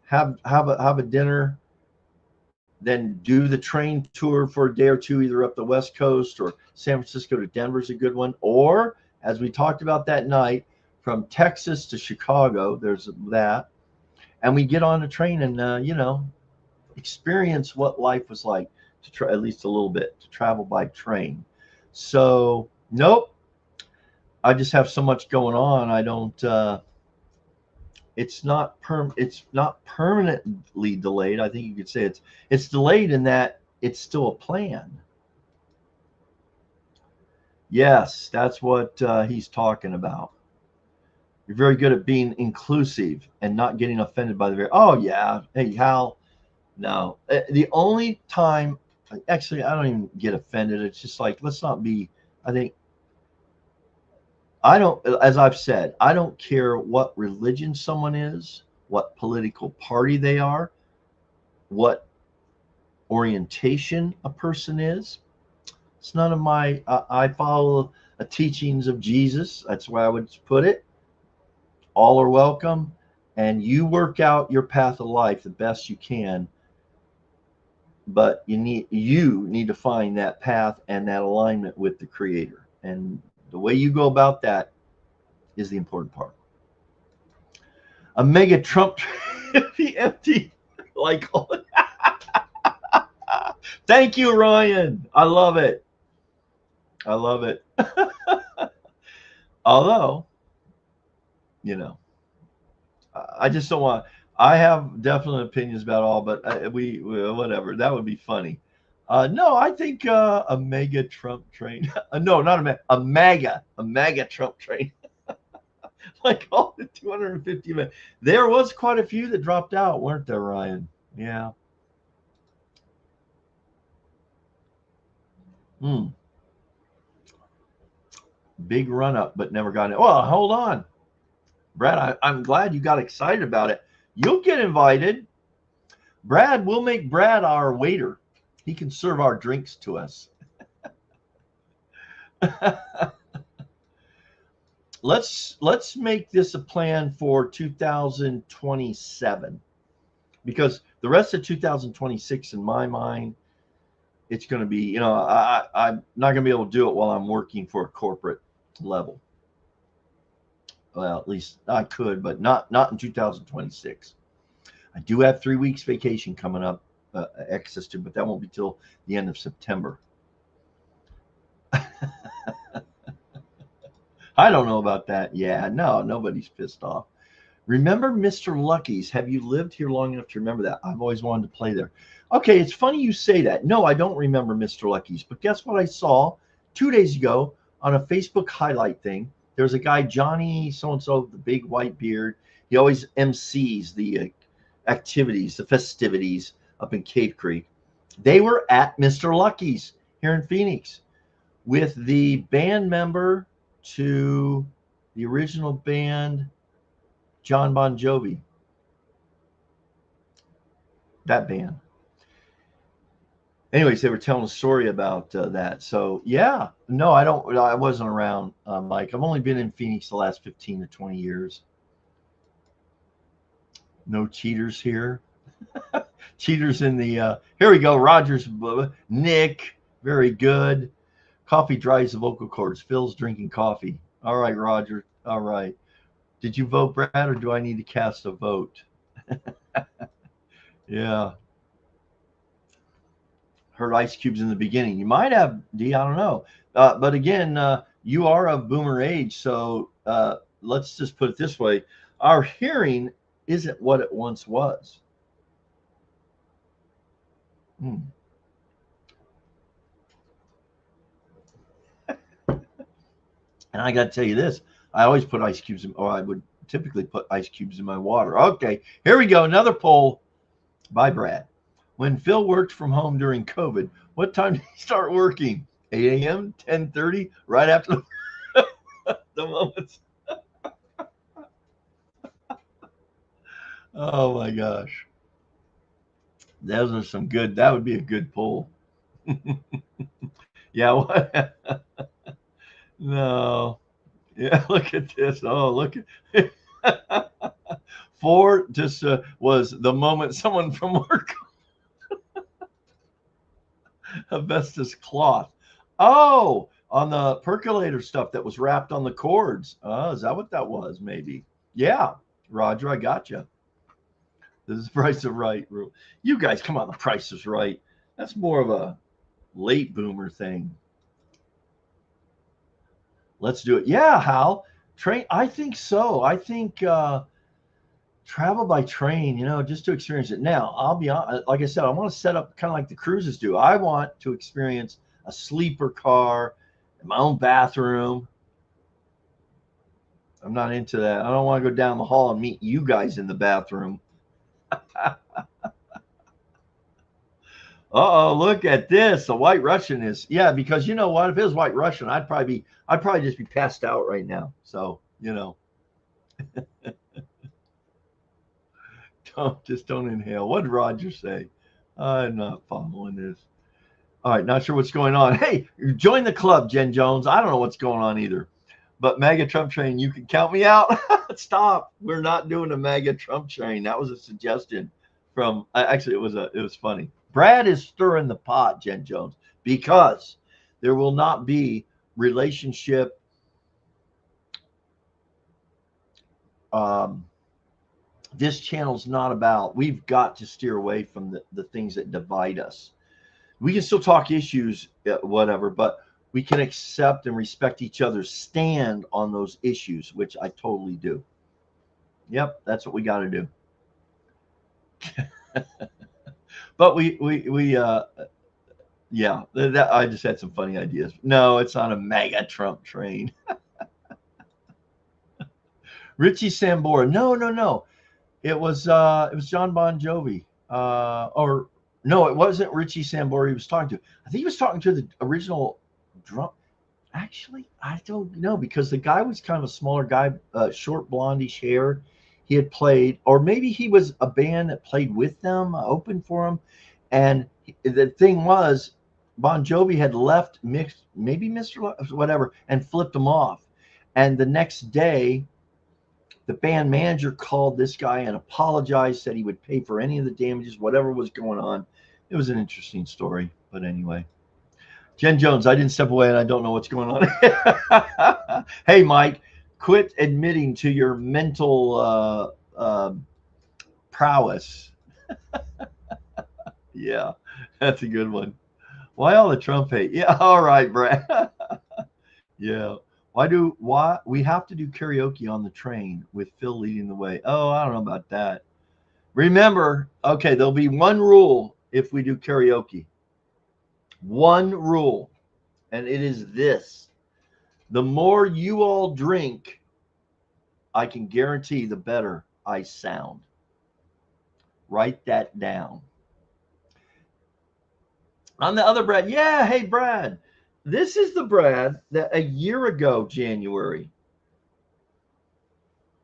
Speaker 1: have a dinner, then do the train tour for a day or two, either up the West Coast or San Francisco to Denver is a good one. Or, as we talked about that night, from Texas to Chicago, there's that. And we get on a train and, experience what life was like to try at least a little bit to travel by train. So, nope. I just have so much going on. I don't, it's not permanently delayed. I think you could say it's delayed in that it's still a plan. Yes, that's what he's talking about. You're very good at being inclusive and not getting offended by the very. Oh yeah, hey Hal. No, the only time, actually, I don't even get offended. It's just like, let's not be. I think I don't, as I've said, I don't care what religion someone is, what political party they are, what orientation a person is. It's none of my, I follow the teachings of Jesus. That's where I would put it. All are welcome. And you work out your path of life the best you can. But you need to find that path and that alignment with the Creator. And the way you go about that is the important part. A mega Trump be empty like thank you, Ryan. I love it. I love it. Although, I just don't want. I have definite opinions about all, but we whatever. That would be funny. No, I think a mega Trump train. No, not a MAGA Trump train. Like all the 250 men. There was quite a few that dropped out, weren't there, Ryan? Yeah. Hmm. Big run up, but never got it. Well, hold on, Brad. I'm glad you got excited about it. You'll get invited. Brad, we'll make Brad our waiter. He can serve our drinks to us. Let's make this a plan for 2027, because the rest of 2026 in my mind, it's going to be, I'm not going to be able to do it while I'm working for a corporate level. Well, at least I could, but not in 2026. I do have 3 weeks vacation coming up, access to, but that won't be till the end of September. I don't know about that. Yeah, no, nobody's pissed off. Remember Mr. Lucky's? Have you lived here long enough to remember that? I've always wanted to play there. Okay, it's funny you say that. No, I don't remember Mr. Lucky's, but guess what I saw 2 days ago on a Facebook highlight thing? There's a guy, Johnny so-and-so, with the big white beard. He always MCs the activities, the festivities up in Cave Creek. They were at Mr. Lucky's here in Phoenix with the band member to the original band, John Bon Jovi. That band. Anyways, they were telling a story about that. So yeah, no, I wasn't around, Mike. I've only been in Phoenix the last 15 to 20 years. No cheaters here. Cheaters in the, here we go. Rogers, Nick, very good. Coffee dries the vocal cords. Phil's drinking coffee. All right, Roger. All right. Did you vote, Brad, or do I need to cast a vote? Yeah. Heard Ice Cube's in the beginning. You might have, D, I don't know. But again, you are of boomer age, so let's just put it this way. Our hearing isn't what it once was. And I got to tell you this, I always put ice cubes in, or I would typically put ice cubes in my water. Okay, here we go. Another poll by Brad. When Phil worked from home during COVID, what time did he start working? 8 a.m., 10:30, right after the moments. Oh my gosh. Those are some good, that would be a good poll. Yeah, what? No. Yeah, look at this. Oh, look at 4 just was the moment someone from work asbestos cloth. Oh, on the percolator stuff that was wrapped on the cords. Oh, is that what that was? Maybe. Yeah, Roger, I got you. This is Price is Right. You guys, come on, the Price is Right. That's more of a late boomer thing. Let's do it. Yeah, Hal. Train. I think so. I think travel by train. Just to experience it. Now, I'll be honest. Like I said, I want to set up kind of like the cruises do. I want to experience a sleeper car, my own bathroom. I'm not into that. I don't want to go down the hall and meet you guys in the bathroom. Uh-oh, look at this. The White Russian is, yeah, because you know what? If it was White Russian, I'd probably just be passed out right now. So, don't inhale. What did Roger say? I'm not following this. All right, not sure what's going on. Hey, join the club, Jen Jones. I don't know what's going on either. But MAGA Trump train, you can count me out. Stop. We're not doing a MAGA Trump train. That was a suggestion from actually it was funny. Brad is stirring the pot, Jen Jones, because there will not be relationship this channel's not about. We've got to steer away from the things that divide us. We can still talk issues, whatever, but we can accept and respect each other's stand on those issues, which I totally do. Yep, that's what we got to do. But yeah, I just had some funny ideas. No, it's not a MAGA Trump train. Richie Sambora. No. It was John Bon Jovi. Or no, it wasn't Richie Sambora he was talking to. I think he was talking to the original drum. Actually, I don't know, because the guy was kind of a smaller guy, short blondish hair. He had played, or maybe he was a band that played with them, opened for him. And the thing was, Bon Jovi had left maybe Mr. whatever, and flipped him off. And the next day, the band manager called this guy and apologized, said he would pay for any of the damages, whatever was going on. It was an interesting story. But anyway, Jen Jones, I didn't step away and I don't know what's going on. Hey, Mike, quit admitting to your mental prowess. Yeah, that's a good one. Why all the Trump hate? Yeah, all right, Brad. Yeah. Why we have to do karaoke on the train with Phil leading the way? Oh, I don't know about that. Remember, okay, there'll be one rule if we do karaoke. One rule, and it is this: the more you all drink, I can guarantee the better I sound. Write that down. On the other Brad, yeah, hey Brad, this is the Brad that a year ago, January,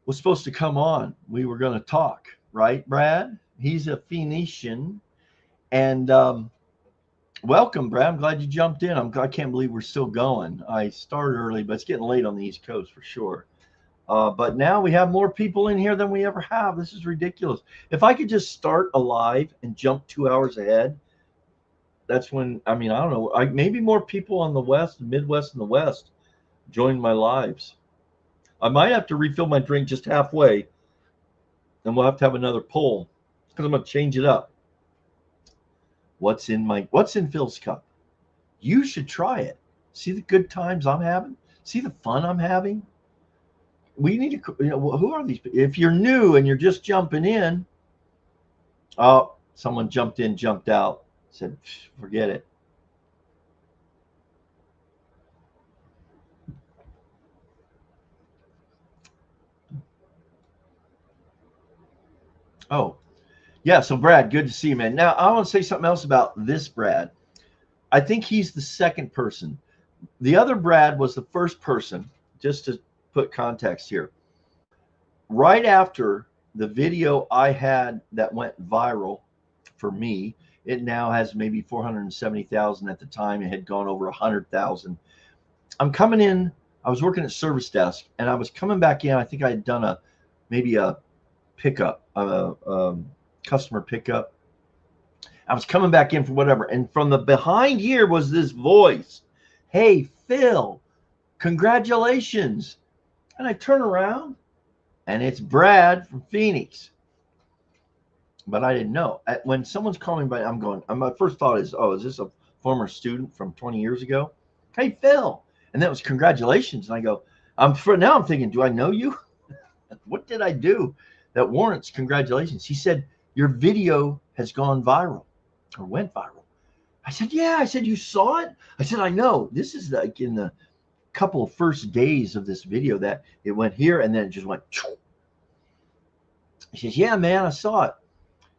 Speaker 1: was supposed to come on. We were going to talk, right, Brad? He's a Phoenician. And welcome, Brad. I'm glad you jumped in. I can't believe we're still going. I started early, but it's getting late on the East Coast for sure. But now we have more people in here than we ever have. This is ridiculous. If I could just start a live and jump 2 hours ahead, that's when, I don't know, maybe more people on the West, Midwest, and the West join my lives. I might have to refill my drink just halfway, and we'll have to have another poll because I'm going to change it up. What's in Phil's cup? You should try it. See the good times I'm having? See the fun I'm having? We need to, who are these? If you're new and you're just jumping in, oh, someone jumped in, jumped out, said, forget it. Oh, yeah. So Brad, good to see you, man. Now I want to say something else about this Brad. I think he's the second person. The other Brad was the first person, just to put context here. Right after the video I had that went viral for me, it now has maybe 470,000. At the time it had gone over 100,000. I'm coming in, I was working at service desk and I was coming back in. I think I had done maybe a pickup, customer pickup. I was coming back in for whatever. And from the behind here was this voice. Hey, Phil, congratulations. And I turn around and it's Brad from Phoenix. But I didn't know. When someone's calling by, I'm going, my first thought is, oh, is this a former student from 20 years ago? Hey, Phil. And that was congratulations. And I go, now I'm thinking, do I know you? What did I do that warrants congratulations? He said, your video has gone viral or went viral. I said, yeah. I said, you saw it? I said, I know. This is like in the couple of first days of this video that it went here and then it just went. He says, yeah, man, I saw it.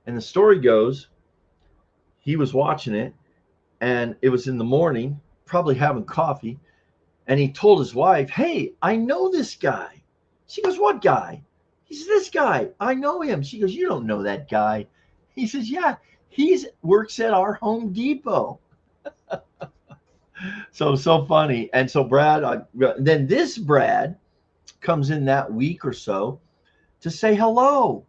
Speaker 1: And the story goes, he was watching it and it was in the morning, probably having coffee. And he told his wife, hey, I know this guy. She goes, what guy? He says, this guy. I know him. She goes, you don't know that guy. He says, yeah, he works at our Home Depot. So funny. And so Brad, then this Brad comes in that week or so to say hello.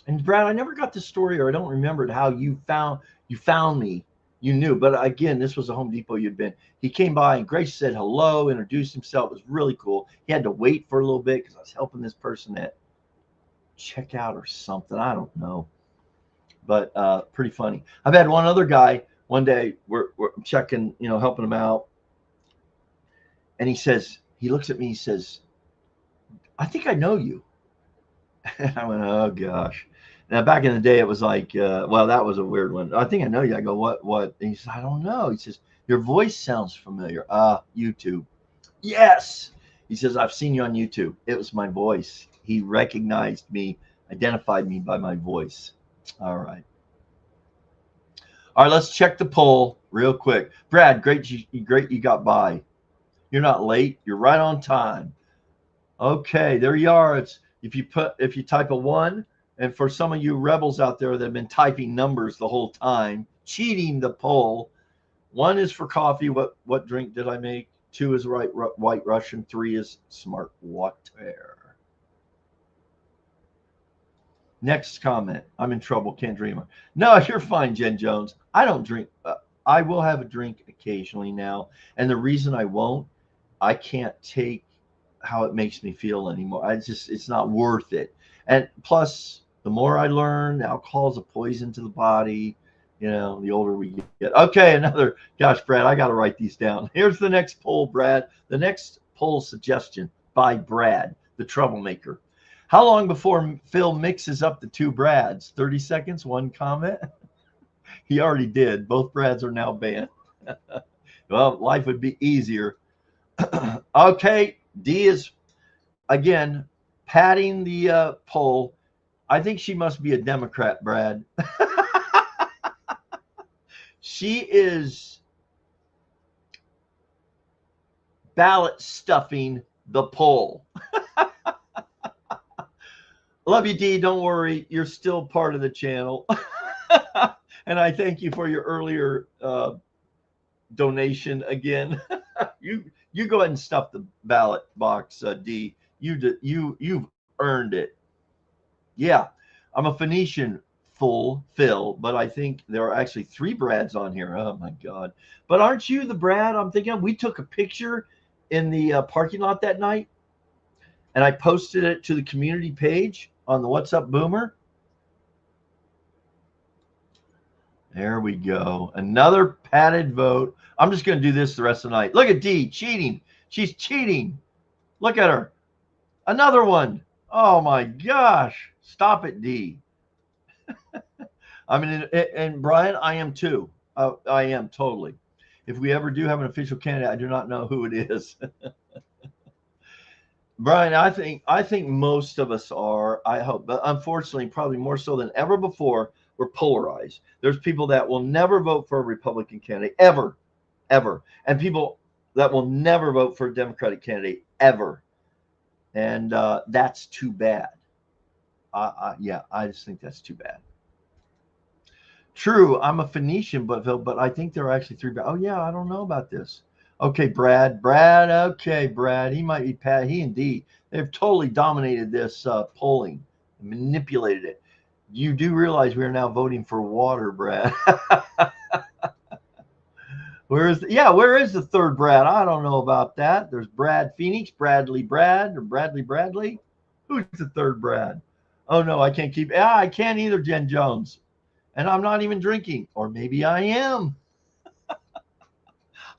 Speaker 1: And Brad, I never got the story, or I don't remember how you found me. You knew, but again, this was a Home Depot you'd been. He came by and Grace said hello, introduced himself. It was really cool. He had to wait for a little bit because I was helping this person at checkout or something. I don't know, but pretty funny. I've had one other guy. One day we're checking, helping him out, and he looks at me. He says, "I think I know you." And I went, "Oh gosh." Now, back in the day, it was like, well, that was a weird one. I think I know you. I go, what? And he says, I don't know. He says, your voice sounds familiar. YouTube. Yes. He says, I've seen you on YouTube. It was my voice. He recognized me, identified me by my voice. All right. All right, let's check the poll real quick. Brad, great you got by. You're not late. You're right on time. Okay, there you are. It's if you type a 1. And for some of you rebels out there that have been typing numbers the whole time, cheating the poll, 1 is for coffee. What drink did I make? 2 is White Russian. 3 is smart water. Next comment. I'm in trouble. Can't dream. No, you're fine, Jen Jones. I don't drink. I will have a drink occasionally now. And the reason I won't, I can't take how it makes me feel anymore. It's not worth it. And plus, the more I learn, alcohol is a poison to the body. The older we get. Okay, gosh, Brad, I got to write these down. Here's the next poll, Brad. The next poll suggestion by Brad, the troublemaker. How long before Phil mixes up the 2 Brads? 30 seconds, 1 comment. He already did. Both Brads are now banned. Well, life would be easier. Okay, D is, again, patting the poll. I think she must be a Democrat, Brad. She is ballot stuffing the poll. Love you, D. Don't worry. You're still part of the channel. And I thank you for your earlier donation again. You go ahead and stuff the ballot box, D. You've earned it. Yeah, I'm a Phoenician Phil, but I think there are actually 3 Brads on here. Oh my God. But aren't you the Brad I'm thinking of? We took a picture in the parking lot that night and I posted it to the community page on the What's Up Boomer. There we go. Another padded vote. I'm just going to do this the rest of the night. Look at D cheating. She's cheating. Look at her. Another one. Oh my gosh. Stop it, D. I mean, and Brian, I am too. I am totally. If we ever do have an official candidate, I do not know who it is. Brian, I think most of us are. I hope, but unfortunately, probably more so than ever before, we're polarized. There's people that will never vote for a Republican candidate, ever, ever. And people that will never vote for a Democratic candidate, ever. And that's too bad. Yeah, I just think that's too bad. True, I'm a Phoenician, but I think there are actually three. Oh yeah, I don't know about this. Okay, Brad. Okay, Brad. He might be Pat. He indeed. They've totally dominated this polling, manipulated it. You do realize we are now voting for water, Brad. Where is the third Brad? I don't know about that. There's Brad Phoenix, Bradley Brad, or Bradley. Who's the third Brad? Oh no, I can't keep. Yeah, I can't either, Jen Jones. And I'm not even drinking, or maybe I am.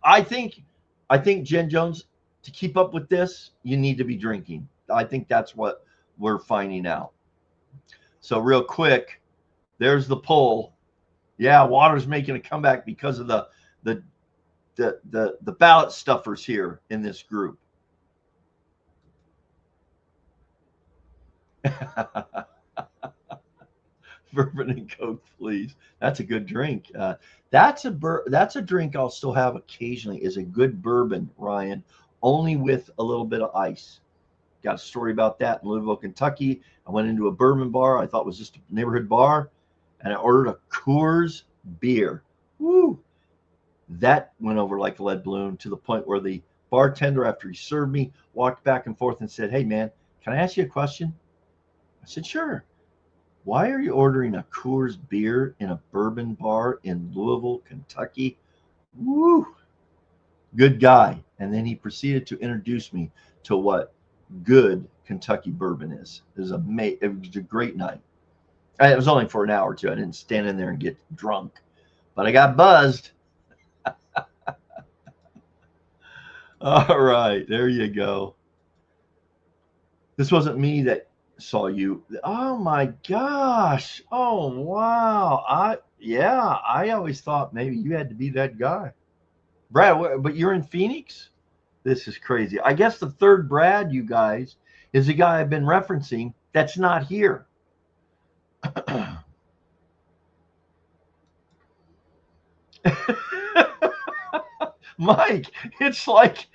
Speaker 1: I think Jen Jones, to keep up with this, you need to be drinking. I think that's what we're finding out. So real quick, there's the poll. Yeah, water's making a comeback because of the ballot stuffers here in this group. Bourbon and Coke, please. That's a good drink. That's a drink I'll still have occasionally. Is a good bourbon, Ryan, only with a little bit of ice. Got a story about that in Louisville, Kentucky. I went into a bourbon bar I thought was just a neighborhood bar, and I ordered a Coors beer. Woo! That went over like a lead balloon to the point where the bartender, after he served me, walked back and forth and said, "Hey, man, can I ask you a question?" I said, "Sure." "Why are you ordering a Coors beer in a bourbon bar in Louisville, Kentucky?" Woo! Good guy. And then he proceeded to introduce me to what good Kentucky bourbon is. It was a great night. It was only for an hour or two. I didn't stand in there and get drunk, but I got buzzed. All right, there you go. This wasn't me that saw you. Oh my gosh. Oh wow. I always thought maybe you had to be that guy. Brad, but you're in Phoenix? This is crazy. I guess the third Brad, you guys, is the guy I've been referencing that's not here. Mike, it's like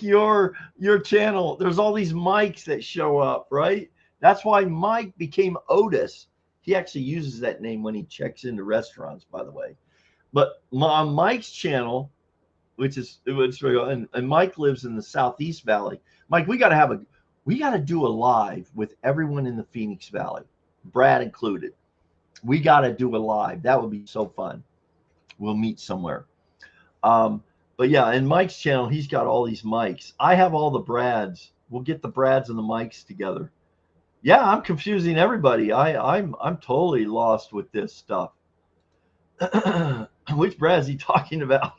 Speaker 1: your channel. There's all these Mikes that show up, right? That's why Mike became Otis. He actually uses that name when he checks into restaurants, by the way. But on Mike's channel, and Mike lives in the Southeast Valley. Mike, we got to do a live with everyone in the Phoenix Valley, Brad included. We got to do a live. That would be so fun. We'll meet somewhere. But yeah, in Mike's channel, he's got all these mics. I have all the Brads. We'll get the Brads and the mics together. Yeah, I'm confusing everybody. I'm totally lost with this stuff. Which Brad is he talking about?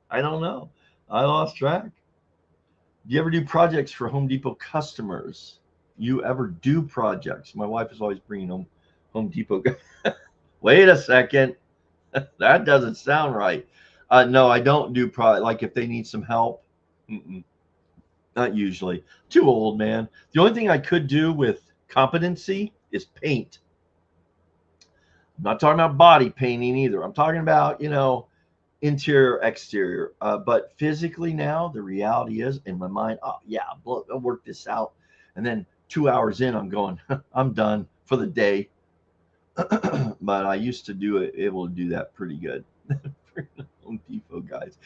Speaker 1: I don't know. I lost track. Do you ever do projects for Home Depot customers? You ever do projects? My wife is always bringing Home Depot. Wait a second. That doesn't sound right. No, I don't do like if they need some help. Not usually. Too old, man. The only thing I could do with competency is paint. I'm not talking about body painting either. I'm talking about, interior, exterior. But physically now, the reality is in my mind, oh, yeah, I'll work this out. And then 2 hours in, I'm going, I'm done for the day. But I used to able to do that pretty good. Home Depot guys.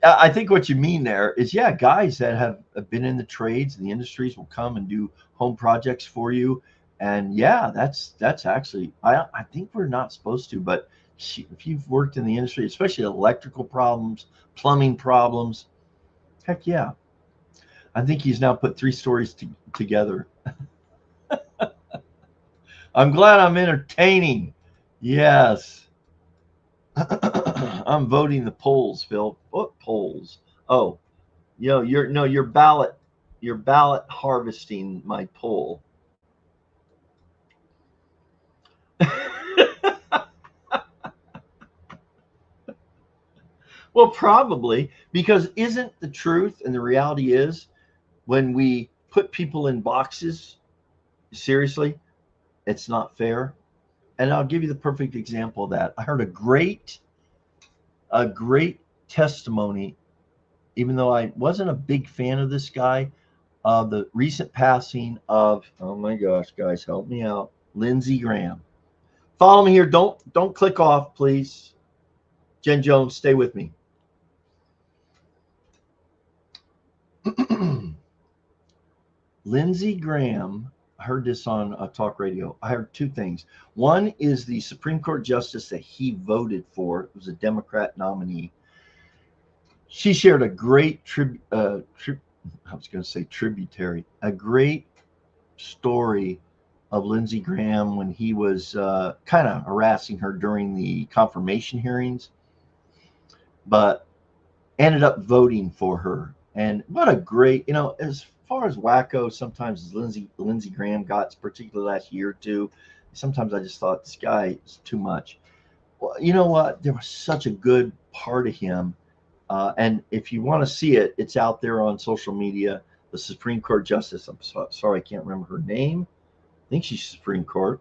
Speaker 1: I think what you mean there is, yeah, guys that have been in the trades and the industries will come and do home projects for you. And yeah, that's actually, I think we're not supposed to, but if you've worked in the industry, especially electrical problems, plumbing problems, heck yeah. I think he's now put 3 stories together. I'm glad I'm entertaining. Yes. I'm voting the polls, Phil. What polls? Oh, you're ballot harvesting my poll. Well, probably, because isn't the truth and the reality is when we put people in boxes, seriously, it's not fair. And I'll give you the perfect example of that. I heard a great testimony, even though I wasn't a big fan of this guy, of the recent passing of, oh my gosh, guys, help me out, Lindsey Graham. Follow me here. Don't click off, please. Jen Jones, stay with me. Lindsey Graham, I heard this on talk radio. I heard two things. One is the Supreme Court justice that he voted for. It was a Democrat nominee. She shared a great I was going to say tributary, a great story of Lindsey Graham when he was kind of harassing her during the confirmation hearings, but ended up voting for her. And what a great, as far as wacko sometimes as Lindsey Graham got, particularly last year or two, sometimes I just thought this guy is too much. Well, you know what? There was such a good part of him. And if you want to see it, it's out there on social media. The Supreme Court justice, I'm sorry, I can't remember her name. I think she's Supreme Court.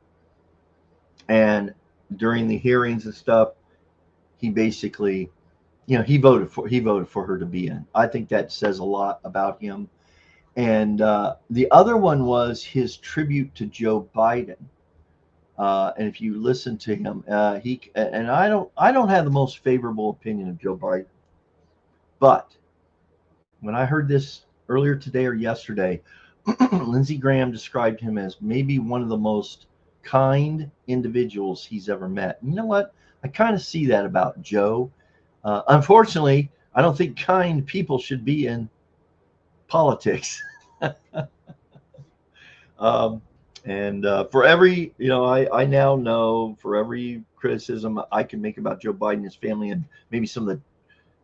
Speaker 1: And during the hearings and stuff, he basically, he voted for her to be in. I think that says a lot about him. And the other one was his tribute to Joe Biden. And if you listen to him, I don't have the most favorable opinion of Joe Biden, but when I heard this earlier today or yesterday, Lindsey Graham described him as maybe one of the most kind individuals he's ever met. You know what? I kind of see that about Joe. Unfortunately, I don't think kind people should be in politics. For every, I now know for every criticism I can make about Joe Biden, his family, and maybe some of the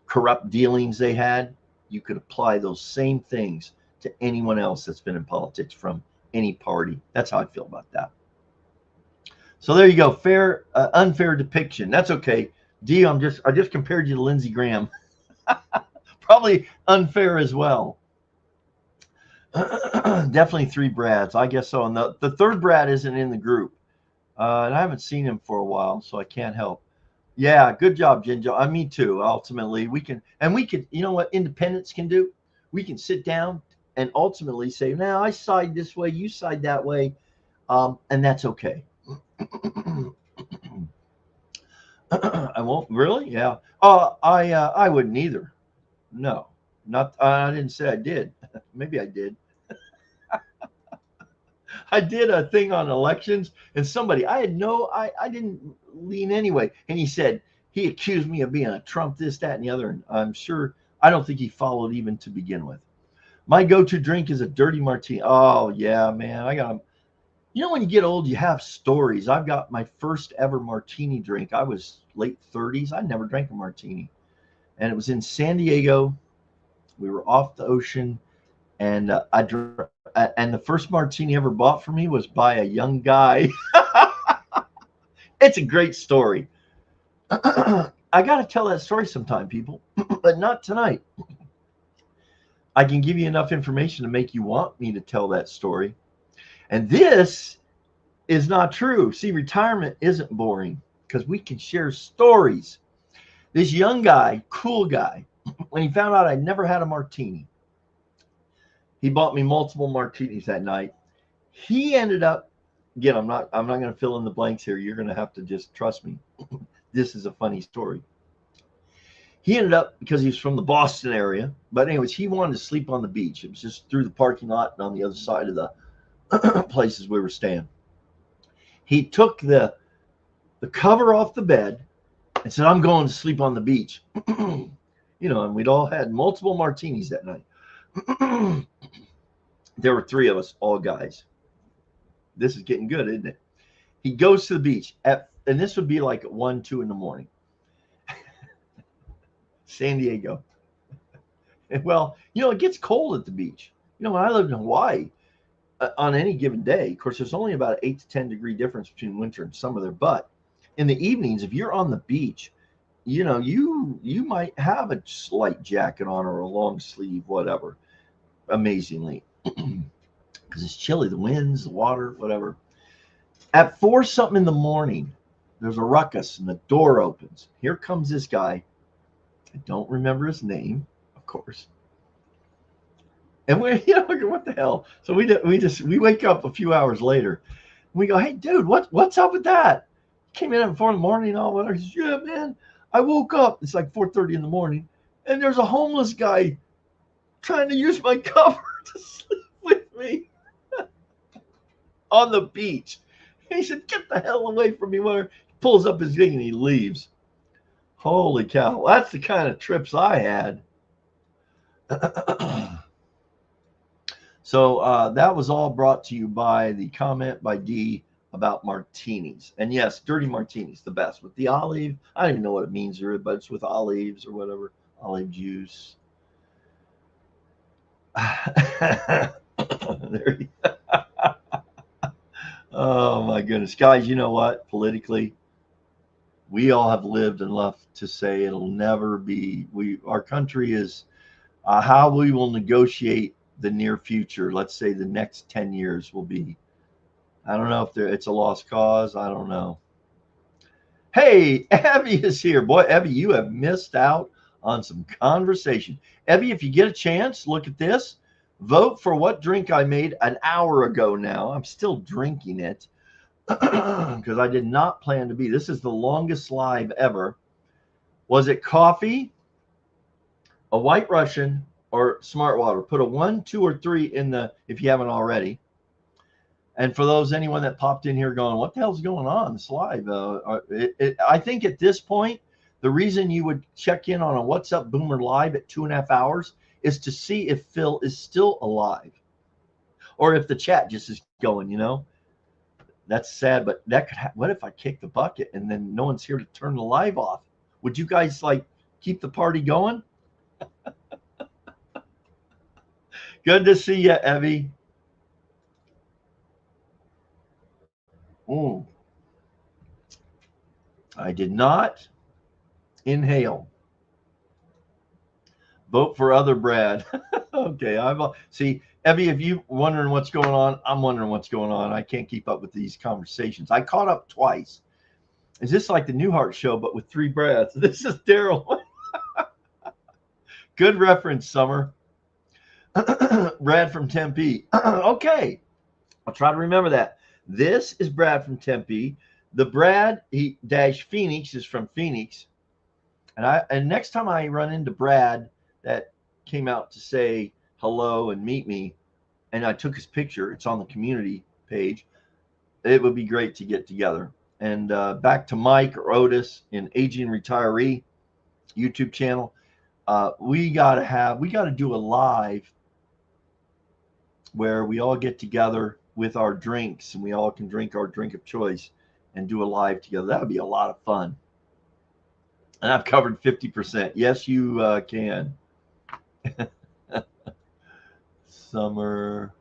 Speaker 1: corrupt dealings they had, you could apply those same things to anyone else that's been in politics from any party. That's how I feel about that. So there you go. Fair, unfair depiction. That's okay. D, I just compared you to Lindsey Graham. Probably unfair as well. Definitely three Brads. I guess so. And the third Brad isn't in the group. And I haven't seen him for a while, so I can't help. Yeah, good job, Jinjo. Me too. Ultimately, we can, you know what independents can do? We can sit down and ultimately say, now I side this way, you side that way. And that's okay. I won't really. Yeah. I wouldn't either. No, not. I didn't say I did. Maybe I did. I did a thing on elections, and I didn't lean anyway. And he accused me of being a Trump, this, that, and the other. And I don't think he followed even to begin with. My go-to drink is a dirty martini. Oh yeah, man. When you get old, you have stories. I've got my first ever martini drink. I was late 30s. I never drank a martini. And it was in San Diego. We were off the ocean. And and the first martini ever bought for me was by a young guy. It's a great story. I got to tell that story sometime, people, but not tonight. I can give you enough information to make you want me to tell that story. And this is not true. See, retirement isn't boring because we can share stories. This young guy, cool guy, when he found out I never had a martini, he bought me multiple martinis that night. He ended up, again, I'm not going to fill in the blanks here. You're going to have to just trust me. This is a funny story. He ended up, because he was from the Boston area, but anyways, he wanted to sleep on the beach. It was just through the parking lot and on the other side of the places we were staying. He took the cover off the bed and said, I'm going to sleep on the beach. And we'd all had multiple martinis that night. There were three of us, all guys. This is getting good, isn't it? He goes to the beach and this would be like at 1, 2 in the morning. San Diego. Well, it gets cold at the beach. When I lived in Hawaii, on any given day, of course, there's only about an 8 to 10 degree difference between winter and summer there. But in the evenings, if you're on the beach, you might have a slight jacket on or a long sleeve, whatever. Amazingly. because it's chilly, the winds, the water, whatever. At 4 something in the morning, there's a ruckus and the door opens. Here comes this guy. I don't remember his name, of course. And we, what the hell? So we wake up a few hours later. And we go, hey, dude, what's up with that? Came in at 4 in the morning and all whatever. He says, yeah, man. I woke up. It's like 4:30 in the morning, and there's a homeless guy trying to use my cover to sleep with me on the beach. And he said, get the hell away from me. He pulls up his thing and he leaves. Holy cow. That's the kind of trips I had. So that was all brought to you by the comment by D about martinis. And yes, dirty martinis, the best. With the olive, I don't even know what it means, but it's with olives or whatever, olive juice. There you go. Oh my goodness, guys! You know what? Politically, we all have lived enough to say it'll never be. Our country is how we will negotiate the near future. Let's say the next 10 years will be. I don't know if it's a lost cause. I don't know. Hey, Evie is here. Boy, Evie, you have missed out on some conversation. Evie, if you get a chance, look at this. Vote for what drink I made an hour ago now. I'm still drinking it because I did not plan to be. This is the longest live ever. Was it coffee, a White Russian, or Smart Water? Put a 1, 2, or 3 in the, if you haven't already. And for anyone that popped in here going, what the hell's going on? It's live. I think at this point, the reason you would check in on a What's Up Boomer live at 2.5 hours is to see if Phil is still alive or if the chat just is going, That's sad, but that could what if I kick the bucket and then no one's here to turn the live off? Would you guys keep the party going? Good to see you, Evie. I did not inhale. Vote for other Brad. Okay, see, Evie, if you wondering what's going on, I'm wondering what's going on. I can't keep up with these conversations. I caught up twice. Is this like the Newhart show, but with 3 Brads? This is Daryl. Good reference, Summer. Brad from Tempe. Okay, I'll try to remember that. This is Brad from Tempe. The Brad Phoenix is from Phoenix. And next time I run into Brad that came out to say hello and meet me, and I took his picture, it's on the community page, it would be great to get together. And back to Mike or Otis in Aging Retiree YouTube channel. We got to do a live where we all get together with our drinks and we all can drink our drink of choice and do a live together. That would be a lot of fun. And I've covered 50%. Yes, you can. Summer.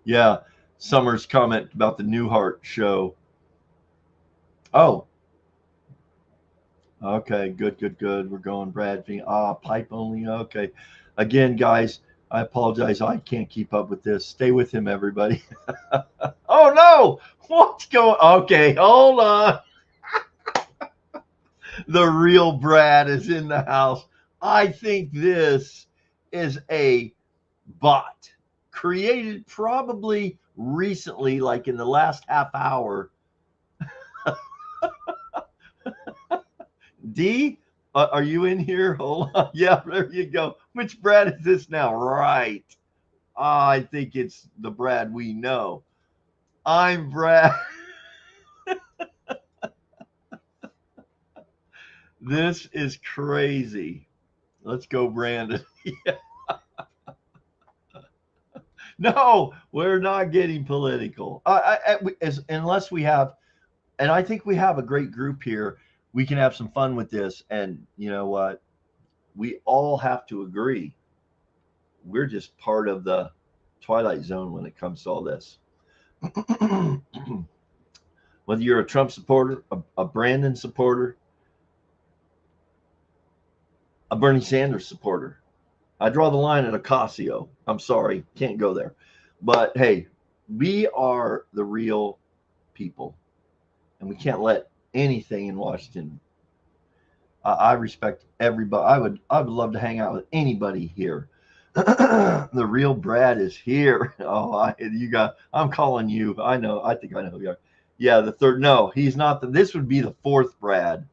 Speaker 1: Yeah, Summer's comment about the Newhart show. Oh. Okay, good. We're going Brad. Pipe only. Okay. Again, guys, I apologize. I can't keep up with this. Stay with him, everybody. Oh, no. What's going on? Okay, hold on. The real Brad is in the house. I think this is a bot created probably recently, like in the last half hour. D, are you in here? Hold on. Yeah, there you go. Which Brad is this now? Right. I think it's the Brad we know. I'm Brad. This is crazy. Let's go, Brandon. Yeah. No, we're not getting political. Unless we have, and I think we have a great group here. We can have some fun with this. And you know what? We all have to agree. We're just part of the Twilight Zone when it comes to all this. Whether you're a Trump supporter, a Brandon supporter, a Bernie Sanders supporter, I draw the line at Ocasio. I'm sorry, can't go there. But hey, we are the real people, and we can't let anything in Washington. I respect everybody. I would love to hang out with anybody here. The real Brad is here. Oh, you got. I'm calling you. I know. I think I know who you are. Yeah, the third. No, he's not. This would be the fourth Brad.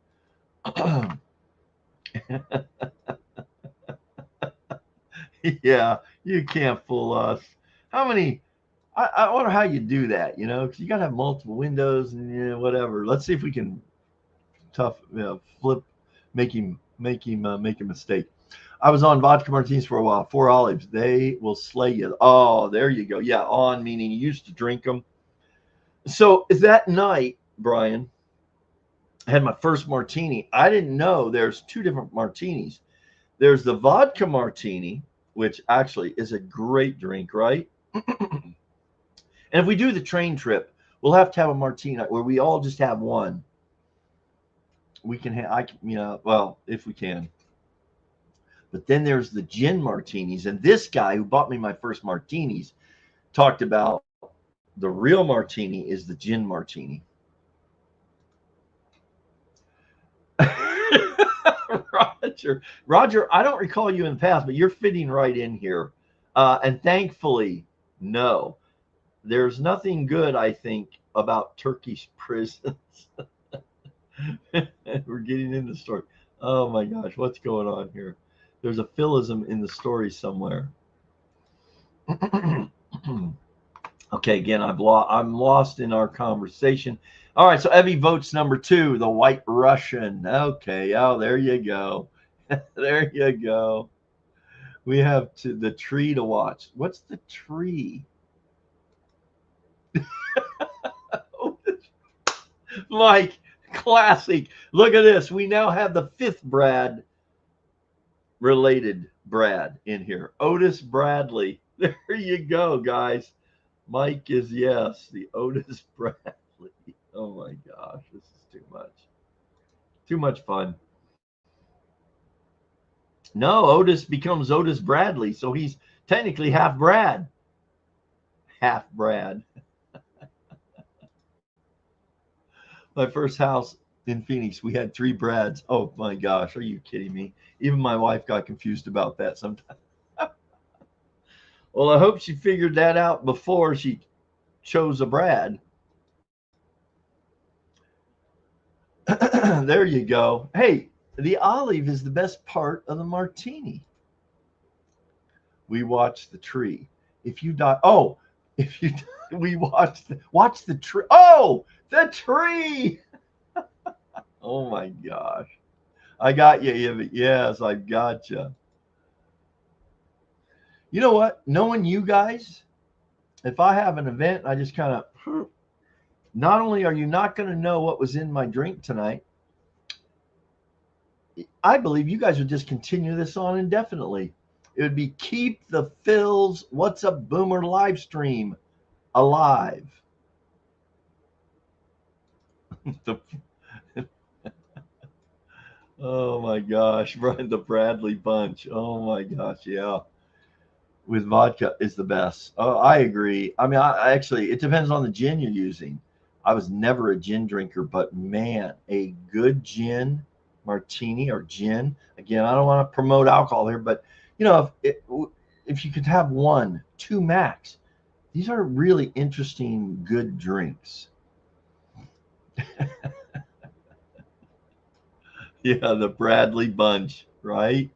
Speaker 1: Yeah, you can't fool us. How many? I wonder how you do that. Because you got to have multiple windows and whatever. Let's see if we can flip, make a mistake. I was on vodka martinis for a while. 4 Olives, they will slay you. Oh, there you go. Yeah, on meaning you used to drink them. So that night, Brian, I had my first martini. I didn't know there's two different martinis. There's the vodka martini, which actually is a great drink, right? And if we do the train trip, we'll have to have a martini where we all just have one. We can have, well, if we can. But then there's the gin martinis. And this guy who bought me my first martinis talked about the real martini is the gin martini. Roger, I don't recall you in the past, but you're fitting right in here. And thankfully, no, there's nothing good, I think, about Turkish prisons. We're getting into the story. Oh my gosh, what's going on here? There's a philism in the story somewhere. Okay, again, I'm lost in our conversation. All right, so Evie votes number 2, the White Russian. Okay, oh, there you go. There you go. We have the tree to watch. What's the tree? Mike, classic. Look at this. We now have the 5th Brad related Brad in here. Otis Bradley. There you go, guys. Mike is yes, the Otis Bradley. Oh my gosh, this is too much. Too much fun. No, Otis becomes Otis Bradley, so he's technically half Brad. Half Brad. My first house in Phoenix, we had 3 Brads. Oh my gosh, are you kidding me? Even my wife got confused about that sometimes. Well, I hope she figured that out before she chose a Brad. There you go. Hey, the olive is the best part of the martini. We watch the tree. If you die, we watch the tree. Oh, the tree. Oh my gosh. I got you, Ivy. Yes, I got you. You know what? Knowing you guys, if I have an event, I just kind of, not only are you not going to know what was in my drink tonight, I believe you guys would just continue this on indefinitely. It would be keep the Phil's What's Up Boomer live stream alive. Oh my gosh, Brian, the Bradley Bunch. Oh my gosh, yeah. With vodka is the best. Oh, I agree. I mean, I actually, it depends on the gin you're using. I was never a gin drinker, but man, a good gin martini or gin. Again, I don't want to promote alcohol here, but if you could have 1, 2 max, these are really interesting, good drinks. Yeah, the Bradley Bunch, right?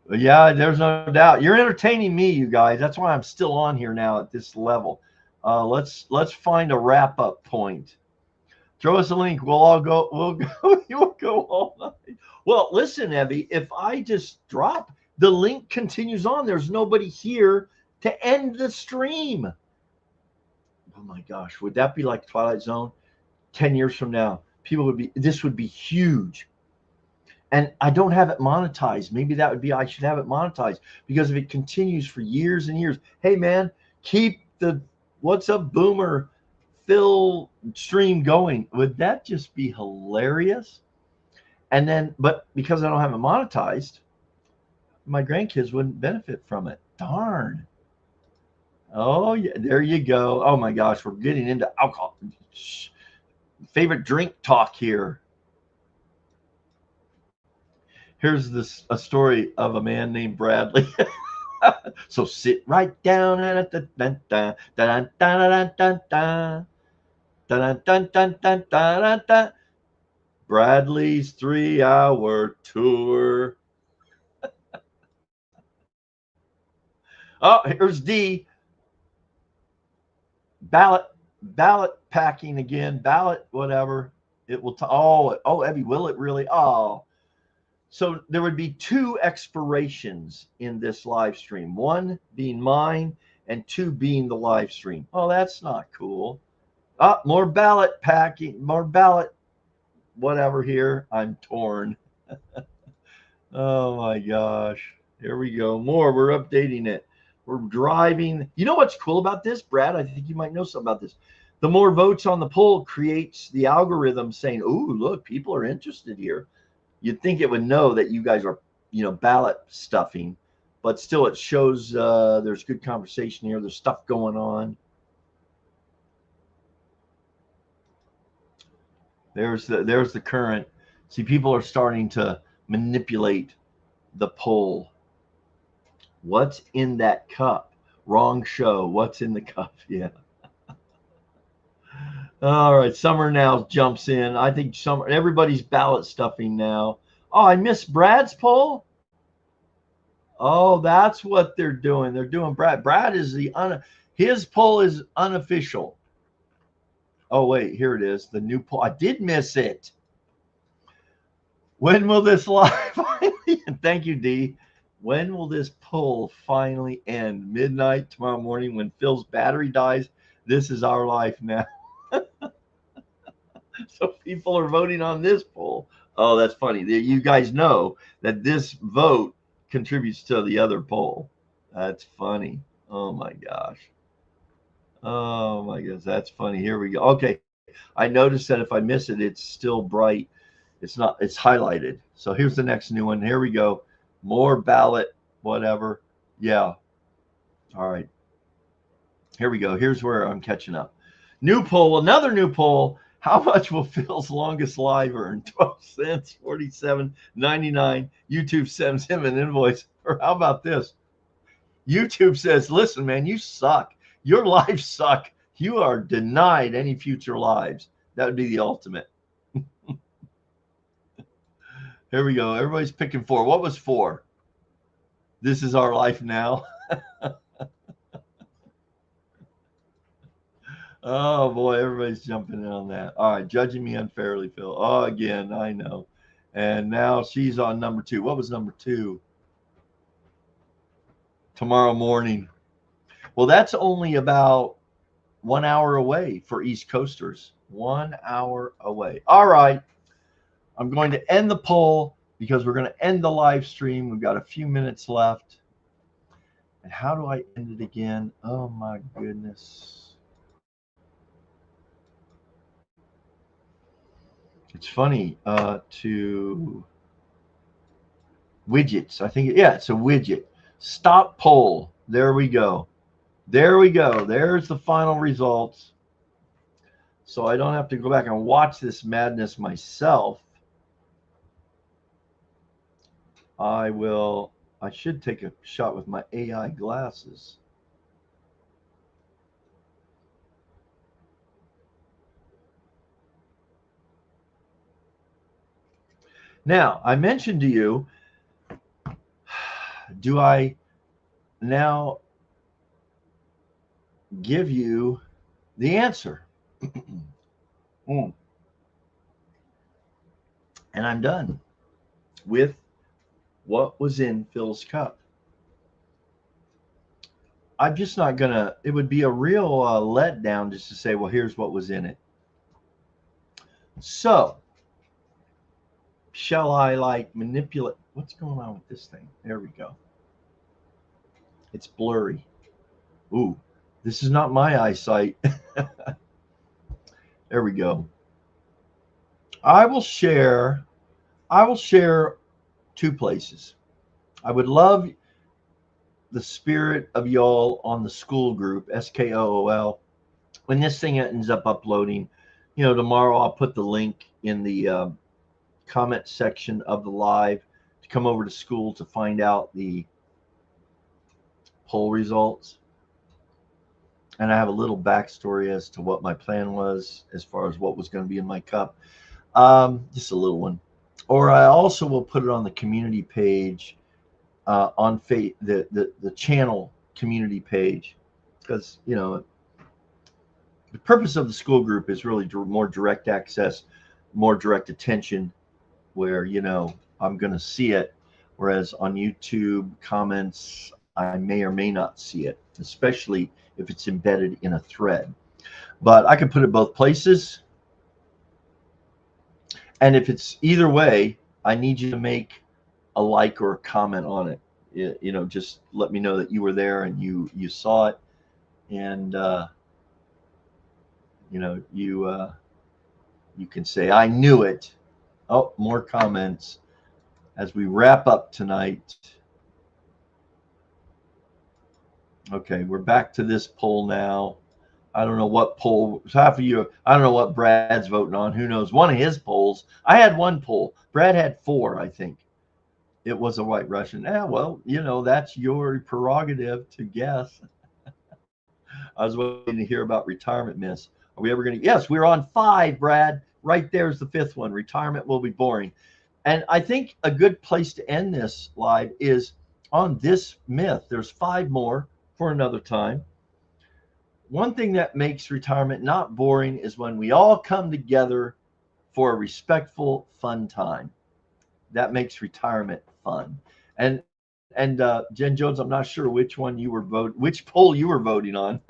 Speaker 1: Yeah, there's no doubt. You're entertaining me, you guys. That's why I'm still on here now at this level. Let's find a wrap up point. Throw us a link. We'll all go. We'll go. You'll go all night. Well, listen, Evie. If I just drop, the link continues on. There's nobody here to end the stream. Oh my gosh, would that be like Twilight Zone? 10 years from now, people would be. This would be huge. And I don't have it monetized. Maybe that would be, I should have it monetized, because if it continues for years and years, hey man, keep the What's Up Boomer Phil stream going. Would that just be hilarious? And then, but because I don't have it monetized, my grandkids wouldn't benefit from it. Darn. Oh, yeah, there you go. Oh my gosh, we're getting into alcohol. Favorite drink talk here. Here's this a story of a man named Bradley. So sit right down and dun dun dun dun dun dun dun dun dun dun dun dun dun. Bradley's 3-hour tour. Oh, here's D. Ballot packing again. Ballot whatever. It will. Evie, will it really? Oh, so there would be 2 expirations in this live stream. 1 being mine, and 2 being the live stream. Oh, that's not cool. More ballot packing. More ballot whatever here. I'm torn. Oh my gosh. Here we go. More. We're updating it. We're driving. You know what's cool about this, Brad? I think you might know something about this. The more votes on the poll creates the algorithm saying, "Ooh, look, people are interested here." You'd think it would know that you guys are, ballot stuffing, but still it shows there's good conversation here. There's stuff going on. There's the current. See, people are starting to manipulate the poll. What's in that cup? Wrong show. What's in the cup? Yeah. All right. Summer now jumps in. I think everybody's ballot stuffing now. Oh, I missed Brad's poll. Oh, that's what they're doing. They're doing Brad. Brad is his poll is unofficial. Oh, wait, here it is. The new poll. I did miss it. When will this live finally? Thank you, D. When will this poll finally end? Midnight tomorrow morning when Phil's battery dies. This is our life now. So people are voting on this poll. Oh, that's funny. You guys know that this vote contributes to the other poll. That's funny. Oh my gosh. Oh my gosh, that's funny. Here we go. Okay. I noticed that if I miss it, it's still bright. It's highlighted. So here's the next new one. Here we go. More ballot, whatever. Yeah. All right. Here we go. Here's where I'm catching up. New poll, another new poll. How much will Phil's longest live earn? 12 cents, 47.99. YouTube sends him an invoice. Or how about this? YouTube says, listen, man, you suck. Your lives suck. You are denied any future lives. That would be the ultimate. Here we go. Everybody's picking 4. What was 4? This is our life now. Oh boy, everybody's jumping in on that. All right, judging me unfairly, Phil. Oh, again, I know. And now she's on number 2. What was number 2? Tomorrow morning. Well, that's only about 1 hour away for East Coasters. 1 hour away. All right. I'm going to end the poll because we're going to end the live stream. We've got a few minutes left. And how do I end it again? Oh my goodness. It's funny to widgets. I think, yeah, it's a widget. Stop poll. There we go. There we go. There's the final results. So I don't have to go back and watch this madness myself. I should take a shot with my AI glasses. Now, I mentioned to you, do I now give you the answer? And I'm done with what was in Phil's cup. I'm just not going to, it would be a real letdown just to say, well, here's what was in it. So, shall I manipulate? What's going on with this thing? There we go. It's blurry. Ooh, this is not my eyesight. There we go. I will share 2 places. I would love the spirit of y'all on the school group, SKOOL. When this thing ends up uploading, tomorrow I'll put the link in the comment section of the live to come over to school to find out the poll results. And I have a little backstory as to what my plan was as far as what was going to be in my cup. Just a little one. Or I also will put it on the community page, on the channel community page, because the purpose of the school group is really more direct access, more direct attention, where I'm going to see it, whereas on YouTube comments I may or may not see it, especially if it's embedded in a thread. But I can put it both places. And if it's either way, I need you to make a like or a comment on it. Just let me know that you were there and you saw it, and you can say I knew it. Oh, more comments as we wrap up tonight. Okay, we're back to this poll now. I don't know what poll. Half of you, I don't know what Brad's voting on. Who knows? One of his polls. I had one poll. Brad had 4, I think. It was a White Russian. Well, that's your prerogative to guess. I was waiting to hear about retirement myths. Are we ever going to? Yes, we're on 5, Brad. Right there's the 5th one. Retirement will be boring. And I think a good place to end this live is on this myth. There's 5 more for another time. One thing that makes retirement not boring is when we all come together for a respectful, fun time. That makes retirement fun. And Jen Jones, I'm not sure which poll you were voting on.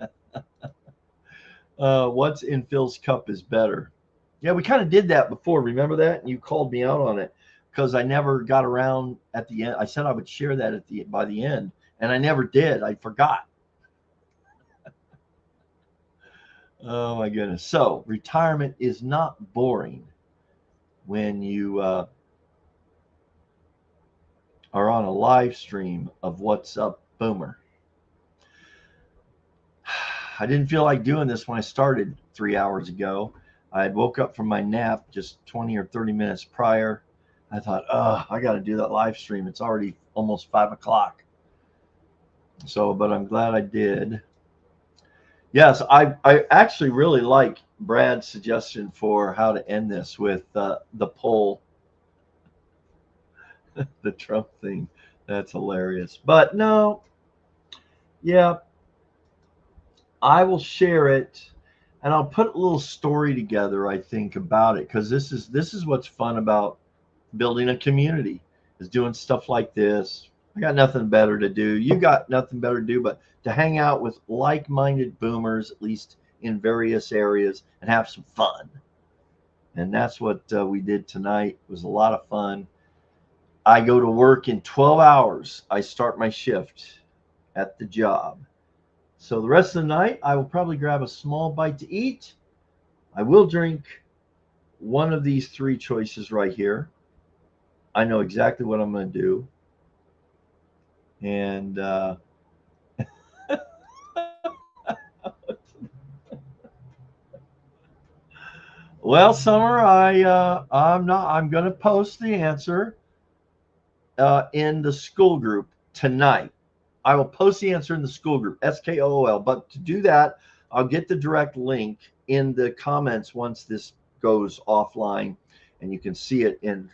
Speaker 1: What's in Phil's cup is better. Yeah, we kind of did that before. Remember that? And you called me out on it because I never got around at the end. I said I would share that by the end, and I never did. I forgot. Oh my goodness. So retirement is not boring when you are on a live stream of What's Up Boomer. I didn't feel like doing this when I started 3 hours ago. I had woke up from my nap just 20 or 30 minutes prior. I thought, I got to do that live stream. It's already almost 5 o'clock. So, but I'm glad I did. Yes, I actually really like Brad's suggestion for how to end this with the poll. The Trump thing. That's hilarious. But no, yeah, I will share it, and I'll put a little story together, I think, about it, because this is what's fun about building a community, is doing stuff like this. I got nothing better to do. You got nothing better to do but to hang out with like-minded boomers, at least in various areas, and have some fun. And that's what we did tonight. It was a lot of fun. I go to work in 12 hours. I start my shift at the job. So the rest of the night, I will probably grab a small bite to eat. I will drink one of these 3 choices right here. I know exactly what I'm going to do. And well, Summer, I'm going to post the answer in the school group tonight. I will post the answer in the school group, SKOOL. But to do that, I'll get the direct link in the comments once this goes offline, and you can see it in.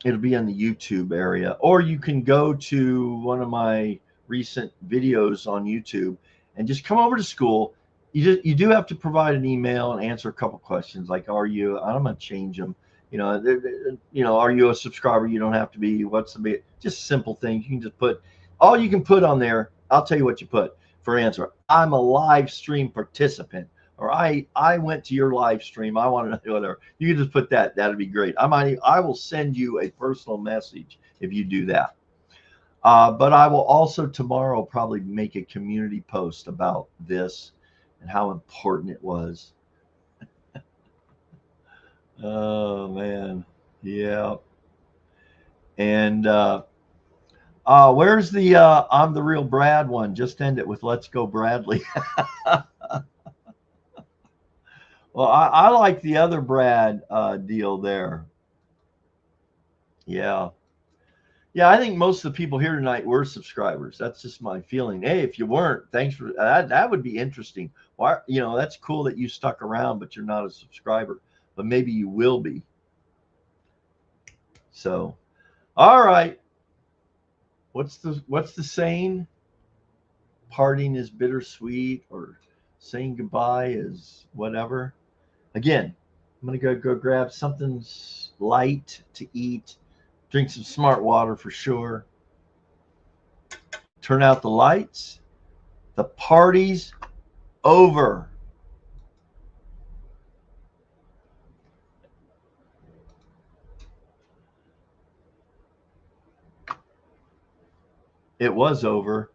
Speaker 1: It'll be in the YouTube area, or you can go to one of my recent videos on YouTube and just come over to school. You do have to provide an email and answer a couple questions, like I'm going to change them. Are you a subscriber? You don't have to be. Just simple things. You can just put all you can put on there. I'll tell you what you put for answer. I'm a live stream participant, or I went to your live stream. I want to know whatever. You can just put that. That'd be great. I will send you a personal message if you do that. But I will also tomorrow probably make a community post about this and how important it was. Oh man, yeah. And Where's the I'm the real Brad one? Just end it with let's go Bradley. Well, I like the other Brad deal there. Yeah. Yeah, I think most of the people here tonight were subscribers. That's just my feeling. Hey, if you weren't, thanks for that. That would be interesting. Why, that's cool that you stuck around, but you're not a subscriber. But maybe you will be. So, all right. What's the saying? Parting is bittersweet, or saying goodbye is whatever. Again, I'm gonna go grab something light to eat, drink some smart water for sure. Turn out the lights. The party's over. It was over.